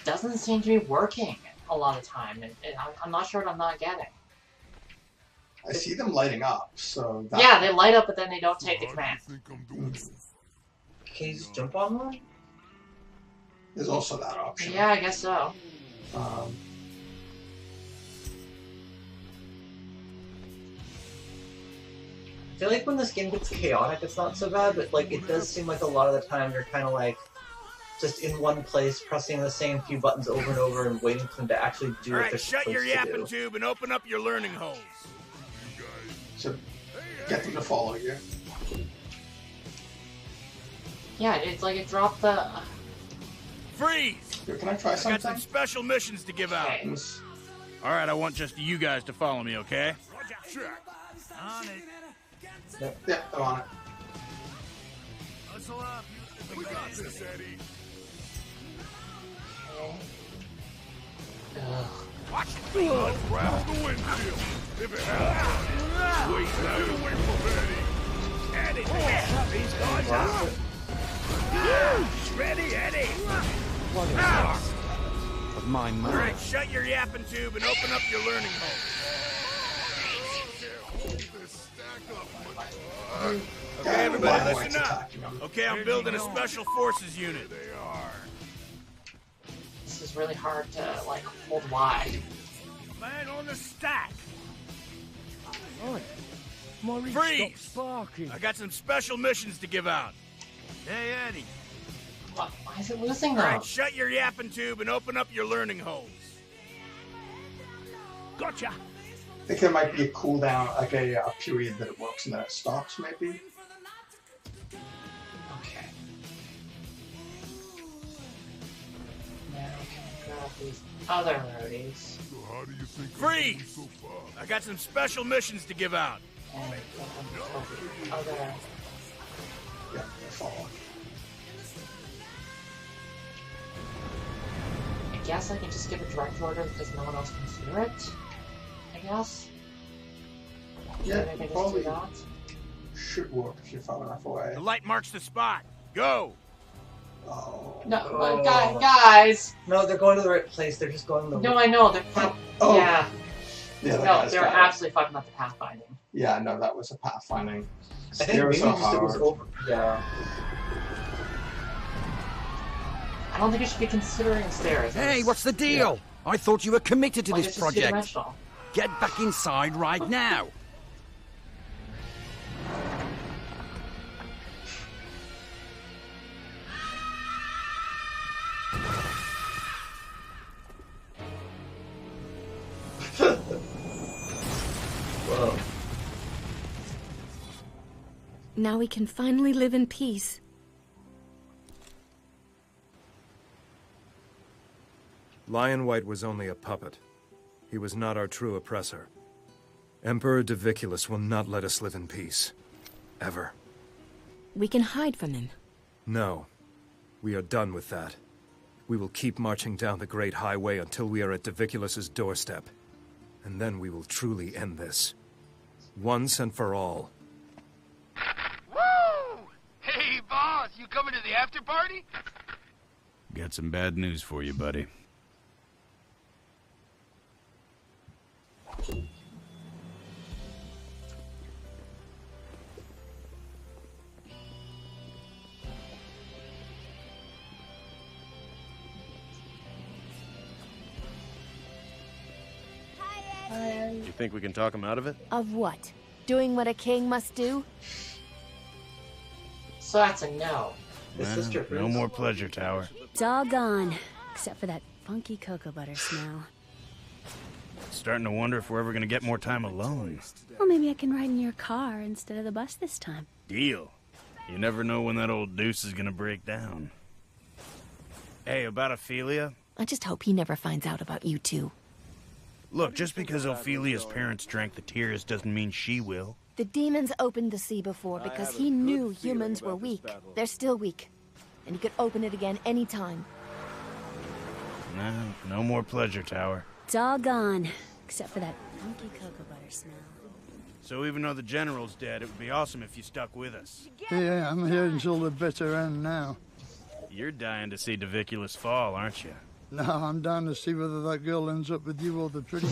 doesn't seem to be working a lot of the time. I'm not sure what I'm not getting. I see them lighting up, so that... Yeah, they light up, but then they don't take the command. Can you just jump on one? There's also that option. Yeah, I guess so. I feel like when this game gets chaotic, it's not so bad, but like it does seem like a lot of the time you're kind of like just in one place, pressing the same few buttons over and over and waiting for them to actually do what they're shut your supposed to yapping do. tube and open up your learning holes. So get them to follow you. Yeah, it's like it dropped the... Freeze! Here, can I try I got some something? special missions to give out. Alright, I want just you guys to follow me, okay? On it. Yeah, I'm on it. Hustle up. We got this, Eddie. Watch it. Let's grab the windshield. If it happens, wait, get away from Eddie. Eddie, shut these guys up. Ready, Eddie. Of my mind. Alright, shut your yapping tube and open up your learning hole. Okay, everybody, listen up. Okay, I'm building a special forces unit. This is really hard to, like, hold Y. Man on the stack. Maurice, Freeze! stop sparking. I got some special missions to give out. Hey, Eddie. Why is it losing though? Alright, shut your yapping tube and open up your learning holes. Gotcha. I think there might be a cooldown, like a period that it works and then it stops, maybe. Okay. Now we can grab these other roadies. So how do you think Freeze! so far? I got some special missions to give out. And get the other. Yeah, that's all. I guess I can just give a direct order because no one else can do it. I guess. Yeah, Maybe I can just probably do that. should work if you're far enough away. The light marks the spot. Go! Oh. No, guys. No, they're going to the right place. They're just going the. No, I know they're. Oh. Yeah. Yeah, that No, guy's they're got it. absolutely fucking up the pathfinding. Yeah, no, that was a pathfinding. I think Stairs maybe are just it was hard. over. Yeah. I don't think you should be considering stairs. Hey, what's the deal? I thought you were committed to Well, this it's just project. two-dimensional. Get back inside right now. Whoa. Now we can finally live in peace. Lion White was only a puppet. He was not our true oppressor. Emperor Diviculus will not let us live in peace. Ever. We can hide from him. No. We are done with that. We will keep marching down the Great Highway until we are at Diviculus's doorstep. And then we will truly end this. Once and for all. Woo! Hey, boss, you coming to the after party? Got some bad news for you, buddy. You think we can talk him out of it? Of what? Doing what a king must do? So that's a no. No more pleasure, Tower. It's all gone, except for that funky cocoa butter smell. Starting to wonder if we're ever gonna get more time alone. Well, maybe I can ride in your car instead of the bus this time. Deal. You never know when that old deuce is gonna break down. Hey, about Ophelia? I just hope he never finds out about you two. Look, just because Ophelia's parents drank the tears doesn't mean she will. The demons opened the sea before because he knew humans were weak. They're still weak. And he could open it again anytime. No more pleasure, Tower. It's all gone, except for that funky cocoa butter smell. So even though the general's dead, it would be awesome if you stuck with us. Yeah, I'm here until the bitter end now. You're dying to see Diviculus fall, aren't you? No, I'm down to see whether that girl ends up with you or the pretty.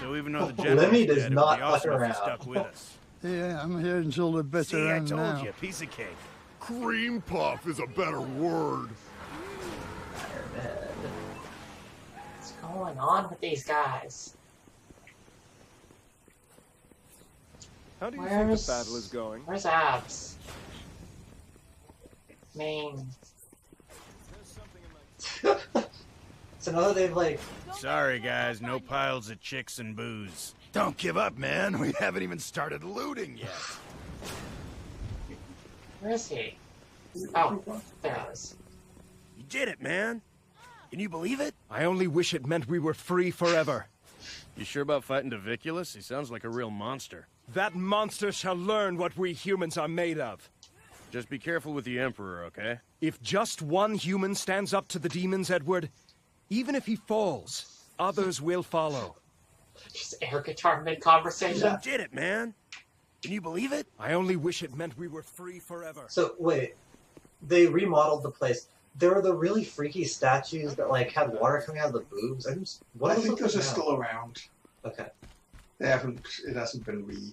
So even though the general's Lemmy dead, does it would not be awesome fuck if you around. stuck with us. Yeah, I'm here until the bitter See, I end told now. you, piece of cake. Cream puff is a better word. What's going on with these guys? How do you think Where's- the battle is going? Where's Abs? Main. So now that they've like. Sorry, guys, no piles of chicks and booze. Don't give up, man. We haven't even started looting yet. Where is he? Oh, there it is. You did it, man. Can you believe it? I only wish it meant we were free forever. You sure about fighting Diviculus? He sounds like a real monster. That monster shall learn what we humans are made of. Just be careful with the Emperor, okay? If just one human stands up to the demons, Edward, even if he falls, others will follow. Just air guitar mid-conversation. You did it, man. Can you believe it? I only wish it meant we were free forever. So wait, they remodeled the place. There are the really freaky statues that like had water coming out of the boobs. I think those are still around. Okay. They haven't. It hasn't been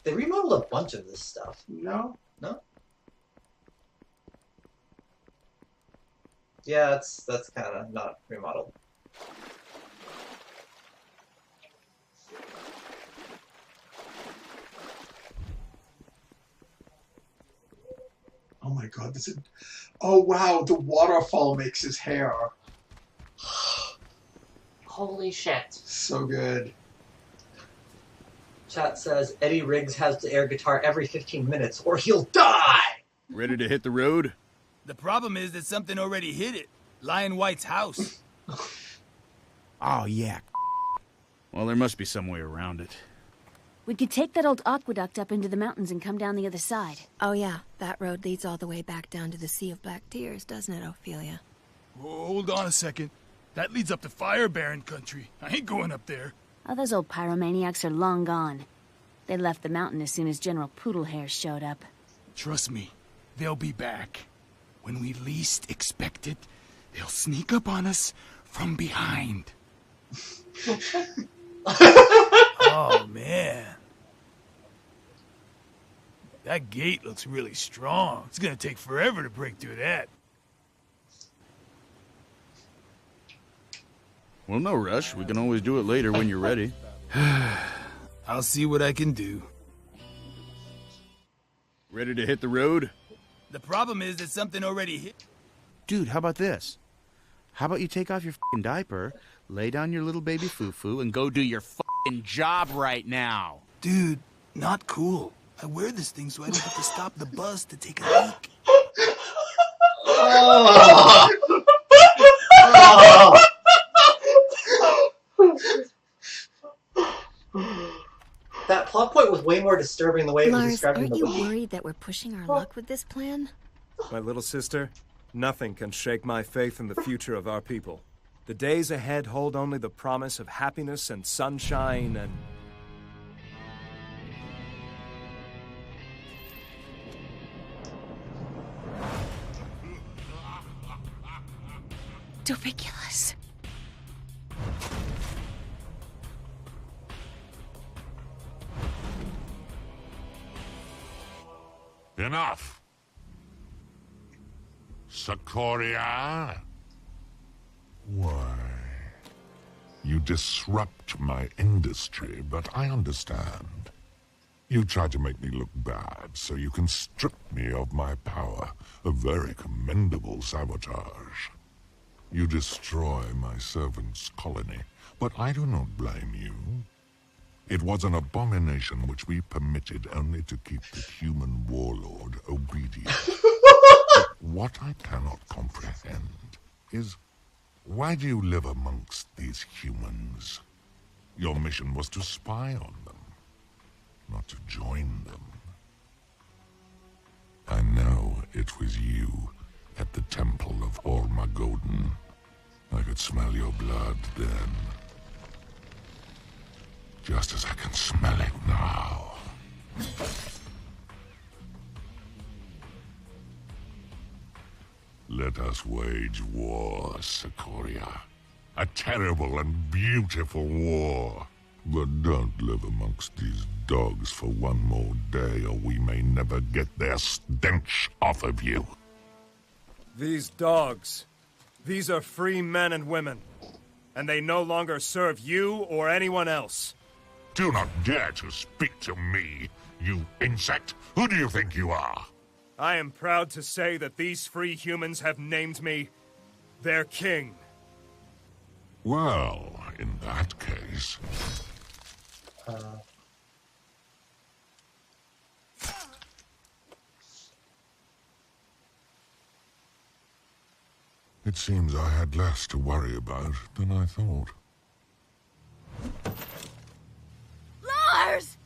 They remodeled a bunch of this stuff. No. No. Yeah, that's kind of not remodeled. Oh my god, this is. Oh wow, the waterfall makes his hair. Holy shit. So good. Chat says Eddie Riggs has to air guitar every 15 minutes or he'll die! Ready to hit the road? The problem is that something already hit it. Lion White's house. Oh, yeah. Well, there must be some way around it. We could take that old aqueduct up into the mountains and come down the other side. Oh yeah, that road leads all the way back down to the Sea of Black Tears, doesn't it, Ophelia? Hold on a second. That leads up to Fire Baron country. I ain't going up there. Oh, those old pyromaniacs are long gone. They left the mountain as soon as General Poodlehair showed up. Trust me, they'll be back. When we least expect it, they'll sneak up on us from behind. Oh, man. That gate looks really strong. It's gonna take forever to break through that. Well, no rush. We can always do it later when you're ready. I'll see what I can do. Ready to hit the road? The problem is that something already hit. Dude, how about this? How about you take off your f***ing diaper, lay down your little baby foo-foo, and go do your f***ing job right now? Dude, not cool. I wear this thing so I don't have to stop the bus to take a leak. That plot point was way more disturbing the way it was Lars, described in aren't the you movie. worried that we're pushing our luck with this plan? My little sister, nothing can shake my faith in the future of our people. The days ahead hold only the promise of happiness and sunshine and... Ridiculous. Enough. Sikoria? Why? You disrupt my industry, but I understand. You try to make me look bad so you can strip me of my power. A very commendable sabotage. You destroy my servant's colony, but I do not blame you. It was an abomination which we permitted only to keep the human warlord obedient. But what I cannot comprehend is, why do you live amongst these humans? Your mission was to spy on them, not to join them. I know it was you at the Temple of Ormagoden. I could smell your blood then. Just as I can smell it now. Let us wage war, Sikoria. A terrible and beautiful war. But don't live amongst these dogs for one more day, or we may never get their stench off of you. These dogs, these are free men and women, and they no longer serve you or anyone else. Do not dare to speak to me, you insect. Who do you think you are? I am proud to say that these free humans have named me their king. Well, in that case... It seems I had less to worry about than I thought. Lars!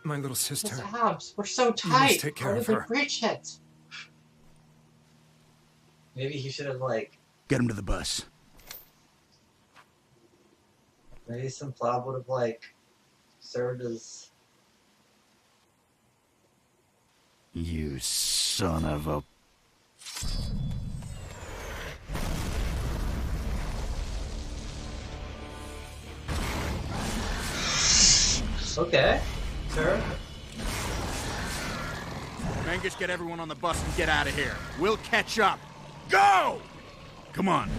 My little sister. His abs were so You must tight. take care How of did we her. reach it? Maybe he should have, like... Get him to the bus. Maybe some plot would have, like, served as... You son of a... Okay, sure. Mangus, get everyone on the bus and get out of here. We'll catch up. Go! Come on.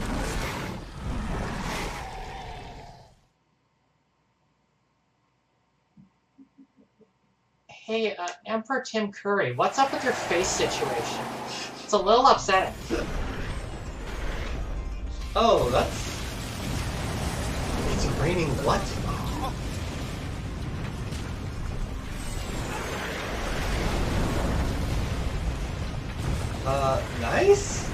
Hey, Emperor Tim Curry, what's up with your face situation? It's a little upsetting. Oh, that's... It's raining what? Nice?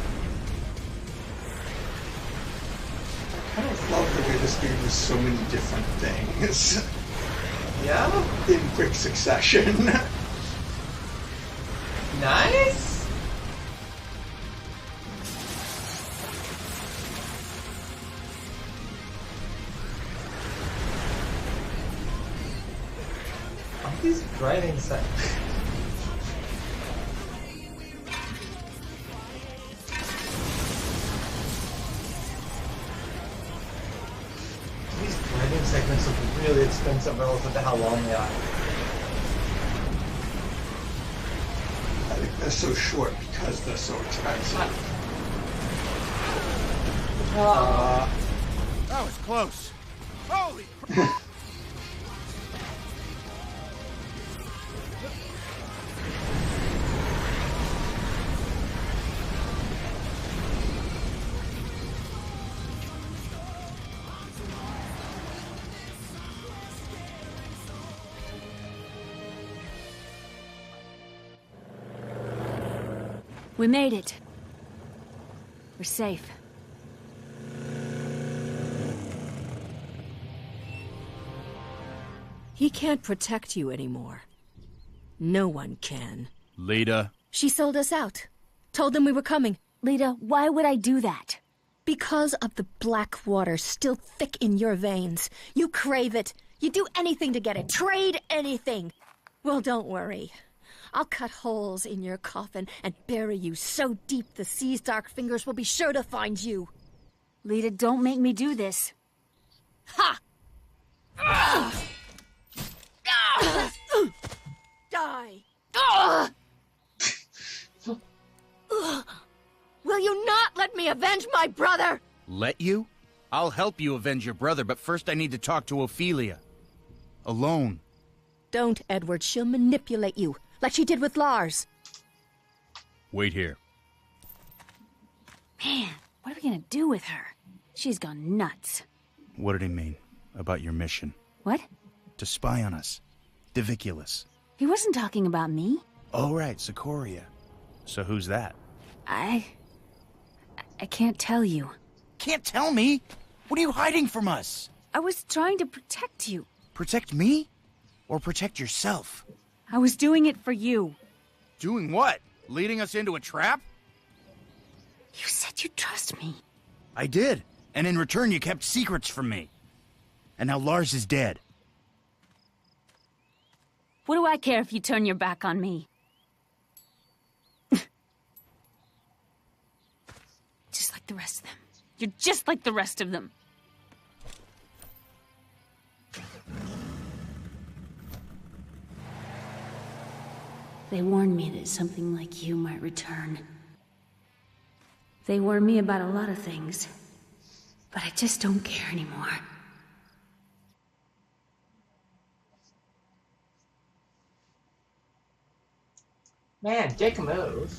I kind of love the way this game is so many different things. Yeah? In quick succession. Nice? These grinding segments. These grinding segments look really expensive relative to how long they are. I think they're so short because they're so expensive. That was close. Holy crap. We made it. We're safe. He can't protect you anymore. No one can. Lita. She sold us out. Told them we were coming. Lita, why would I do that? Because of the black water still thick in your veins. You crave it. You'd do anything to get it. Trade anything. Well, don't worry. I'll cut holes in your coffin and bury you so deep the sea's dark fingers will be sure to find you. Lita, don't make me do this. Ha! Die! Will you not let me avenge my brother? Let you? I'll help you avenge your brother, but first I need to talk to Ophelia. Alone. Don't, Edward. She'll manipulate you, like she did with Lars. Wait here. Man, what are we gonna do with her? She's gone nuts. What did he mean? About your mission? What? To spy on us. Diviculus. He wasn't talking about me. Oh, right, Sikoria. So who's that? I can't tell you. Can't tell me? What are you hiding from us? I was trying to protect you. Protect me? Or protect yourself? I was doing it for you. Doing what? Leading us into a trap? You said you'd trust me. I did. And in return, you kept secrets from me. And now Lars is dead. What do I care if you turn your back on me? Just like the rest of them. You're just like the rest of them. They warned me that something like you might return. They warned me about a lot of things, but I just don't care anymore. Man, dick move.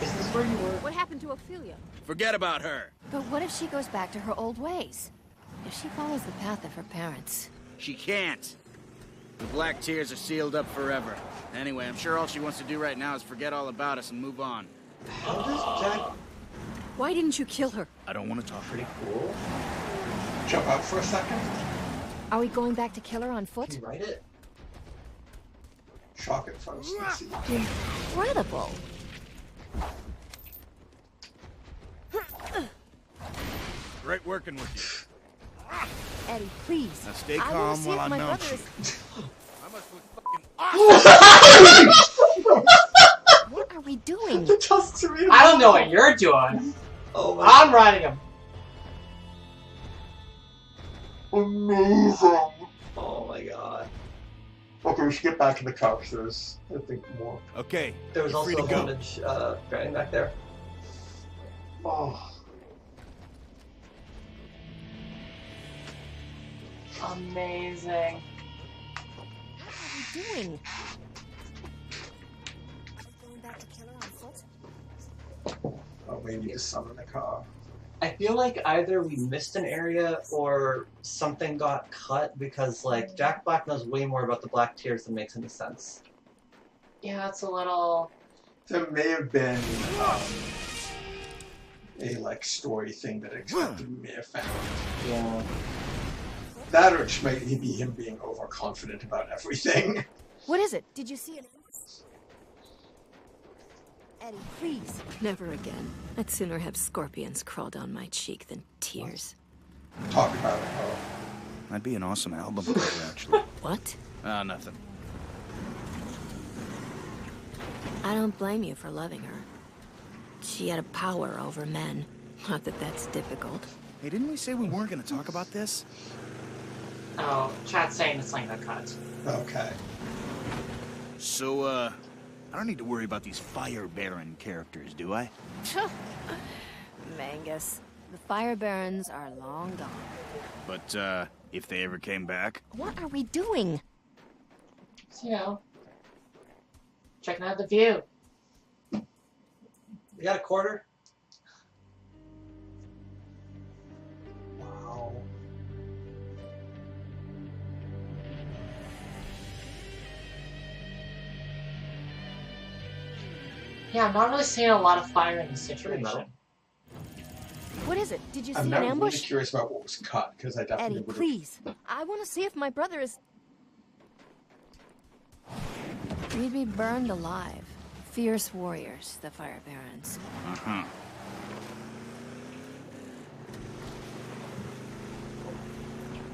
Is this where you were? What happened to Ophelia? Forget about her. But what if she goes back to her old ways? If she follows the path of her parents? She can't. The Black Tears are sealed up forever. Anyway, I'm sure all she wants to do right now is forget all about us and move on. How does Jack... Why didn't you kill her? I don't want to talk. Pretty cool. Jump out for a second. Are we going back to kill her on foot? Can you write it? Shock it first. Let's see. Incredible. Great working with you. Eddie, please. Now stay I calm wanna see while if I my mount brother you. is... I must look fucking awesome. What are we doing? I don't know what you're doing. Oh, I'm riding him. Amazing. Oh my god. Okay, we should get back in the couch. There's, I think, more. Okay, There was you're also free to a go. voltage grinding back there. Oh. Amazing. What are we doing? Going back to kill her on foot? Oh, we need to summon the car. I feel like either we missed an area or something got cut because, like, Jack Black knows way more about the Black Tears than makes any sense. Yeah, it's a little There may have been a like story thing that Expected may have found. Yeah. That or it might be him being overconfident about everything. What is it? Did you see it? Eddie, please. Never again. I'd sooner have scorpions crawl down my cheek than tears. Talk about it. That'd be an awesome album cover, actually. What? Nothing. I don't blame you for loving her. She had a power over men. Not that that's difficult. Hey, didn't we say we weren't going to talk about this? Oh, chat's saying it's like a cut. Okay. So, I don't need to worry about these Fire Baron characters, do I? Mangus, the Fire Barons are long gone. But, if they ever came back? What are we doing? You know, checking out the view. We got a quarter? Wow. Yeah, I'm not really seeing a lot of fire in this situation. What is it? Did you see I'm an not ambush? really curious about what was cut, because I definitely Eddie, would please. I want to see if my brother is... We'd be burned alive. Fierce warriors, the Fire Barons. Uh-huh.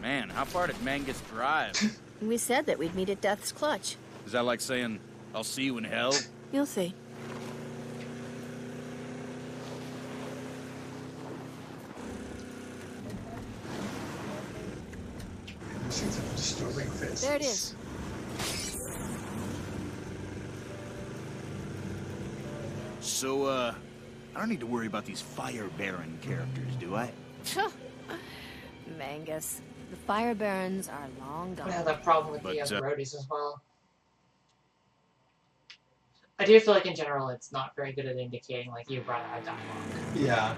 Man, how far did Mangus drive? We said that we'd meet at Death's Clutch. Is that like saying, I'll see you in hell? You'll see. Seems like a disturbing face. There it is. So, I don't need to worry about these Fire Baron characters, do I? Mangus, the Fire Barons are long gone. I have that problem with But, the roadies as well. I do feel like in general it's not very good at indicating like you brought out dialogue. Yeah.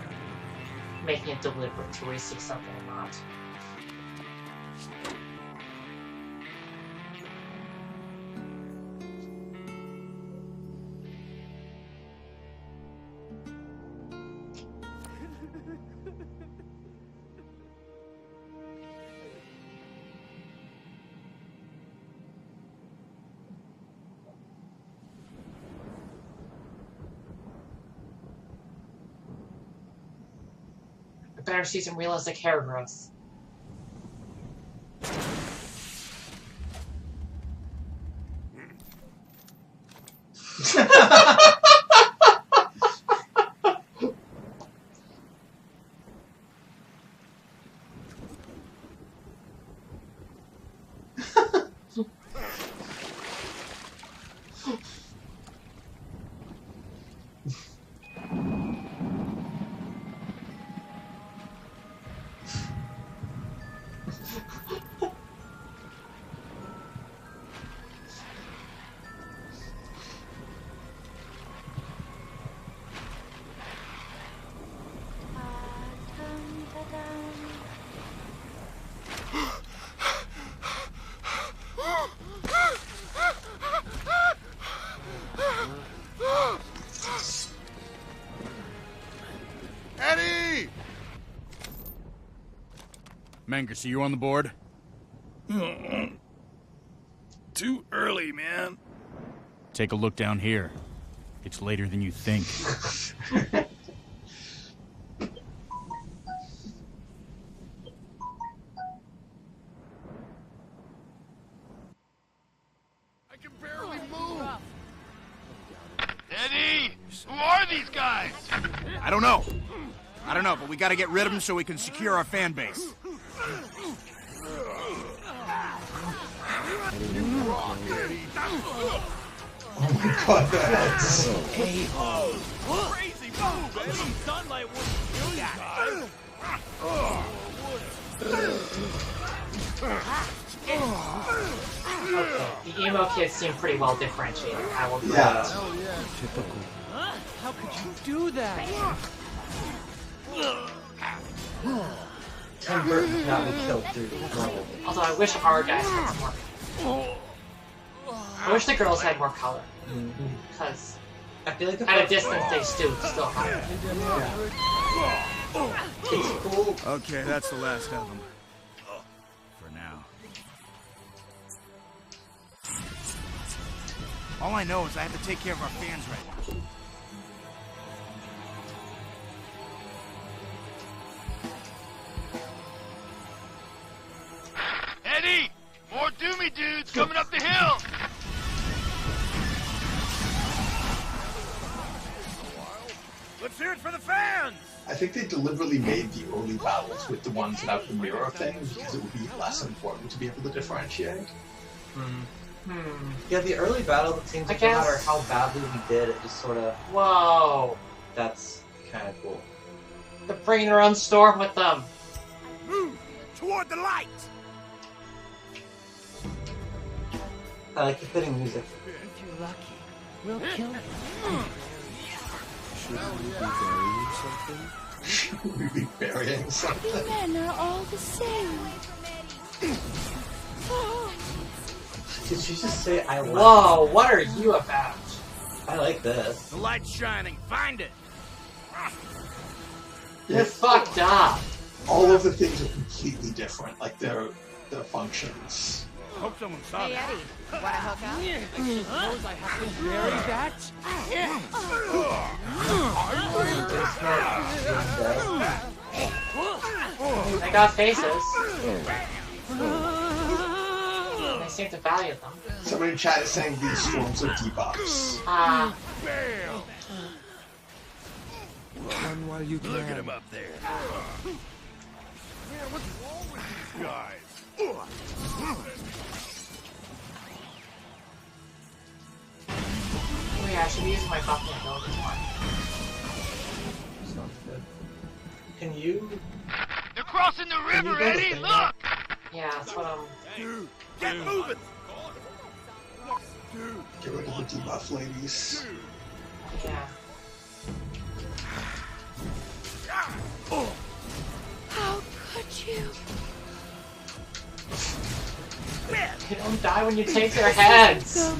Making it deliberate to receive something or not. Better see some realistic hair growth. Eddie! Mangus, are you on the board? Too early, man. Take a look down here. It's later than you think. I can barely move. Eddie! Who are these guys? I don't know, but we gotta get rid of them so we can secure our fan base. Oh my god, the heads. Crazy move, man. Some sunlight wouldn't kill you guys. Okay, the emo kids seem pretty well differentiated. I will grant. Yeah. Typical. How could you do that? Tim Burton cannot be killed through the normal. Although I wish our guys had some more. I wish the girls had more color. Because I feel like at a distance they still hide. It's cool. Okay, that's the last of them. For now. All I know is I have to take care of our fans right now. Eddie! More doomy dudes coming up the hill! Let's hear it for the fans! I think they deliberately made the early battles with the ones that have the mirror thing because it would be less important to be able to differentiate. Yeah, the early battle, it seems like no matter how badly we did, it just sort of... Whoa! That's kind of cool. They're bringing their own storm with them. Move toward the light! I like the fitting music. If you're lucky, we'll kill you. Should we be burying something? The men are all the same. Did she just say I like Whoa, what are you about? I like this. The light's shining. Find it. You're fucked up. All of the things are completely different, like their functions. Hope someone saw Hey, that. Eddie. Wanna hook up? I suppose I have to bury that? They got faces. They seem to value them. Somebody in chat is saying these storms are debuffs. Ah. Run while you can. Look at him up there. Man, what's wrong with these guys? Oh yeah, I should be using my buffalo ability more. Sounds good. Can you... They're crossing the river, Eddie! Look! Yeah, that's what I'm... Dude, get moving! Get rid of the debuff ladies. Yeah. How could you? They don't die when you take their heads!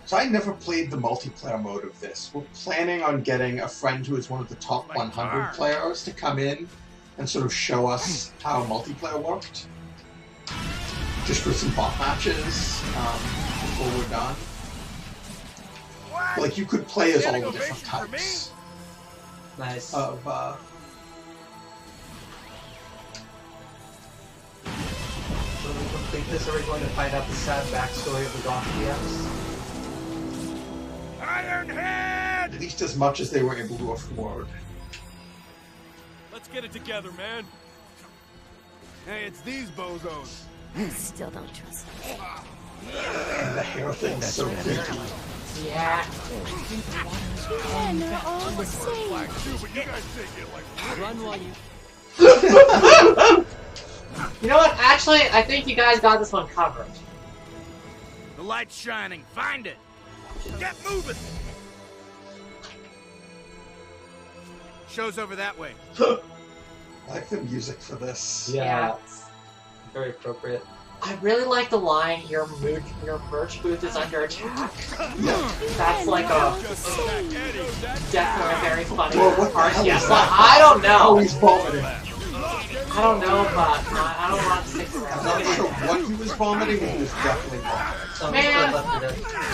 So I never played the multiplayer mode of this. We're planning on getting a friend who is one of the top 100 players to come in and sort of show us how multiplayer worked. Just for some bot matches before we're done. Like, you could play as all the different types Nice. of... When we complete this, are we going to find out the sad backstory of the Donkey X? At least as much as they were able to afford. Let's get it together, man. Hey, it's these bozos. I still don't trust them. And the hair thing's so creepy. Yeah. The men are all the same. Run while you... You know what? Actually, I think you guys got this one covered. The light's shining. Find it. Get moving. Show's over that way. I like the music for this. Yeah. Very appropriate. I really like the line, your merch booth is under attack. That's like a... definitely a very funny part. Yes, I don't know. Oh, he's vomiting. I don't know, but I don't want to stick around. I'm not sure what he was vomiting, but he was definitely vomiting. Man!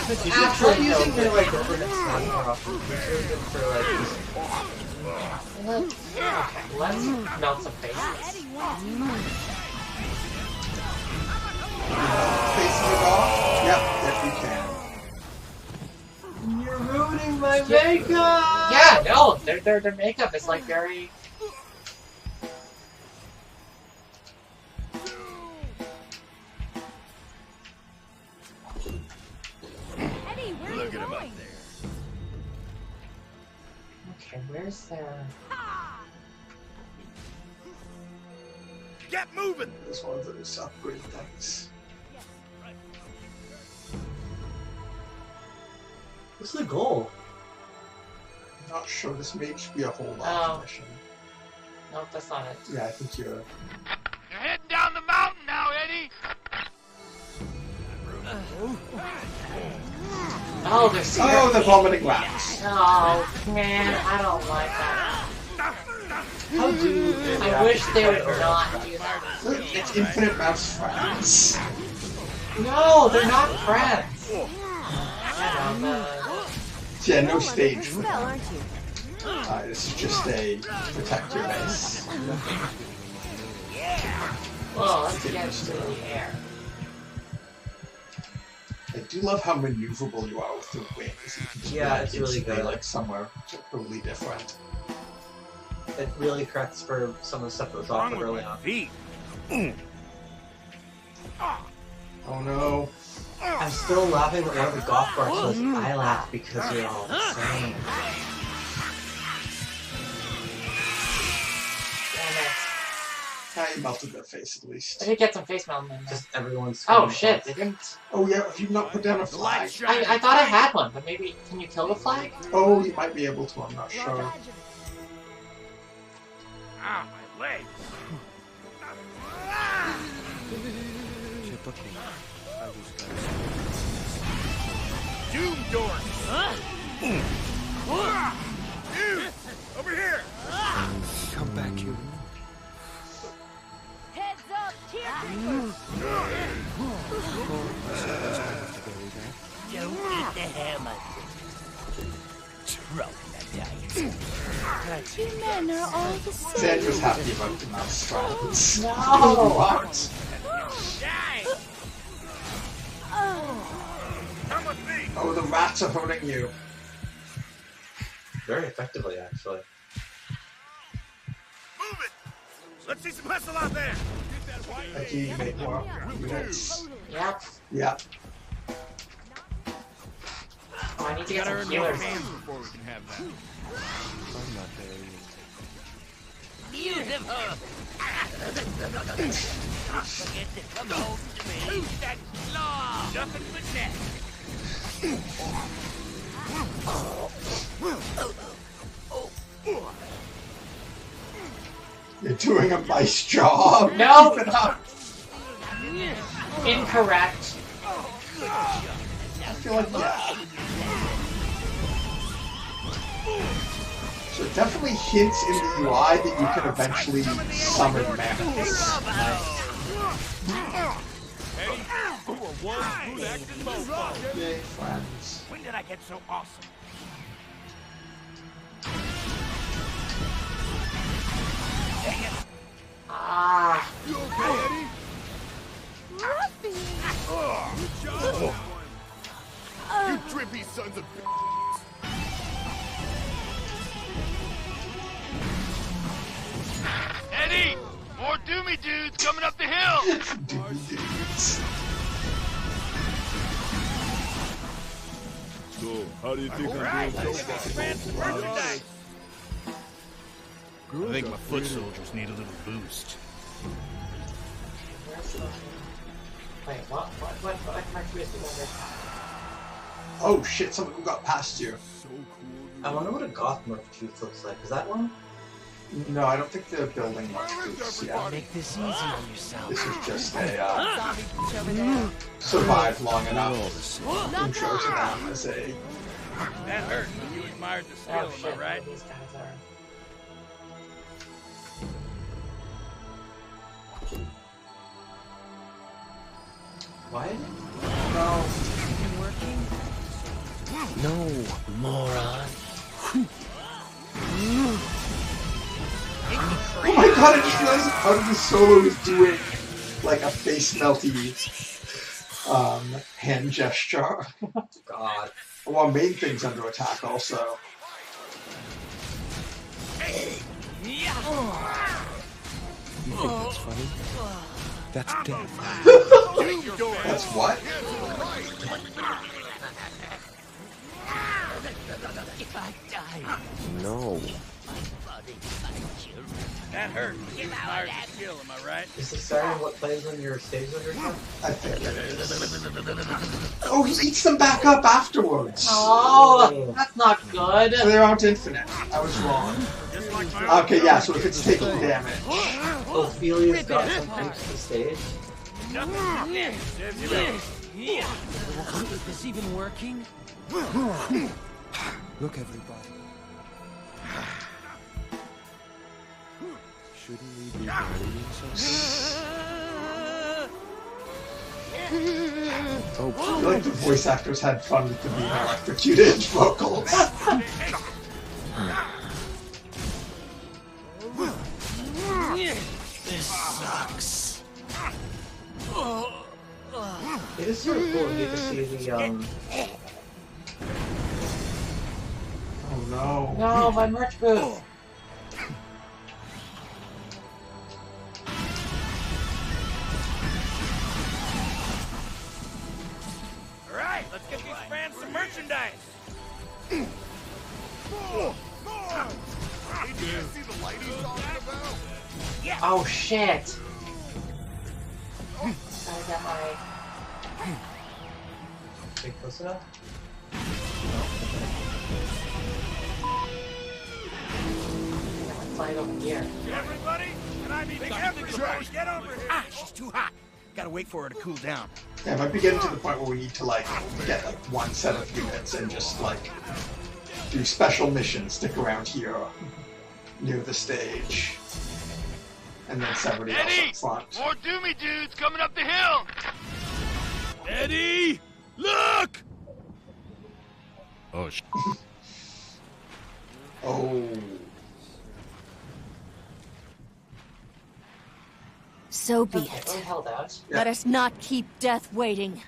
You should try using the like different sound more often. It's really good for like... Okay, let's melt some faces. Facing it off? Yep, if you can. You're ruining my makeup! Yeah, no, their makeup is like very... Eddie, where Look are you at him up going? there. Okay, where's their... Get moving. This one of those upgrade things. What's the goal? I'm not sure. This may just be a whole lot Oh. of mission. Nope, that's not it. Yeah, I think you're... You're heading down the mountain now, Eddie! Oh, they're Oh, the vomiting rats. Oh, man, I don't like that. How do I wish they would not do that. It's infinite mouse friends. No, they're not friends. Yeah, no stage for Spell, them. aren't you? This is just a protect your base. Well, let's get to the air. I do love how maneuverable you are with your wings. You can just it's really instantly, good. like somewhere totally different. It really corrects for some of the stuff that was awkward early on. Oh no. I'm still laughing at one of the golf carts says, I laugh because you're all the same. You melted their face at least. I did get some face melt in there. Just everyone's. Oh shit, they didn't. Oh yeah, if you've not put down a flag. I thought I had one, but maybe, can you kill the flag? Oh, you might be able to, I'm not sure. Ah, my leg. Doom door. You! Over here! Come back here. Heads up, tear creepers! Don't eat the hammer. Troglodytes. You men are all the same. Dad was happy about the mouse friends. No! What? Come with me! Oh, the rats are hurting you. Very effectively, actually. Move it! Let's see some hustle out there! Like you make more units. Yep. Yep. Oh, I need to You get gotta some earn more healers. fans before we can have that. I'm not there yet. Beautiful. Forget to come home to me. Who's that claw? Nothing but that. You're doing a nice job. No! Keep it up. Incorrect. I feel like, yeah. So it definitely hints in the UI that you can eventually summon mammoths. You are one good acting mofo. Yay, friends. When did I get so awesome? Dang it. Ah. You okay, Eddie? Good job. You drippy sons of Eddie! More doomy dudes coming up the hill! So, how do you think I'm doing so far? I think my foot soldiers need a little boost. Wait, what am I twisting over? Oh shit, someone got past you. I wonder what a goth merc tooth looks like. Is that one? No, I don't think they're building much boots yet. Make this easy on yourself. This is just a, survive long enough intro to them as a... That hurt. You admired the skill, Oh, am shit, I right? these guys are. What? No. No, moron. Oh my god, I just realized part of the solo is doing like a face melty hand gesture. God. Well, main thing's under attack also. You think that's funny? That's death. That's what? If I die, No. That hurt. You admired the skill, am I right? Is this starting what plays when your stage under attack? I think it is. Oh, he eats them back up afterwards. Oh, that's not good. They aren't infinite. I was wrong. Okay, yeah, so if it's taking damage. Ophelia's got some things to the stage. is this even working? Look, everybody. Shouldn't we be burying something? I feel like the voice actors had fun with the being electrocuted vocals. This sucks. It is sort of cool to get to see the Oh no. No, my merch booth. Alright, let's get these fans some merchandise. Hey, do you see the light he's talking about? Yeah. Oh shit. Gotta get my... Big close enough? Flag over here. Everybody, can I be the get over here? Ah, she's too hot. Gotta wait for her to cool down. Yeah, it might be getting to the point where we need to like get like one set of units and just like do special missions, stick around here near the stage, and then somebody else up front. More doomy dudes coming up the hill! Eddie! Look! Oh, sh. Oh. So be Okay, it. we held out. Let us not keep death waiting.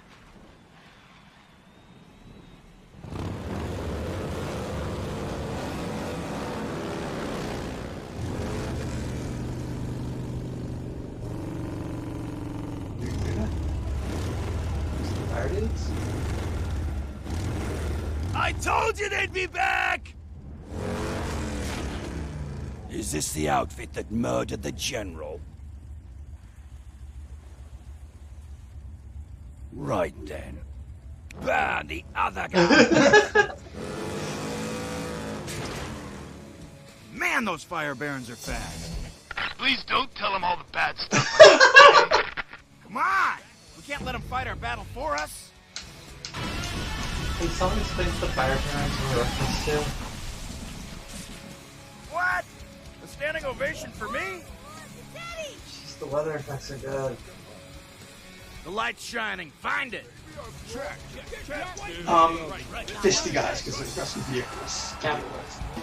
Fire dudes? I told you they'd be back! Is this the outfit that murdered the general? Right then. Burn the other guy! Man, those fire barons are fast. Please don't tell him all the bad stuff. Come on! We can't let them fight our battle for us. Hey, someone explains the fire parents in reference to? What? A standing ovation for me? Jeez, the weather effects are good. The light's shining. Find it. Fisty guys, because they've got some vehicles.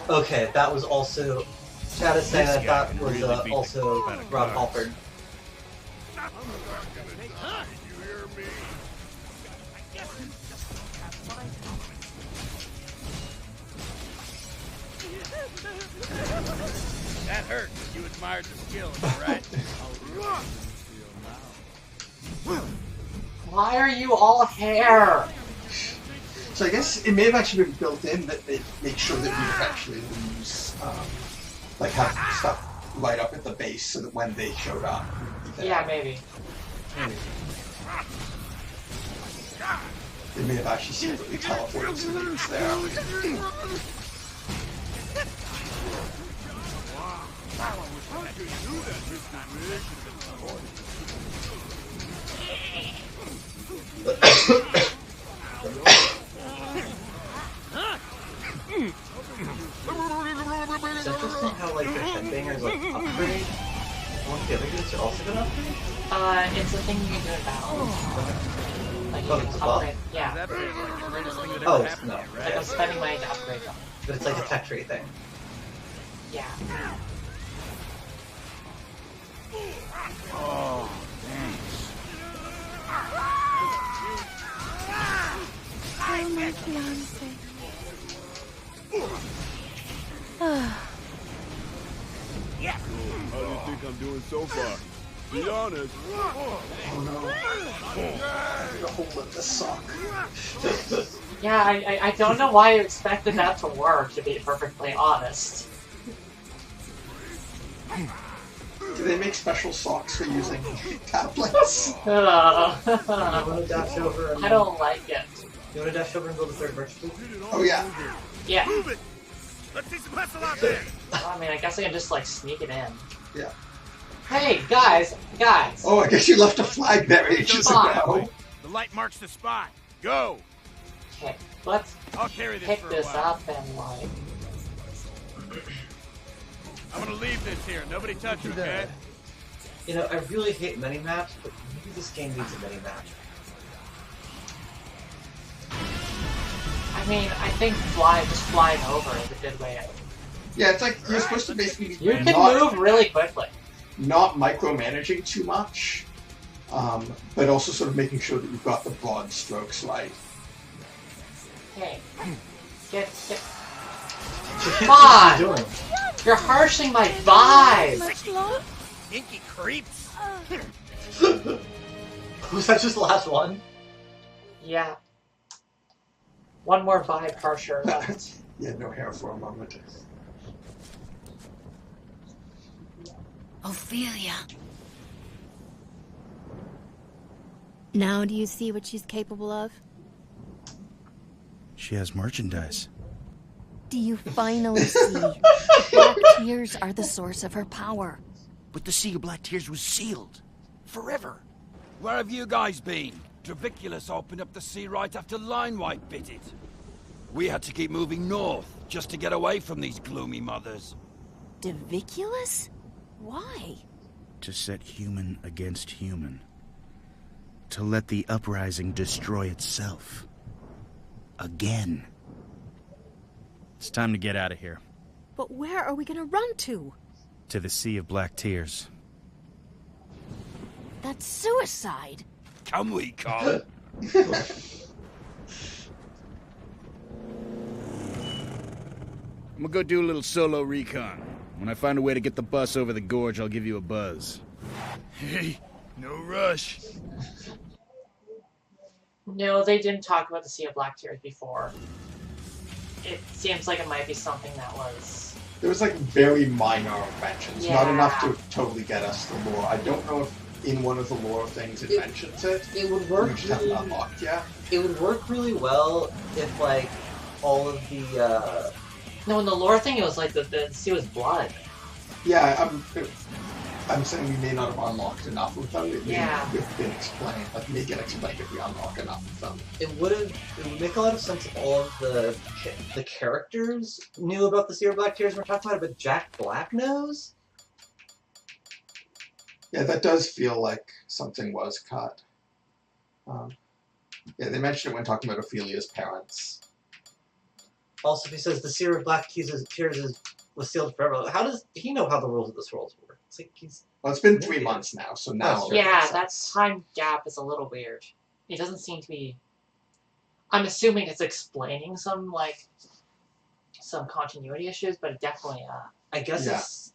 Okay, that was also... Chad is saying that that was also Rob Halford. That hurt. You admired the skill, right? Why are you all hair? So I guess it may have actually been built in that they make sure that we eventually lose, like have stuff light up at the base so that when they showed up. Yeah, maybe. They may have actually secretly teleported some units there. It's interesting how like the headbangers like upgrade. One of the other dudes are also gonna upgrade? It's a thing you can do in battle. Like you Oh, can it's a upgrade. buff? Yeah. Oh, no. Like I'm spending money to upgrade them. But it's like a tech tree thing. Yeah. Oh, thanks. Oh, my fiance. Yeah. How do you think I'm doing so far? Be honest. Oh no. The whole of the sock. Yeah, I don't know why you expected that to work, to be perfectly honest. Do they make special socks for using tablets? I don't like it. You wanna dash over and build a third merch booth? Oh yeah. Yeah. Move it. Let's see some hustle out there. Well, I mean, I guess I can just like sneak it in. Yeah. Hey, guys! Oh, I guess you left a flag there ages ago. The light marks the spot. Go. Okay. Let's I'll carry this pick for a this while. up and like. I'm gonna leave this here. Nobody touch it, okay? You know, I really hate mini-maps, but maybe this game needs a mini-map. I mean, I think just flying over is a good way of. Yeah, it's like you're supposed to basically You can move really quickly. Not micromanaging too much, but also sort of making sure that you've got the broad strokes right. Hey, get. Come on! You're harshing my vibe. Inky creeps. Was that just the last one? Yeah. One more vibe harsher left. Yeah, no hair for a moment. Ophelia. Now do you see what she's capable of? She has merchandise. Do you finally see? Black tears are the source of her power. But the Sea of Black Tears was sealed. Forever. Where have you guys been? Draviculus opened up the sea right after Linewhite bit it. We had to keep moving north just to get away from these gloomy mothers. Draviculus? Why? To set human against human. To let the uprising destroy itself. Again. It's time to get out of here. But where are we gonna run to? To the Sea of Black Tears. That's suicide. Can we, Carl? I'm gonna go do a little solo recon. When I find a way to get the bus over the gorge, I'll give you a buzz. Hey, no rush. No, they didn't talk about the Sea of Black Tears before. It seems like it might be something that was... There was like very minor mentions, Yeah. not enough to totally get us the lore. I don't know if in one of the lore things it mentions it. It would work. We just haven't unlocked yet. It would work really well if, like, all of the, No, in the lore thing, it was like the sea was blood. Yeah, I'm saying we may not have unlocked enough of them. It may Yeah. have been explained, but may get explained if we unlock enough of them. It would make a lot of sense if all of the characters knew about the Sea of Black Tears we're talking about, but Jack Black knows? Yeah, that does feel like something was cut. Yeah, they mentioned it when talking about Ophelia's parents. Also, if he says the Sea of Black Tears was sealed forever, how does he know how the rules of this world work? It's like he's... Well, it's been 3 months now, so now... Yeah, that time gap is a little weird. It doesn't seem to be... I'm assuming it's explaining some, like, some continuity issues, but it definitely, I guess Yeah. it's...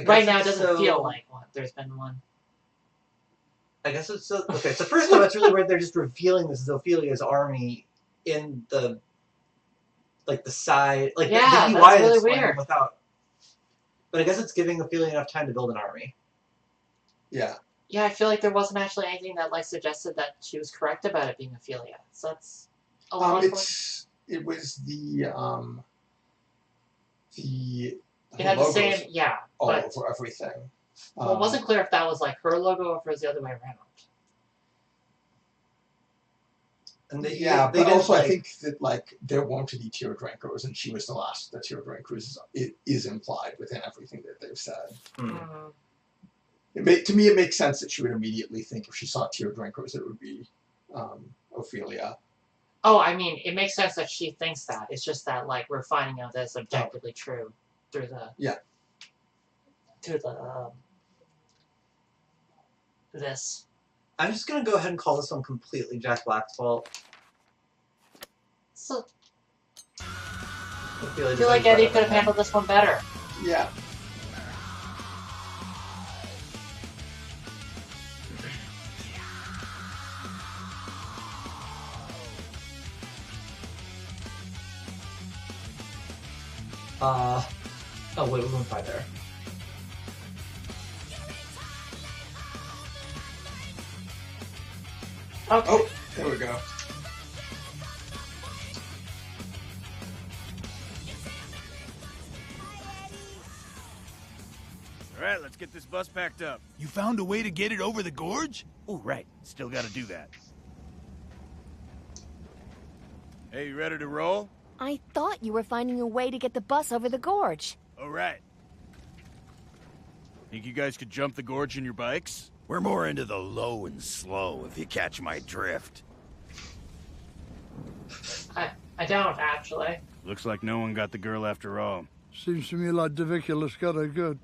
right now it doesn't feel like there's been one. I guess it's so... Okay, so first off, it's really weird they're just revealing this as Ophelia's army in the... Like, the side... Like, Yeah, the that's UI really explained weird. Without... But I guess it's giving Ophelia enough time to build an army. Yeah. Yeah, I feel like there wasn't actually anything that, like, suggested that she was correct about it being Ophelia. So that's a lot It was the It had the logos same, yeah, all but... over everything. Well, it wasn't clear if that was, like, her logo or if it was the other way around. And they but didn't, also like, I think that like there won't be tear drinkers, and she was the last that tear drinkers is implied within everything that they've said. To me, it makes sense that she would immediately think if she saw tear drinkers, it would be Ophelia. Oh, I mean, it makes sense that she thinks that. It's just that, like, we're finding out that it's objectively true through the... Yeah. Through the, this. I'm just gonna go ahead and call this one completely Jack Black's fault. So... I I feel like Eddie could have handled this one better. Yeah. Oh wait, we're going by there. Okay. Oh, there we go. Alright, let's get this bus packed up. You found a way to get it over the gorge? Oh, right. Still gotta do that. Hey, you ready to roll? I thought you were finding a way to get the bus over the gorge. All right. Think you guys could jump the gorge in your bikes? We're more into the low and slow, if you catch my drift. I don't, actually. Looks like no one got the girl after all. Seems to me like Daviculus got her good.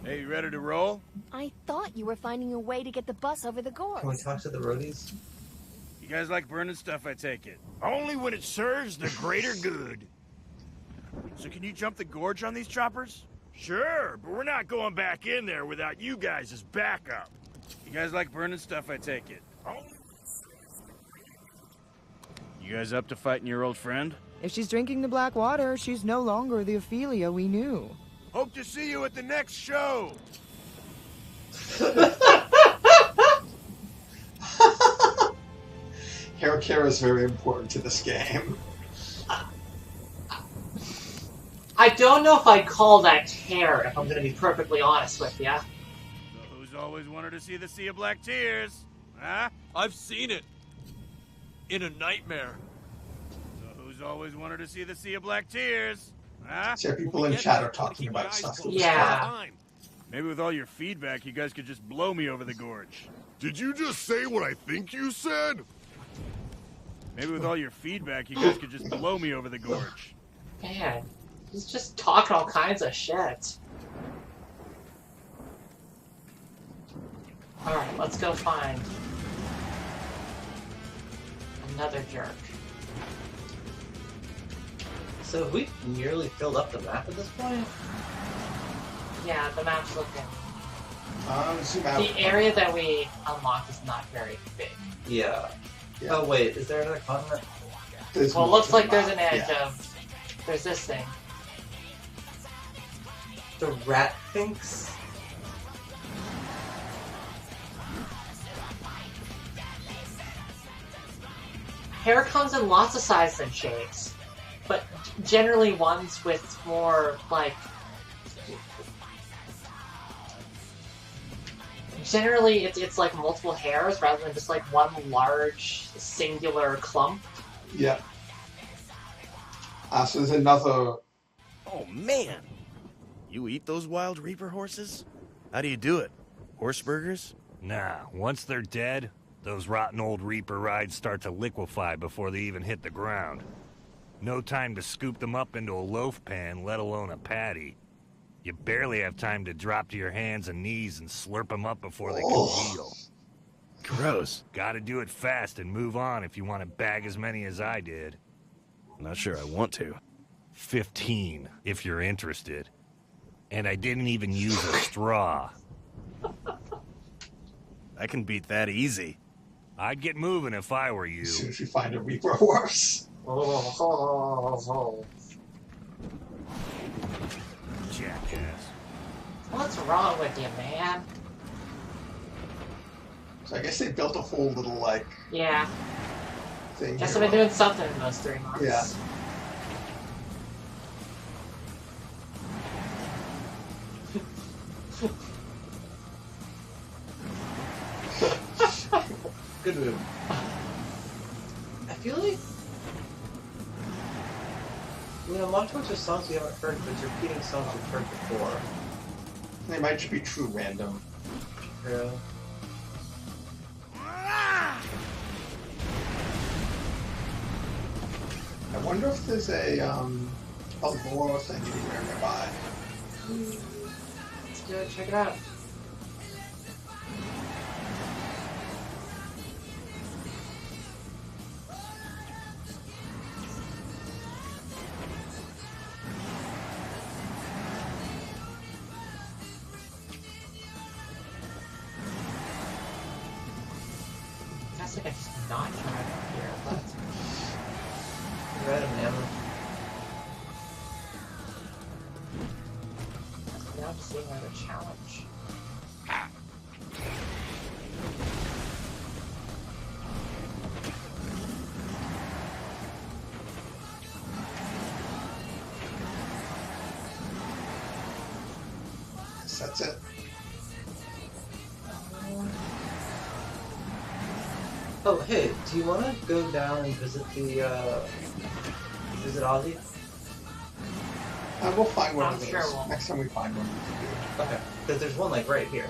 Hey, you ready to roll? I thought you were finding a way to get the bus over the gorge. Can we talk to the roadies? You guys like burning stuff, I take it. Only when it serves the greater good. So can you jump the gorge on these choppers? Sure, but we're not going back in there without you guys as backup. You guys like burning stuff, I take it. You guys up to fighting your old friend? If she's drinking the black water, she's no longer the Ophelia we knew. Hope to see you at the next show. Hair care is very important to this game. I don't know if I'd call that care, if I'm going to be perfectly honest with you. So who's always wanted to see the Sea of Black Tears? Huh? I've seen it. In a nightmare. So who's always wanted to see the Sea of Black Tears? Huh? So people in chat are talking about stuff. Yeah. Maybe with all your feedback, you guys could just blow me over the gorge. Did you just say what I think you said? Maybe with all your feedback, you guys could just blow me over the gorge. Man, he's just talking all kinds of shit. Alright, let's go find another jerk. So have we nearly filled up the map at this point? Yeah, the map's looking... Zoom out. The area that we unlocked is not very big. Yeah. Oh wait, is there another continent? Well, it looks like there's an edge of... There's this thing. The rat finks? Hair comes in lots of sizes and shapes, but generally ones with more, like... Generally, it's like multiple hairs rather than just like one large, singular clump. Yeah. So there's another... Oh, man! You eat those wild reaper horses? How do you do it? Horse burgers? Nah, once they're dead, those rotten old reaper rides start to liquefy before they even hit the ground. No time to scoop them up into a loaf pan, let alone a patty. You barely have time to drop to your hands and knees and slurp them up before they congeal. Gross. Gotta do it fast and move on if you want to bag as many as I did. Not sure I want to. 15, if you're interested. And I didn't even use a straw. I can beat that easy. I'd get moving if I were you. As soon as we find a reaper horse. Jackass. What's wrong with you, man? So I guess they built a whole little, like... Yeah. Thing Guess here. I've been doing something in those 3 months. Yeah. Good move. I feel like... You know, a bunch of songs we haven't heard, but you're repeating songs we've heard before. They might just be true random. True. I wonder if there's a lore thing anywhere nearby. Let's do it, check it out. I guess I can just not try it up here, but... Red and ammo. Now I'm just seeing another challenge. That's it. Oh, hey, do you want to go down and visit visit Ozzy? We'll find one I'm of those. sure we'll. Next time we find one, we can do it. Okay, because there's one, like, right here.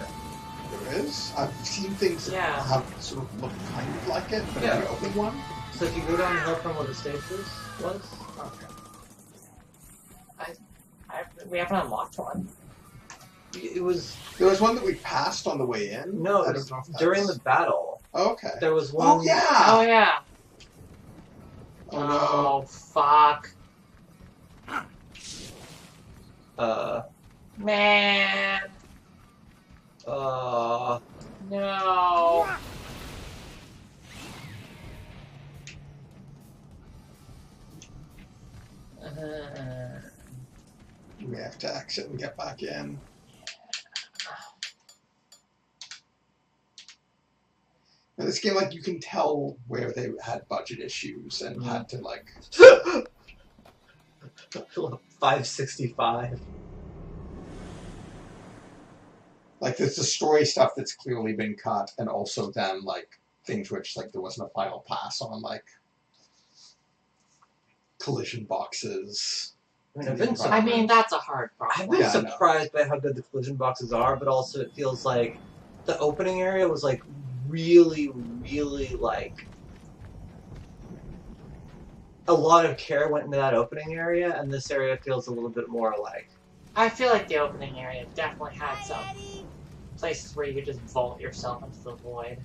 There is? I've seen things that have sort of look kind of like it, but have you opened one? So if you go down the hill from where the stasis was... Okay. We haven't unlocked one. It was... There was one that we passed on the way in? No, I it don't was know if that's... during the battle. Okay. There was one... Oh, yeah! Oh, yeah. Oh, no. Fuck. Man. No. We have to exit and get back in. Now, this game, like, you can tell where they had budget issues and had to, like... 565. Like, there's the story stuff that's clearly been cut, and also then, like, things which, like, there wasn't a final pass on, like, collision boxes. I mean, that's a hard problem. I've been surprised by how good the collision boxes are, but also it feels like the opening area was, like, really, really, like... A lot of care went into that opening area, and this area feels a little bit more like... I feel like the opening area definitely had some places where you could just vault yourself into the void.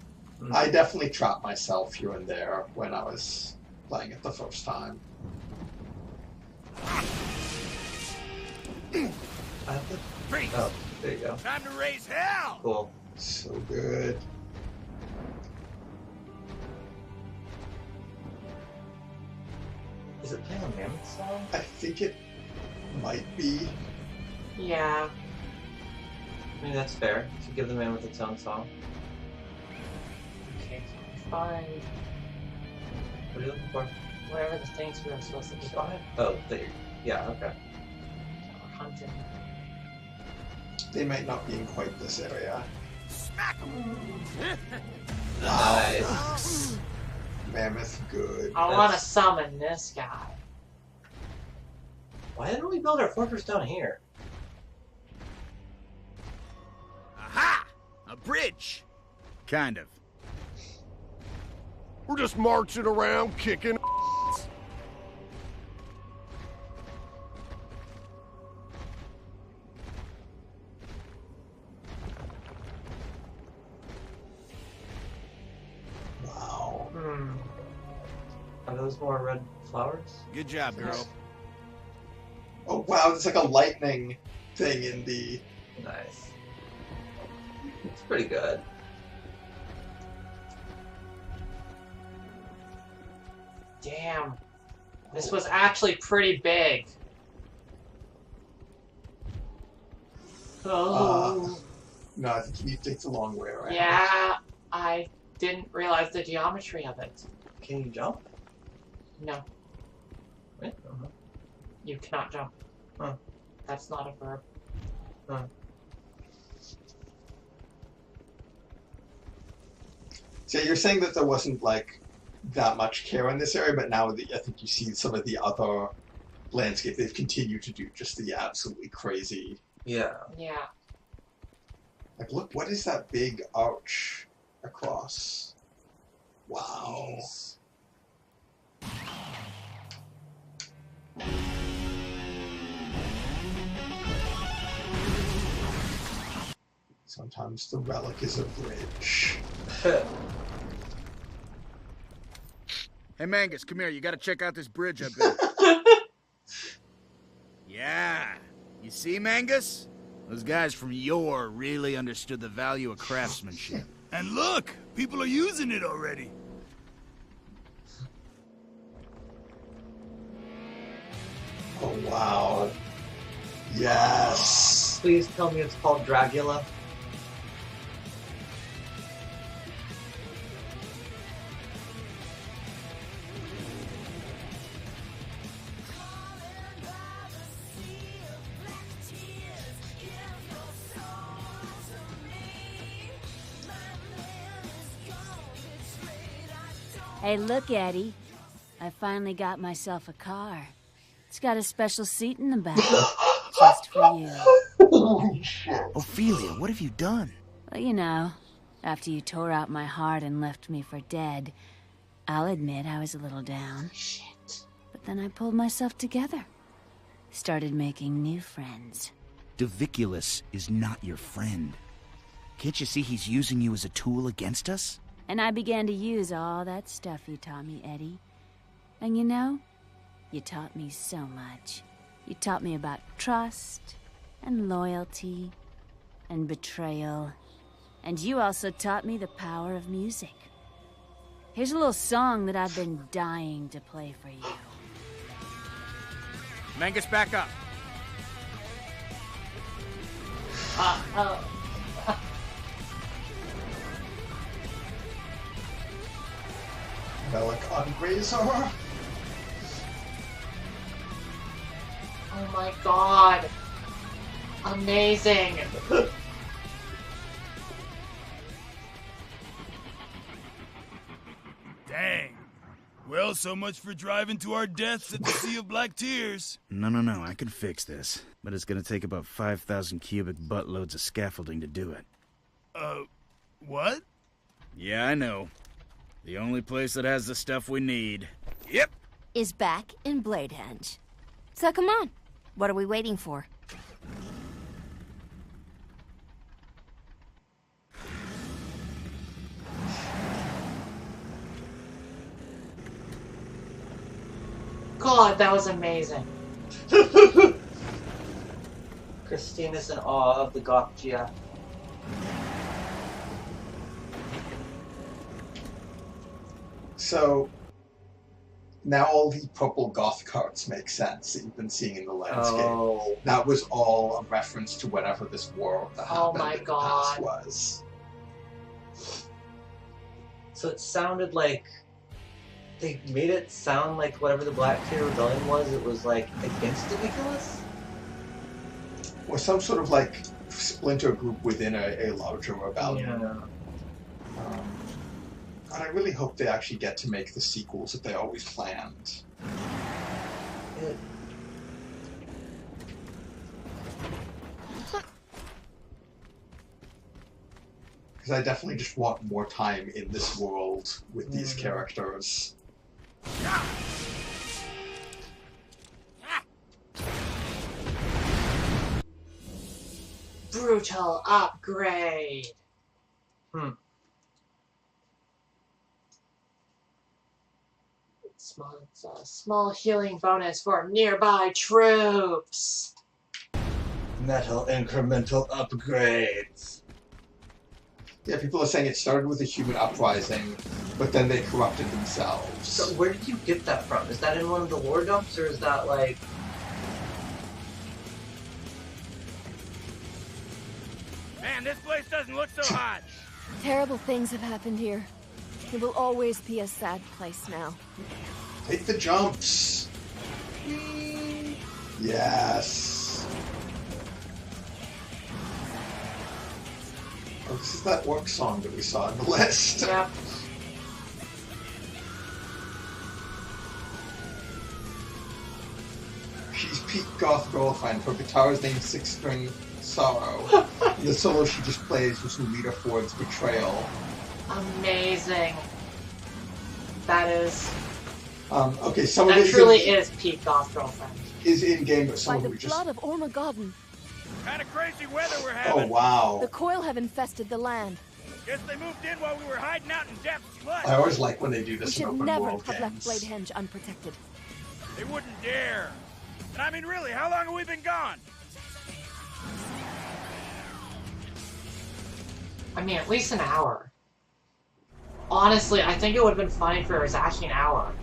I definitely trapped myself here and there when I was playing it the first time. Oh, there you go. Time to raise hell! Cool. So good. Is it playing a Mammoth song? I think it might be. Yeah. I mean, that's fair. To give the Mammoth its own song. Okay, so find What are you looking for? whatever the things we were supposed to be doing. Oh, there. Yeah, okay. We're hunting. They might not be in quite this area. Smack 'em! Nice. Mammoth, good. I want to summon this guy. Why didn't we build our fortress down here? Aha! A bridge! Kind of. We're just marching around, kicking. Wow. Are those more red flowers? Good job, girl. Oh wow, it's like a lightning thing in the... Nice. It's pretty good. Damn. This was actually pretty big. Oh. No, I think you need to take the long way around. Yeah, I didn't realize the geometry of it. Can you jump? No, Wait, you cannot jump. Huh. That's not a verb. Huh. So you're saying that there wasn't, like, that much care in this area, but now I think you see some of the other landscape. They've continued to do just the absolutely crazy... Yeah. Yeah. Like, look, what is that big arch across? Wow. Sometimes the relic is a bridge. Hey, Mangus, come here. You gotta check out this bridge I built. Yeah. You see, Mangus? Those guys from yore really understood the value of craftsmanship. And look, people are using it already. Oh, wow. Yes. Please tell me it's called Dragula. Hey, look, Eddie. I finally got myself a car. It's got a special seat in the back. Just for you. Ophelia, what have you done? Well, you know, after you tore out my heart and left me for dead, I'll admit I was a little down. Shit. But then I pulled myself together. Started making new friends. Doviculus is not your friend. Can't you see he's using you as a tool against us? And I began to use all that stuff you taught me, Eddie. And you know, you taught me so much. You taught me about trust, and loyalty, and betrayal. And you also taught me the power of music. Here's a little song that I've been dying to play for you. Mangus, back up. Bellic on Razor. Oh my god. Amazing. Dang. Well, so much for driving to our deaths at the Sea of Black Tears. No, I can fix this. But it's gonna take about 5,000 cubic buttloads of scaffolding to do it. What? Yeah, I know. The only place that has the stuff we need. Yep. Is back in Bladehenge. So come on. What are we waiting for? God, that was amazing. Christine is in awe of the Gokjia. So now all the purple goth carts make sense that you've been seeing in the landscape. Oh. That was all a reference to whatever this war that happened my in the God. past was. So it sounded like they made it sound like whatever the Black Tear Rebellion was, it was like against Doviculus? Or some sort of like splinter group within a larger rebellion. Yeah. And I really hope they actually get to make the sequels that they always planned. Because I definitely just want more time in this world with these characters. Brutal upgrade. Small healing bonus for nearby troops. Metal incremental upgrades. Yeah, people are saying it started with a human uprising, but then they corrupted themselves. So where did you get that from? Is that in one of the lore dumps, or is that like... Man, this place doesn't look so hot. Terrible things have happened here. It will always be a sad place now. Take the jumps. Yes. Oh, this is that orc song that we saw on the list. Yep. She's peak goth girlfriend. Her guitar is named Six String Sorrow. And the solo she just plays was from Leader Ford's Betrayal. Amazing. That is... okay, some of that it truly is peak goth girlfriend. Is in game, but some By of the it we blood just. of Ormagodden, Kind of crazy weather we're having. Oh wow! the Coil have infested the land. Guess they moved in while we were hiding out in Depth's Flood. I always like when they do We this in should open never world have left games. Bladehenge unprotected. They wouldn't dare. And I mean, really, how long have we been gone? I mean, at least an hour. Honestly, I think it would have been fine if it was actually an hour.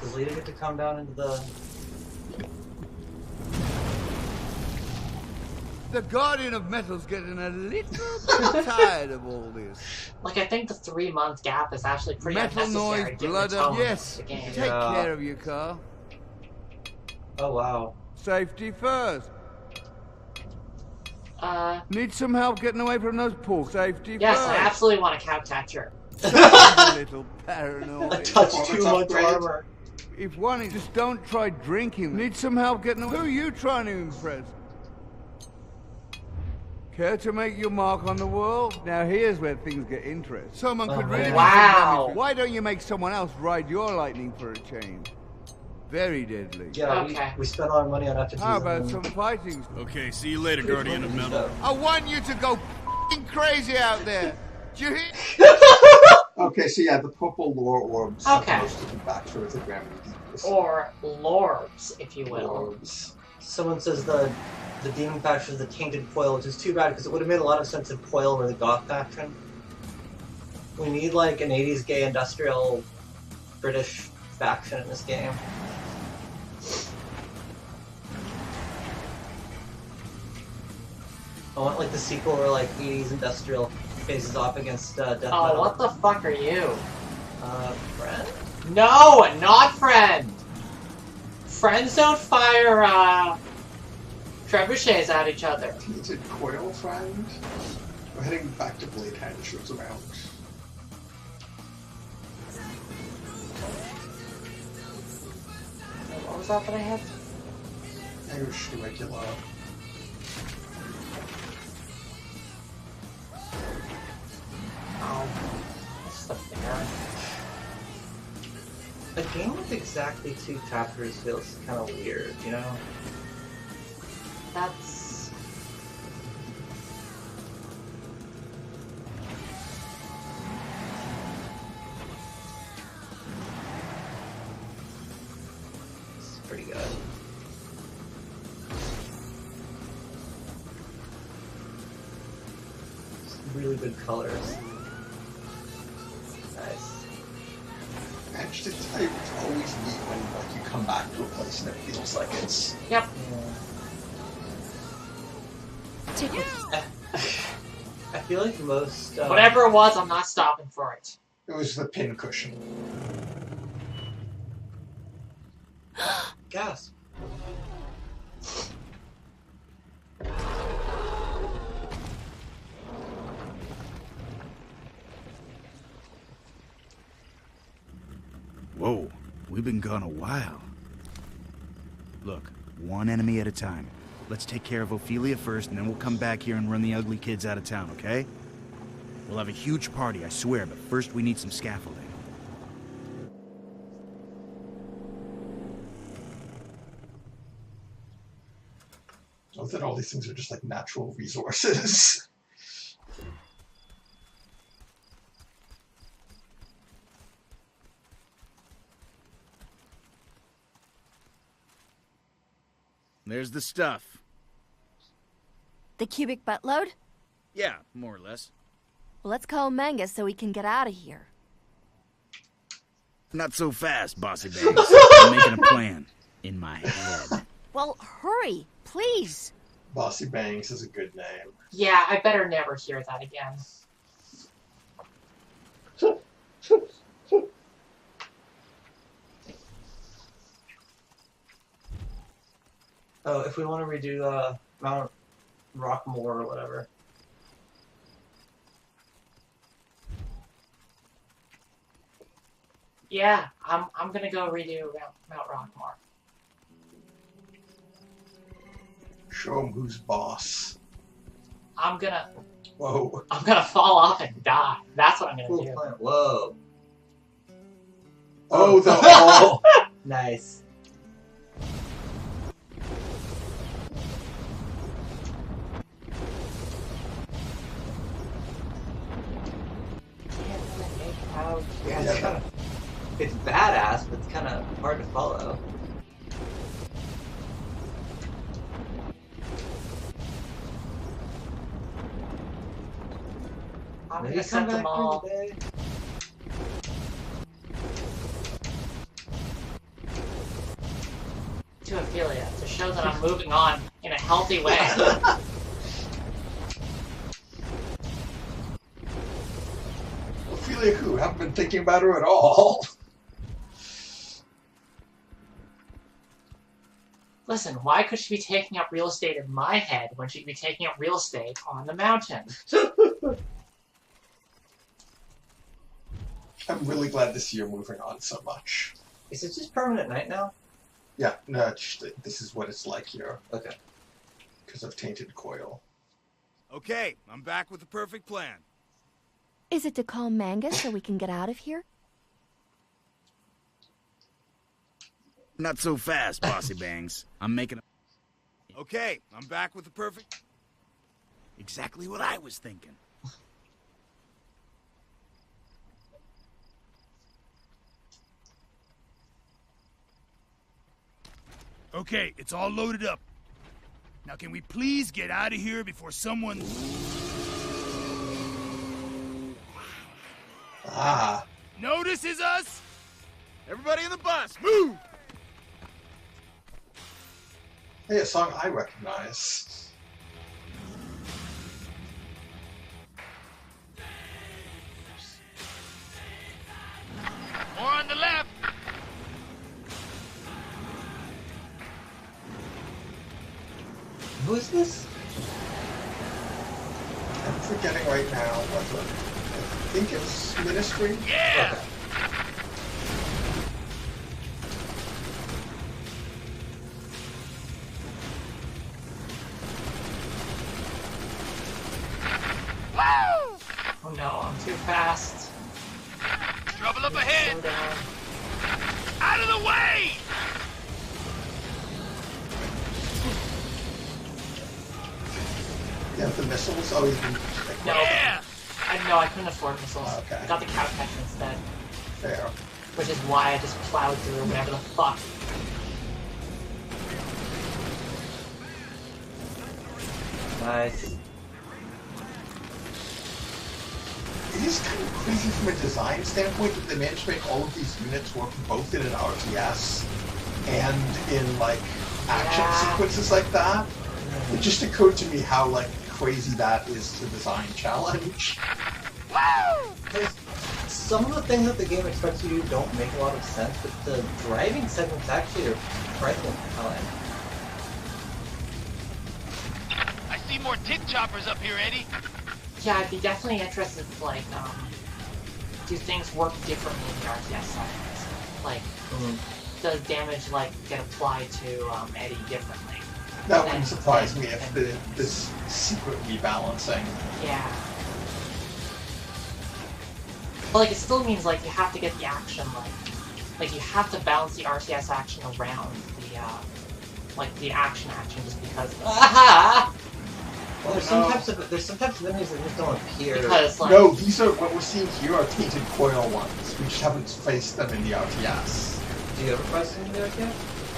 Does Lita get to come down into the... The Guardian of Metal's getting a little bit tired of all this. Like, I think the 3-month gap is actually pretty Metal unnecessary. noise, given blood the up. tone Yes, of the game. take care of your car. Oh, wow. Safety first. Need some help getting away from those poor safety Yes, first? I absolutely want a cowcatcher. A little paranoid. A touch too much armor. If one, just don't try drinking. Need some help getting away. Who are you trying to impress? Care to make your mark on the world? Now here's where things get interesting. Someone could really do some damage. Why don't you make someone else ride your lightning for a change? Very deadly. Yeah, we spent all our money on FTs. How about some fighting? Okay, see you later, Guardian of Metal. I want you to go f***ing crazy out there. Do you hear? Okay, so yeah, the purple lore orbs are supposed to be back towards the Grand Medivh. Or lorbs, if you will. Orbs. Someone says the demon faction is the tainted foil, which is too bad because it would have made a lot of sense if foil were the goth faction. We need like an 80s gay industrial British faction in this game. I want like the sequel where like 80s industrial faces off against death metal. Oh, what the fuck are you? Friend? No, not friend! Friends don't fire, trebuchets at each other. Is it Coil Friend? We're heading back to Blade Hand shows around. What was that I had? Irish regular. Oh, what's the bear? A game with exactly 2 chapters feels kind of weird, you know? That's... It's pretty good. Really good colors. Nice. Man, just to tell you, it's always neat when like you come back to a place and it feels like it's. Yep. I feel like most. Whatever it was, I'm not stopping for it. It was the pin cushion. Gas. Whoa, we've been gone a while. Look, one enemy at a time. Let's take care of Ophelia first, and then we'll come back here and run the ugly kids out of town, okay? We'll have a huge party, I swear, but first we need some scaffolding. I thought all these things are just like natural resources. There's the stuff. The cubic buttload? Yeah, more or less. Well, let's call Mangus so we can get out of here. Not so fast, Bossy Bangs. I'm making a plan. In my head. Well, hurry, please. Bossy Bangs is a good name. Yeah, I better never hear that again. Oh, if we want to redo Mount Rockmore or whatever. Yeah, I'm gonna go redo Mount Rockmore. Show him who's boss. I'm gonna fall off and die. That's what I'm gonna do. Whoa. Oh, the hall. Nice. Yeah, it's badass, but it's kind of hard to follow. I'm gonna send them all. To Ophelia to show that I'm moving on in a healthy way. Ophelia who? Haven't been thinking about her at all. Listen, why could she be taking up real estate in my head when she could be taking up real estate on the mountain? I'm really glad to see you're moving on so much. Is it just permanent night now? Yeah, no, this is what it's like here. Okay. Because of Tainted Coil. Okay, I'm back with the perfect plan. Is it to call Mangus so we can get out of here? Not so fast, Bossy Bangs. I'm making a... Okay, I'm back with the perfect... Exactly what I was thinking. Okay, it's all loaded up. Now can we please get out of here before someone... Ah. notices us? Everybody in the bus, move! Hey, a song I recognize. More on the left. Who is this? I'm forgetting right now whether... I think it's Ministry? Yeah! Okay. Oh no, I'm too fast. Trouble up ahead! Slow down. Out of the way! You have the missiles? Oh, you can... No, Yeah! I couldn't afford missiles. Okay. I got the cow catch instead. Fair. Which is why I just plowed through whatever the fuck. Nice. It is kind of crazy from a design standpoint that they managed to make all of these units work both in an RTS and in, like, action sequences like that. It just occurred to me how, like, crazy that is to design challenge. Some of the things that the game expects you to do don't make a lot of sense, but the driving segments actually are frightening. I see more tick choppers up here, Eddie. Yeah, I'd be definitely interested to, like, do things work differently in the RTS side? Like, does damage, like, get applied to Eddie differently? That wouldn't surprise me if this secret rebalancing. Yeah. But, like, it still means, like, you have to get the action, like you have to balance the RTS action around the, like, the action just because... Well, there's some types of enemies that just don't appear. Because, like... No, these are, what we're seeing here are Tainted Coil ones. We just haven't faced them in the RTS. Do you ever face them in the RTS?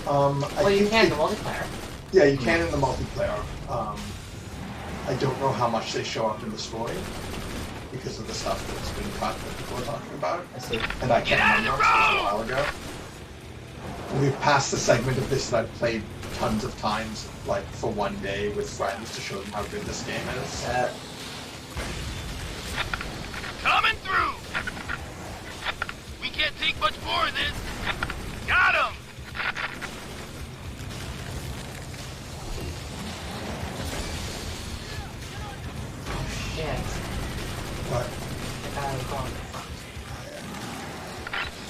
Well, you can in the multiplayer. Yeah, you can in the multiplayer. I don't know how much they show up in the story because of the stuff that's been cut that people are talking about. I see. And I can't remember, it was a while ago. We've passed the segment of this that I've played tons of times, like for one day with friends to show them how good this game is. Coming through! We can't take much more of this. Got him! Shit. What?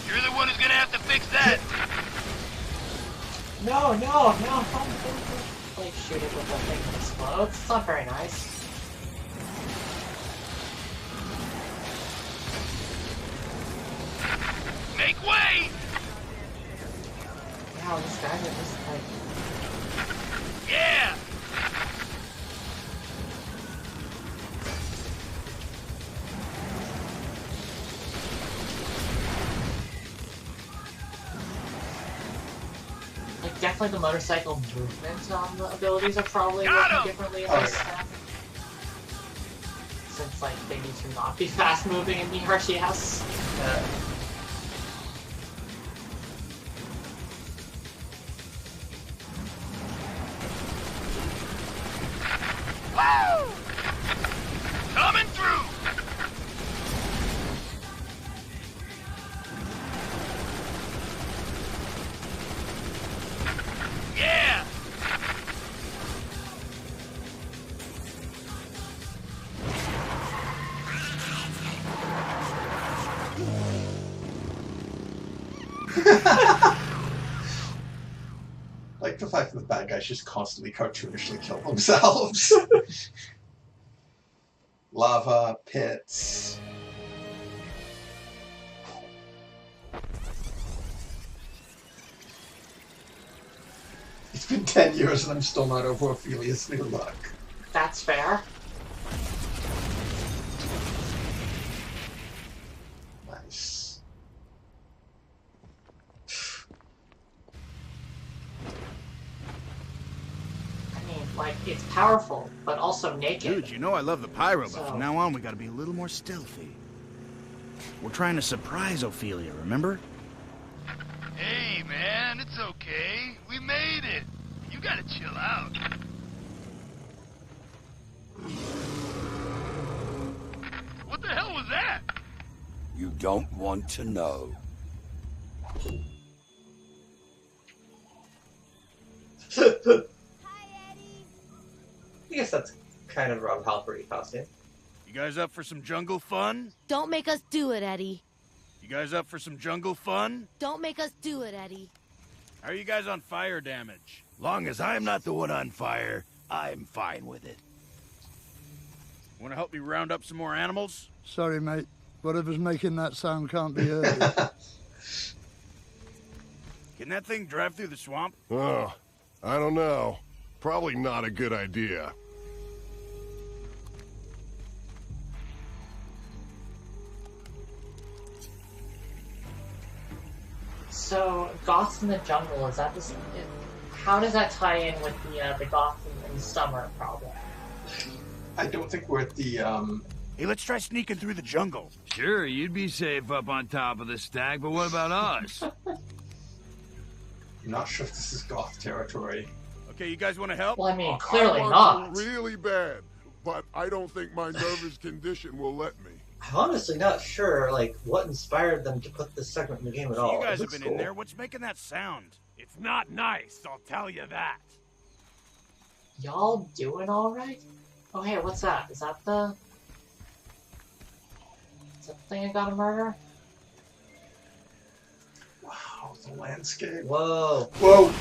You're the one who's gonna have to fix that. No, like, shoot it with a thing that explodes. It's not very nice. Make way! Wow, these guys are just, like... Yeah! Like, definitely the motorcycle movement abilities are probably working differently in this stuff. Since, like, they need to not be fast-moving in the RTS. Woo! Coming through! Yeah! Like the fact that the bad guys just constantly cartoonishly kill themselves. Lava pits. It's been 10 years and I'm still not over Ophelia's new look. That's fair. Nice. I mean, like, it's powerful, but also naked. Dude, you know I love the pyro, So- but from now on we gotta be a little more stealthy. We're trying to surprise Ophelia, remember? Hey, man, it's okay. We made it. You gotta chill out. What the hell was that? You don't want to know. I guess that's kind of Rob Halford costume. You guys up for some jungle fun? Don't make us do it, Eddie. You guys up for some jungle fun? Don't make us do it, Eddie. How are you guys on fire damage? Long as I'm not the one on fire, I'm fine with it. Want to help me round up some more animals? Sorry, mate. Whatever's making that sound can't be heard. Can that thing drive through the swamp? Oh, I don't know. Probably not a good idea. So, Goths in the Jungle, is that this? How does that tie in with the Goths in the summer problem? I don't think we're at the, Hey, let's try sneaking through the jungle. Sure, you'd be safe up on top of the stack, but what about us? I'm not sure if this is Goth territory. Okay, you guys want to help? Well, I mean, clearly I not. want to really bad, but I don't think my nervous condition will let me. I'm honestly not sure, like, what inspired them to put this segment in the game at all. You guys It have looks been in there. What's making that sound? It's not nice, I'll tell you that. Y'all doing alright? Oh, hey, what's that? Is that the... Is that the thing I gotta murder? Wow, the landscape. Whoa. Whoa!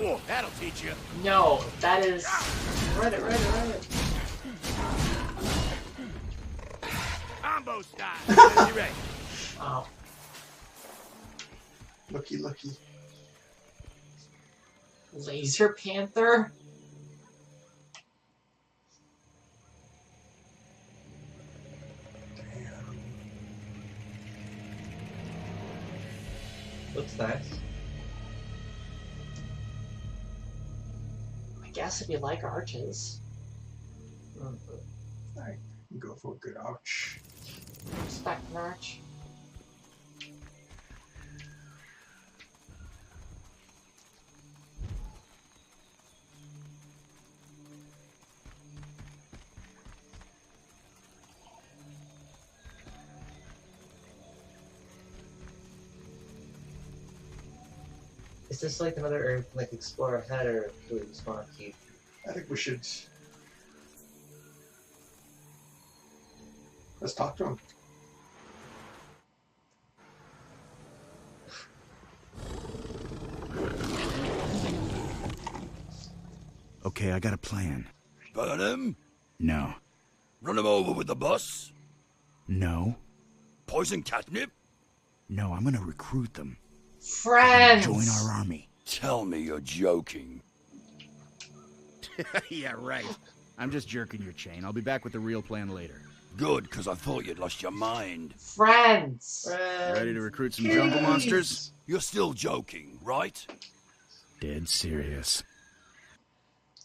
Oh, that'll teach you. No, that is... Right. Combo style. You ready? Oh. Looky. Laser Panther? Looks nice. I guess if you like arches. I can go for a good arch. Respect an arch. Is this like another area we can like explore ahead, or do we just want to keep? I think we should... Let's talk to him. Okay, I got a plan. Burn him? No. Run him over with the bus? No. Poison catnip? No, I'm gonna recruit them. Friends! Join our army. Tell me you're joking. Yeah, right. I'm just jerking your chain. I'll be back with the real plan later. Good, because I thought you'd lost your mind. Friends! Ready to recruit some jungle monsters? You're still joking, right? Dead serious.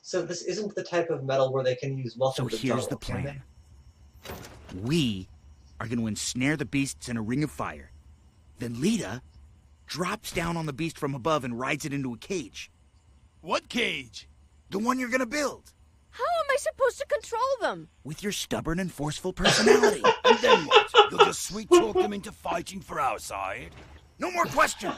So this isn't the type of metal where they can use welcome So to here's jungle, the can plan. We are going to ensnare the beasts in a ring of fire. Then Lita drops down on the beast from above and rides it into a cage. What cage? The one you're going to build. How am I supposed to control them? With your stubborn and forceful personality. And then what? You'll just sweet talk them into fighting for our side? No more questions.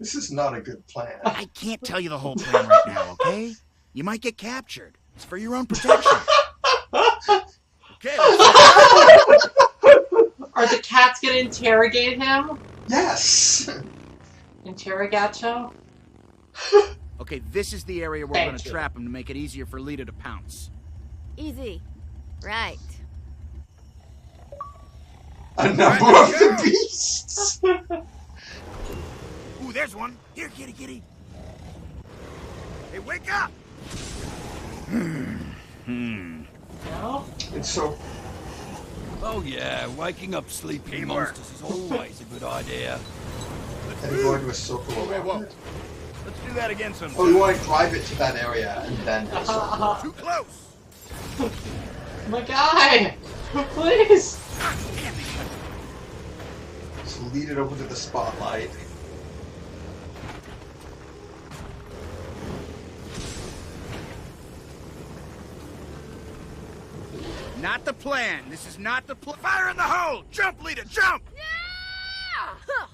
This is not a good plan. I can't tell you the whole plan right now, okay? You might get captured. It's for your own protection. Okay, Are Are the cats gonna interrogate him? Yes! Interrogato? Okay, this is the area where Thank we're gonna you. trap him to make it easier for Lita to pounce. Easy. Right. A number of the beasts! Ooh, there's one. Here, kitty, kitty. Hey, wake up! No? It's so... Oh yeah, waking up sleeping monsters is always a good idea. And going to a circle around whoa. it. Let's do that again sometime. Oh, you want to drive it to that area and then do a circle. Too close! My guy! Please! So lead it over to the spotlight. Not the plan. This is not the plan. Fire in the hole! Jump, Lita, jump! Yeah! Huh.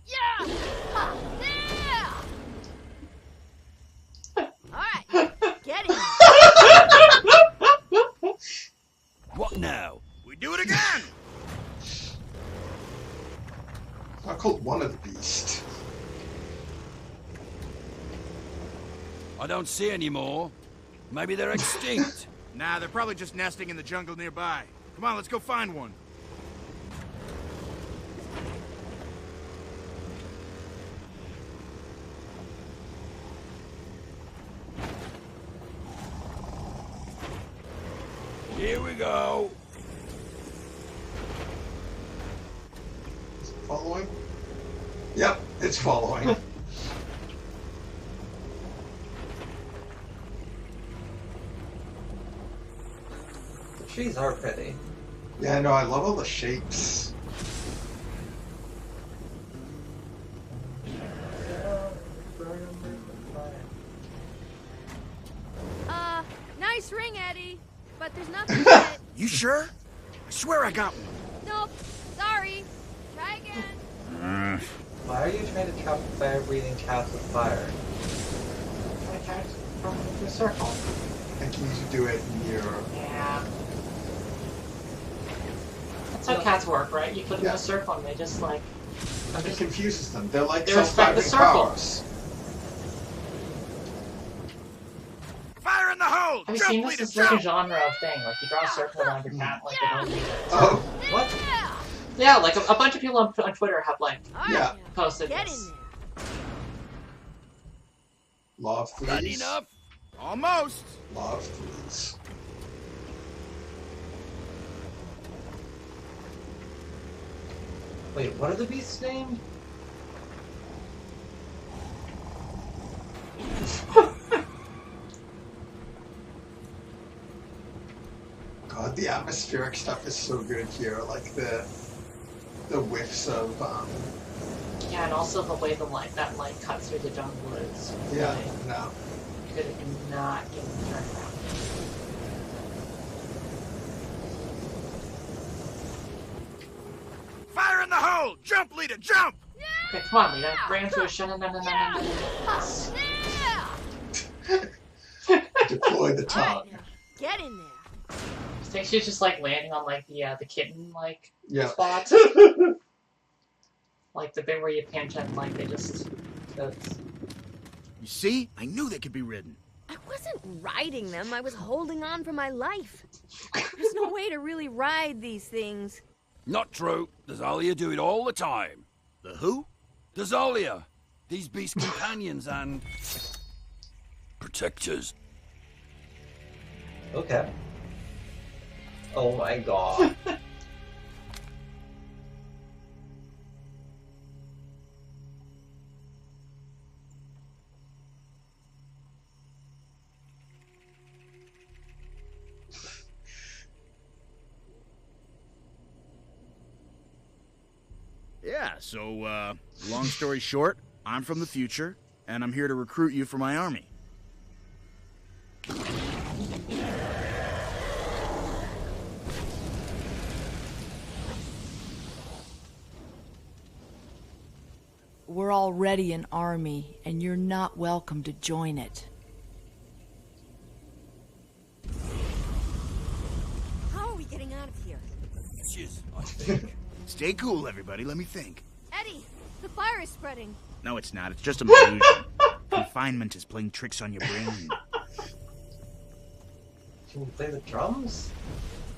Yeah! Huh. Yeah! Alright, get in. What now? We do it again! I called one of the beasts. I don't see any more. Maybe they're extinct. Nah, they're probably just nesting in the jungle nearby. Come on, let's go find one. Here we go. Is it following? Yep, it's following. The trees are pretty. Yeah, no, I love all the shapes. Nice ring, Eddie. But there's nothing in it. You sure? I swear I got one. Nope. Sorry. Try again. Why are you trying to trap fire-breathing cats with fire? From the circle. I can usually do it near... Yeah. That's how cats work, right? You put them in a circle and they just like... And it confuses them. They're like They respect the self-driving circle. cars. Fire in the hole! Have you Jump, seen this? Lita, It's like a jump! genre of thing. Like you draw a circle around your cat like they don't need it. Oh, what? Yeah, like a bunch of people on Twitter have like yeah. posted Get this. in Law of Got threes. enough? Almost. Law of threes. Wait, what are the beasts named? God, the atmospheric stuff is so good here. Like the whiffs of Yeah, and also the way the light that light cuts through the jungle is yeah, really no. good at not getting turned around. Fire in the hole! Jump, Lita, jump! Okay, come on, Lita. Bring him to a shun. Deploy the tongue. Get in there. I think she's just like landing on like the kitten like Yeah. spot. Like the bit where you pinch and like they just goes. You see? I knew they could be ridden. I wasn't riding them. I was holding on for my life. There's no way to really ride these things. Not true. The Zalia do it all the time. The who? The Zalia. These beast companions and... protectors. Okay. Oh my god. Yeah, so, long story short, I'm from the future, and I'm here to recruit you for my army. We're already an army, and you're not welcome to join it. How are we getting out of here? Bitches, I think. Stay cool, everybody. Let me think. Eddie, the fire is spreading. No, it's not. It's just a illusion. Confinement is playing tricks on your brain. Can you play the drums?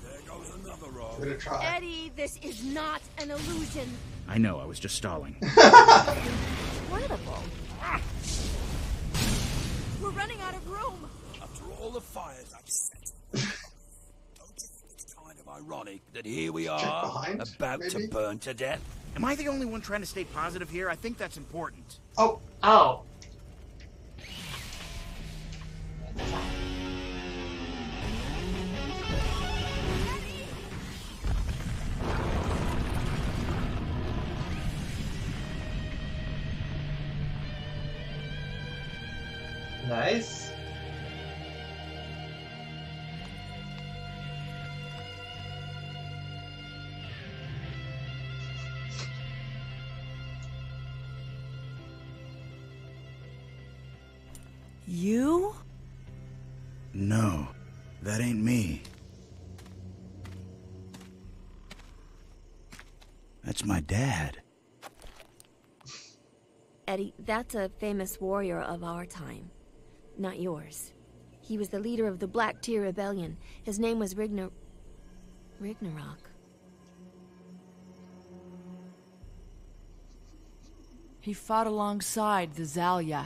There goes another roll. I'm gonna try. Eddie, this is not an illusion. I know, I was just stalling. Incredible. We're running out of room. After all the fires I've set, don't you think it's kind of ironic that here we are, behind, about to maybe? burn to death? Am I the only one trying to stay positive here? I think that's important. Oh. Oh. Nice. You? No, that ain't me. That's my dad. Eddie, that's a famous warrior of our time. Not yours. He was the leader of the Black Tear Rebellion. His name was Ragnarok. He fought alongside the Zalia.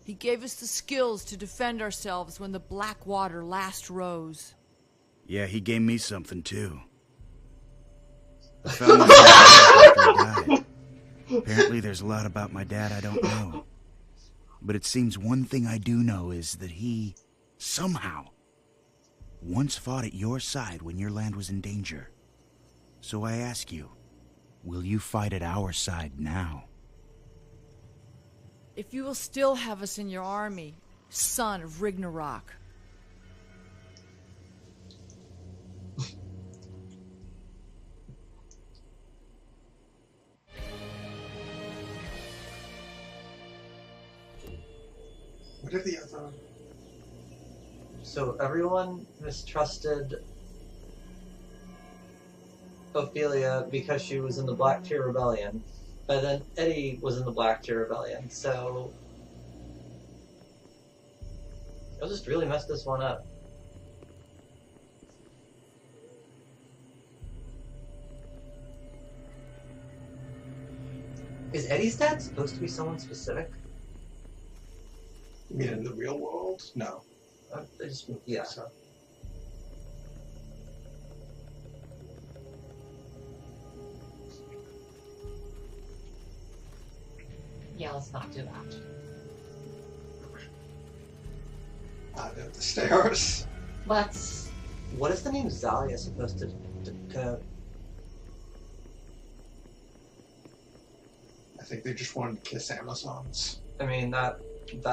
He gave us the skills to defend ourselves when the Blackwater last rose. Yeah, he gave me something too. I found myself after he died. Apparently there's a lot about my dad I don't know. But it seems one thing I do know is that he, somehow, once fought at your side when your land was in danger. So I ask you, will you fight at our side now? If you will still have us in your army, son of Ragnarok. What are the other? So everyone mistrusted Ophelia because she was in the Black Tear Rebellion, but then Eddie was in the Black Tear Rebellion, so I'll just really mess this one up. Is Eddie's dad supposed to be someone specific? You mean in the real world? No. Yeah. So. Yeah, let's not do that. Down the stairs. Let's. What is the name Zalia supposed to connote? I think they just wanted to kiss Amazons. I mean, that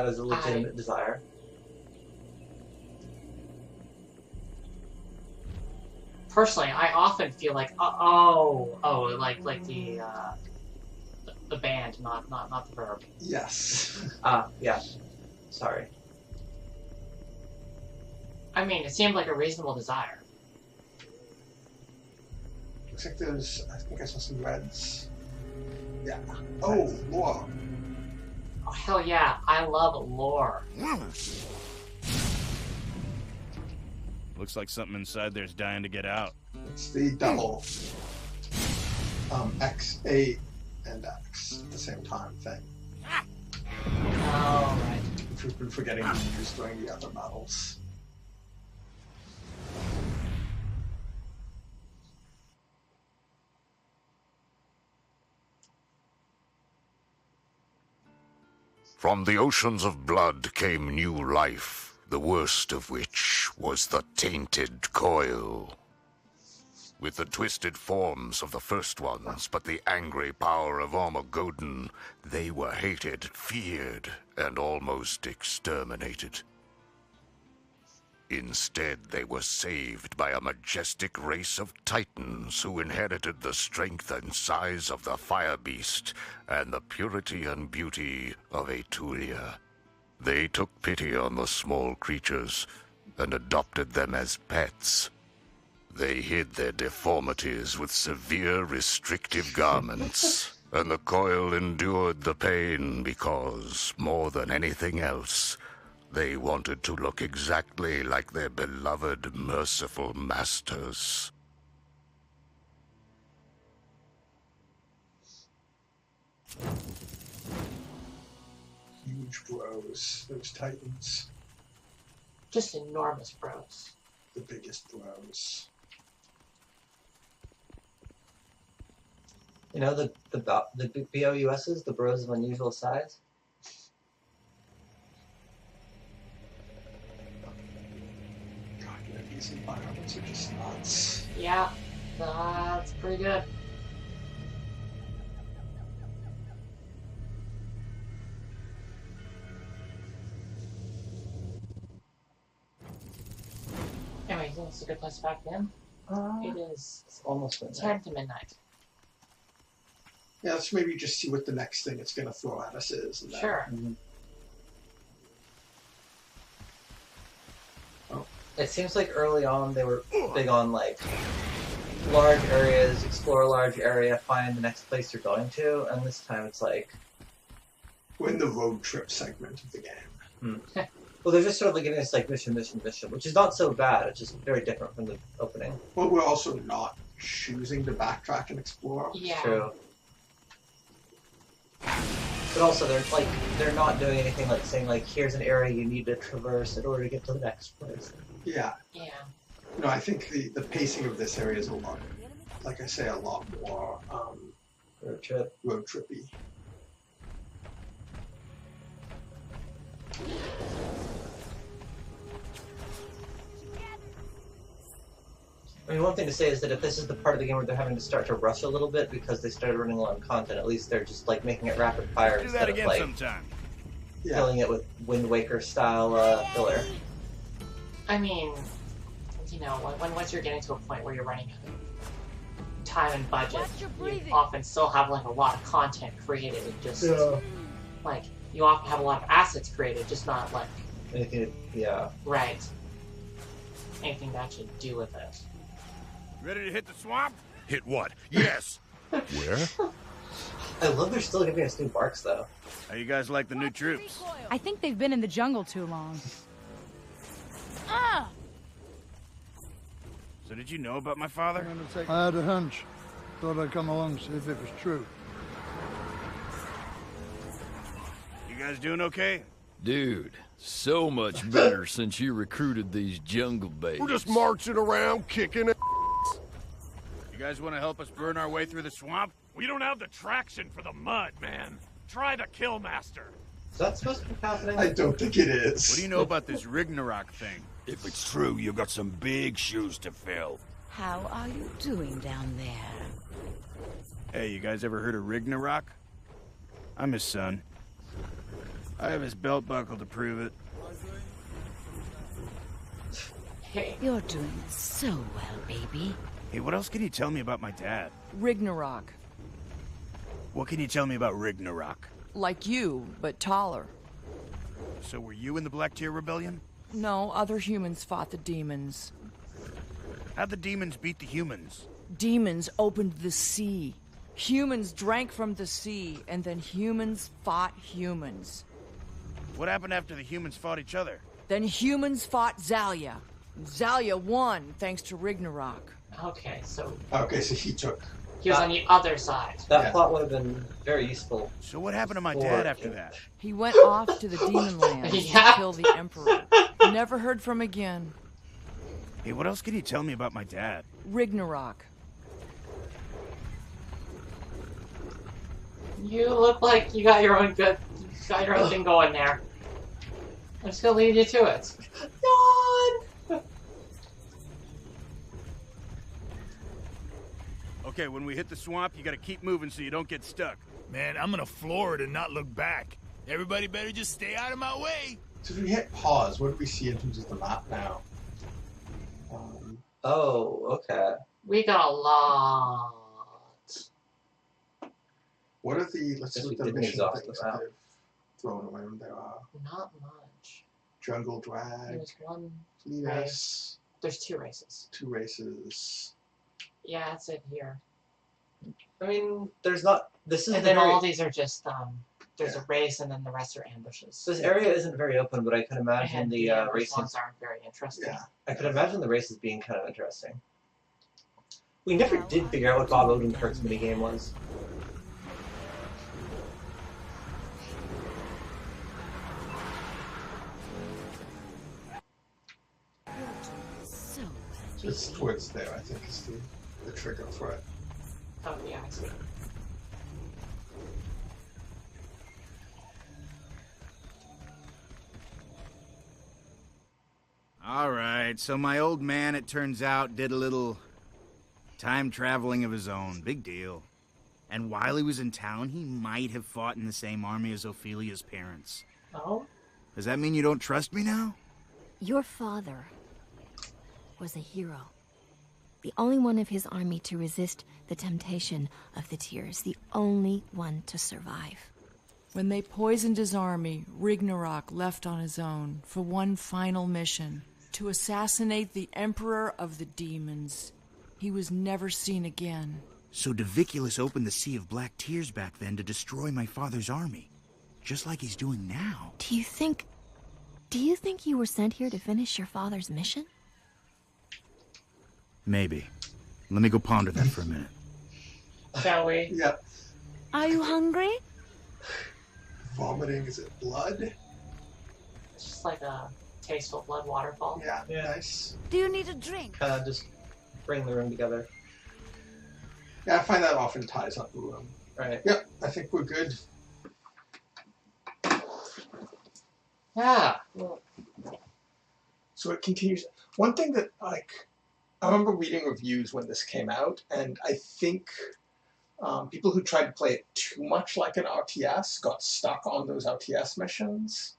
is a legitimate desire. Personally, I often feel like like the band, not the verb. Yes. Yeah. Sorry. I mean, it seemed like a reasonable desire. Looks like there's. I think I saw some reds. Yeah. Oh, lore. Oh, hell yeah, I love lore. Looks like something inside there's dying to get out. It's the double X8 and X at the same time thing. Alright. Which we've been forgetting to use during the other battles. From the oceans of blood came new life, the worst of which was the tainted coil. With the twisted forms of the first ones, but the angry power of Armageddon, they were hated, feared, and almost exterminated. Instead, they were saved by a majestic race of titans who inherited the strength and size of the fire beast and the purity and beauty of Etulia. They took pity on the small creatures and adopted them as pets. They hid their deformities with severe restrictive garments, and the coil endured the pain because, more than anything else, they wanted to look exactly like their beloved, merciful masters. Huge bros, those titans. Just enormous bros. The biggest bros. You know the BOUSs, the bros of unusual size? God, yeah, these environments are just nuts. Yeah, that's pretty good. Anyway, it's a good place back in. It is It's almost midnight. 10 to midnight. Yeah, let's maybe just see what the next thing it's going to throw at us is. And Sure. It seems like early on they were big on like large areas, explore a large area, find the next place you're going to, and this time it's like we're in the road trip segment of the game. Well, they're just sort of like giving us like mission, which is not so bad. It's just very different from the opening. But we're also not choosing to backtrack and explore. Yeah. True. But also, they're not doing anything like saying like, here's an area you need to traverse in order to get to the next place. Yeah. Yeah. No, I think the pacing of this area is a lot, like I say, a lot more road trippy. I mean, one thing to say is that if this is the part of the game where they're having to start to rush a little bit because they started running low on content, at least they're just like making it rapid fire Do that instead again of like sometime. filling it with Wind Waker style filler. I mean, you know, once you're getting to a point where you're running out of time and budget, you often still have like a lot of content created and just like you often have a lot of assets created, just not like anything. Yeah. Right. Anything that should do with it. Ready to hit the swamp? Hit what? Yes! Where? I love they're still giving us new barks though. How you guys like the new troops? I think they've been in the jungle too long. So did you know about my father? I had a hunch. Thought I'd come along, see if it was true. You guys doing okay? Dude, so much better since you recruited these jungle babes. We're just marching around, kicking it. You guys want to help us burn our way through the swamp? We don't have the traction for the mud, man. Try the Killmaster. Is that supposed to be happening? I don't think it is. What do you know about this Ragnarok thing? If it's true, you've got some big shoes to fill. How are you doing down there? Hey, you guys ever heard of Ragnarok? I'm his son. I have his belt buckle to prove it. Hey. You're doing so well, baby. Hey, what else can you tell me about my dad? Ragnarok. What can you tell me about Ragnarok? Like you, but taller. So were you in the Black Tier Rebellion? No, other humans fought the demons. How'd the demons beat the humans? Demons opened the sea. Humans drank from the sea, and then humans fought humans. What happened after the humans fought each other? Then humans fought Zalia. Zalia won thanks to Ragnarok. Okay, so he took. He was on the other side. That plot would have been very useful. So what happened to my dad after that? He went off to the demon lands to kill the emperor. Never heard from again. Hey, what else can you tell me about my dad? Ragnarok. You look like you got your own thing going there. I'm just gonna lead you to it. Yawn! Okay, when we hit the swamp, you gotta keep moving so you don't get stuck. Man, I'm gonna floor it and not look back. Everybody better just stay out of my way. So if we hit pause, what do we see in terms of the map now? Oh, okay. We got a lot. What are the, let's Guess see we what the didn't mission exhaust things the map. they've thrown around there are. Not much. Jungle There's Drag, one. Cletus, There's 2 races. 2 races. Yeah, it's it here. I mean, there's not. This is. And then all these are just there's a race, and then the rest are ambushes. This area isn't very open, but I can imagine And the race races ones aren't very interesting. Yeah, I can imagine the races being kind of interesting. We never did figure out what Bob Odenkirk's minigame was. It's towards there, I think, is the trigger for it. Oh, yeah, I see. All right, so my old man, it turns out, did a little time traveling of his own. Big deal. And while he was in town, he might have fought in the same army as Ophelia's parents. Oh? Does that mean you don't trust me now? Your father was a hero. The only one of his army to resist the temptation of the tears. The only one to survive. When they poisoned his army, Ragnarok left on his own for one final mission. To assassinate the Emperor of the Demons. He was never seen again. So Doviculus opened the Sea of Black Tears back then to destroy my father's army. Just like he's doing now. Do you think you were sent here to finish your father's mission? Maybe. Let me go ponder that for a minute. Shall we? Yeah. Are you hungry? Vomiting, is it blood? It's just like a tasteful blood waterfall. Yeah, nice. Do you need a drink? Just bring the room together. Yeah, I find that often ties up the room. Right. Yep, I think we're good. Yeah. So it continues. One thing that, like, I remember reading reviews when this came out, and I think people who tried to play it too much like an RTS got stuck on those RTS missions.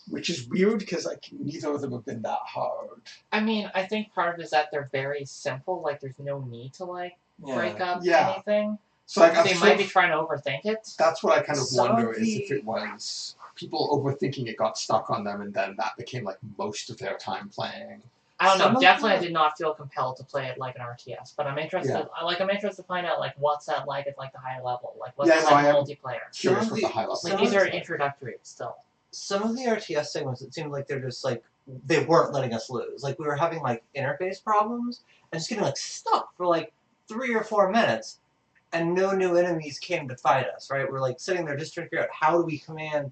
Which is weird, because, like, neither of them have been that hard. I mean, I think part of it is that they're very simple. Like, there's no need to, like, break up anything. So, like, they might be trying to overthink it. That's what I kind of wonder, is if it was people overthinking it got stuck on them, and then that became, like, most of their time playing. I don't know. Definitely, I did not feel compelled to play it like an RTS, but I'm interested. Yeah. I'm interested to find out, like, what's that like at, like, the higher level. Like, what's it like multiplayer. Curious what the high level. Like, these are introductory still. Some of the RTS segments, it seemed like they're just like, they weren't letting us lose. Like, we were having, like, interface problems, and just getting, like, stuck for, like, 3 or 4 minutes, and no new enemies came to fight us, right? We're, like, sitting there just trying to figure out, how do we command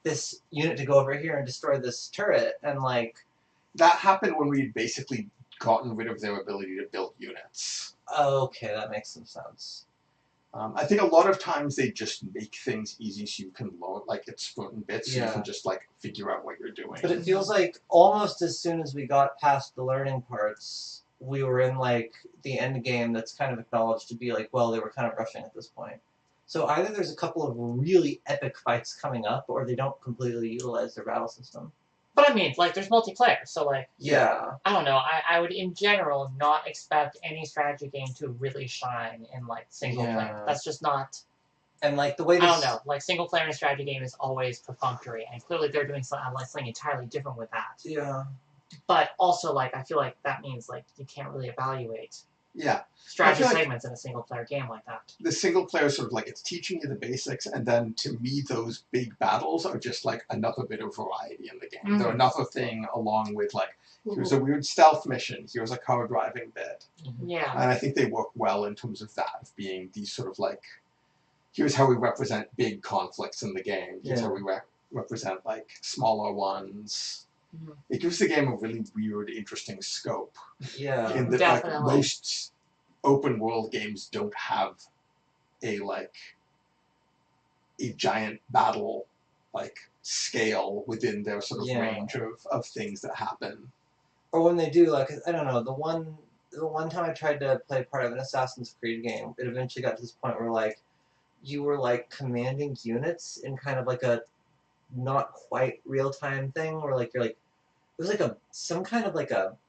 this unit to go over here and destroy this turret, and, like... That happened when we'd basically gotten rid of their ability to build units. Okay, that makes some sense. I think a lot of times they just make things easy so you can load, like, it's floating bits, so you can just, like, figure out what you're doing. But it feels like almost as soon as we got past the learning parts, we were in, like, the end game that's kind of acknowledged to be like, well, they were kind of rushing at this point. So either there's a couple of really epic fights coming up, or they don't completely utilize their battle system. But I mean, like, there's multiplayer, so, like... Yeah. I don't know. I would, in general, not expect any strategy game to really shine in, like, single player. That's just not... And, like, the way this... I don't know. Like, single player in a strategy game is always perfunctory, and clearly they're doing something entirely different with that. Yeah. But also, like, I feel like that means, like, you can't really evaluate strategy segments in a single player game like that. The single player sort of, like, it's teaching you the basics, and then, to me, those big battles are just, like, another bit of variety in the game. They're another thing along with, like, here's a weird stealth mission, here's a car driving bit. Yeah. And I think they work well in terms of that, of being these sort of, like, here's how we represent big conflicts in the game, here's how we represent, like, smaller ones. It gives the game a really weird, interesting scope. Yeah, in that, like, most open world games don't have a giant battle, like, scale within their sort of range of things that happen. Or when they do, like, I don't know, the one time I tried to play part of an Assassin's Creed game, it eventually got to this point where, like, you were, like, commanding units in kind of like a not quite real-time thing, where, like, you're, like, it was, like, it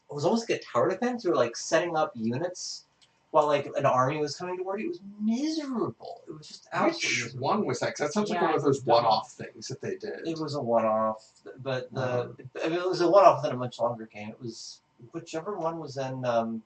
was almost like a tower defense. You were, like, setting up units while, like, an army was coming toward you. It was miserable. It was just absolutely miserable. Which one was that? Because that sounds like one of those one-off things that they did. It was a one-off, but it was a one-off within a much longer game. It was whichever one was in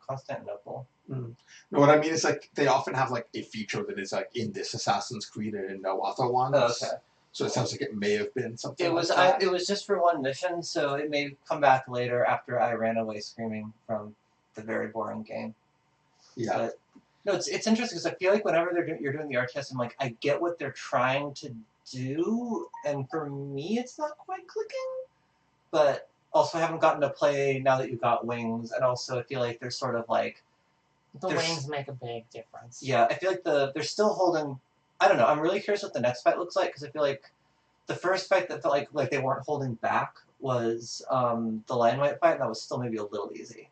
Constantinople. No, what I mean is like they often have like a feature that is like in this Assassin's Creed and in no other ones. Oh, okay. So it sounds like it may have been something. It was like that. it was just for one mission, so it may come back later after I ran away screaming from the very boring game. Yeah. But, no, it's interesting because I feel like whenever you're doing the RTS, I'm like, I get what they're trying to do, and for me, it's not quite clicking. But also, I haven't gotten to play now that you got wings, and also I feel like they're sort of like the wings make a big difference. Yeah, I feel like they're still holding. I don't know. I'm really curious what the next fight looks like because I feel like the first fight that felt like they weren't holding back was the Lion White fight, and that was still maybe a little easy.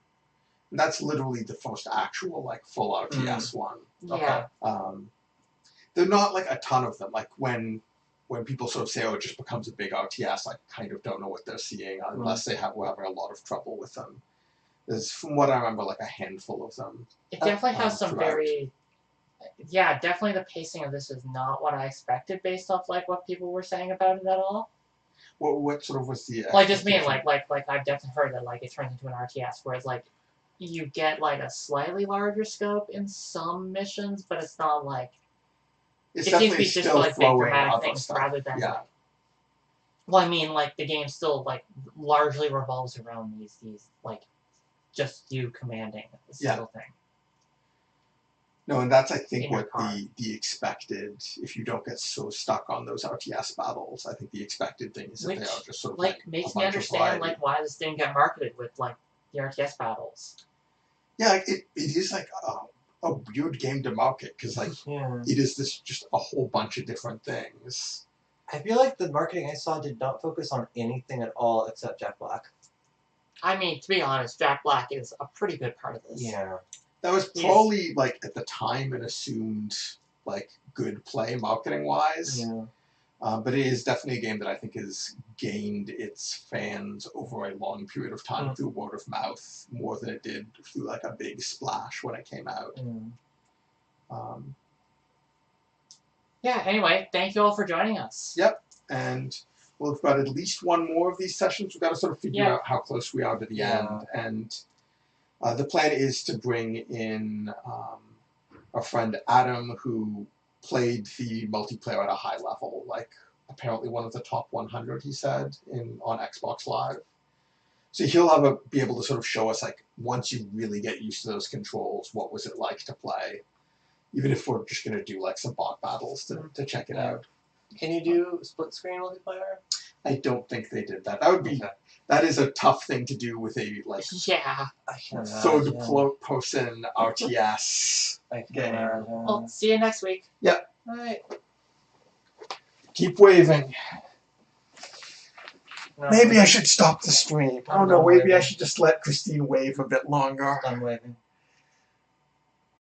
And that's literally the first actual like full RTS one. Yeah. They're not like a ton of them. Like when people sort of say, "Oh, it just becomes a big RTS," I kind of don't know what they're seeing unless we're having a lot of trouble with them. There's, from what I remember, like a handful of them. It definitely has some throughout. very... Yeah, definitely the pacing of this is not what I expected based off like what people were saying about it at all. What sort of was the... Like, just being like I've definitely heard that like it turns into an RTS, whereas like you get like a slightly larger scope in some missions, but it's not like... It's it seems to be definitely just still like big throwing dramatic other things stuff. rather than... Yeah. Well, I mean, like, the game still, like, largely revolves around these like, just you commanding a single thing. No, and that's, I think, In your what car. the expected, if you don't get so stuck on those RTS battles, I think the expected thing is that Which, they are just sort of like, a makes bunch me of understand, variety. like, why this didn't get marketed with, like, the RTS battles. Yeah, like, it is, like, a weird game to market, because, like, it is this just a whole bunch of different things. I feel like the marketing I saw did not focus on anything at all except Jack Black. I mean, to be honest, Jack Black is a pretty good part of this. Yeah. That was probably, like, at the time, an assumed, like, good play marketing-wise. Yeah. But it is definitely a game that I think has gained its fans over a long period of time through word of mouth, more than it did through, like, a big splash when it came out. Yeah, anyway, thank you all for joining us. Yep, and we've got at least one more of these sessions. We've got to sort of figure out how close we are to the end. And the plan is to bring in our friend Adam, who played the multiplayer at a high level, like apparently one of the top 100, he said, on Xbox Live. So he'll be able to sort of show us, like, once you really get used to those controls, what was it like to play? Even if we're just going to do, like, some bot battles to check it out. Can you do split-screen multiplayer? I don't think they did that. That would be... That is a tough thing to do with a, like... Yeah. third-person RTS game. Well, see you next week. Yep. All right. Keep waving. Maybe I should stop the stream. I don't know, maybe I should just let Christine wave a bit longer. Done waving.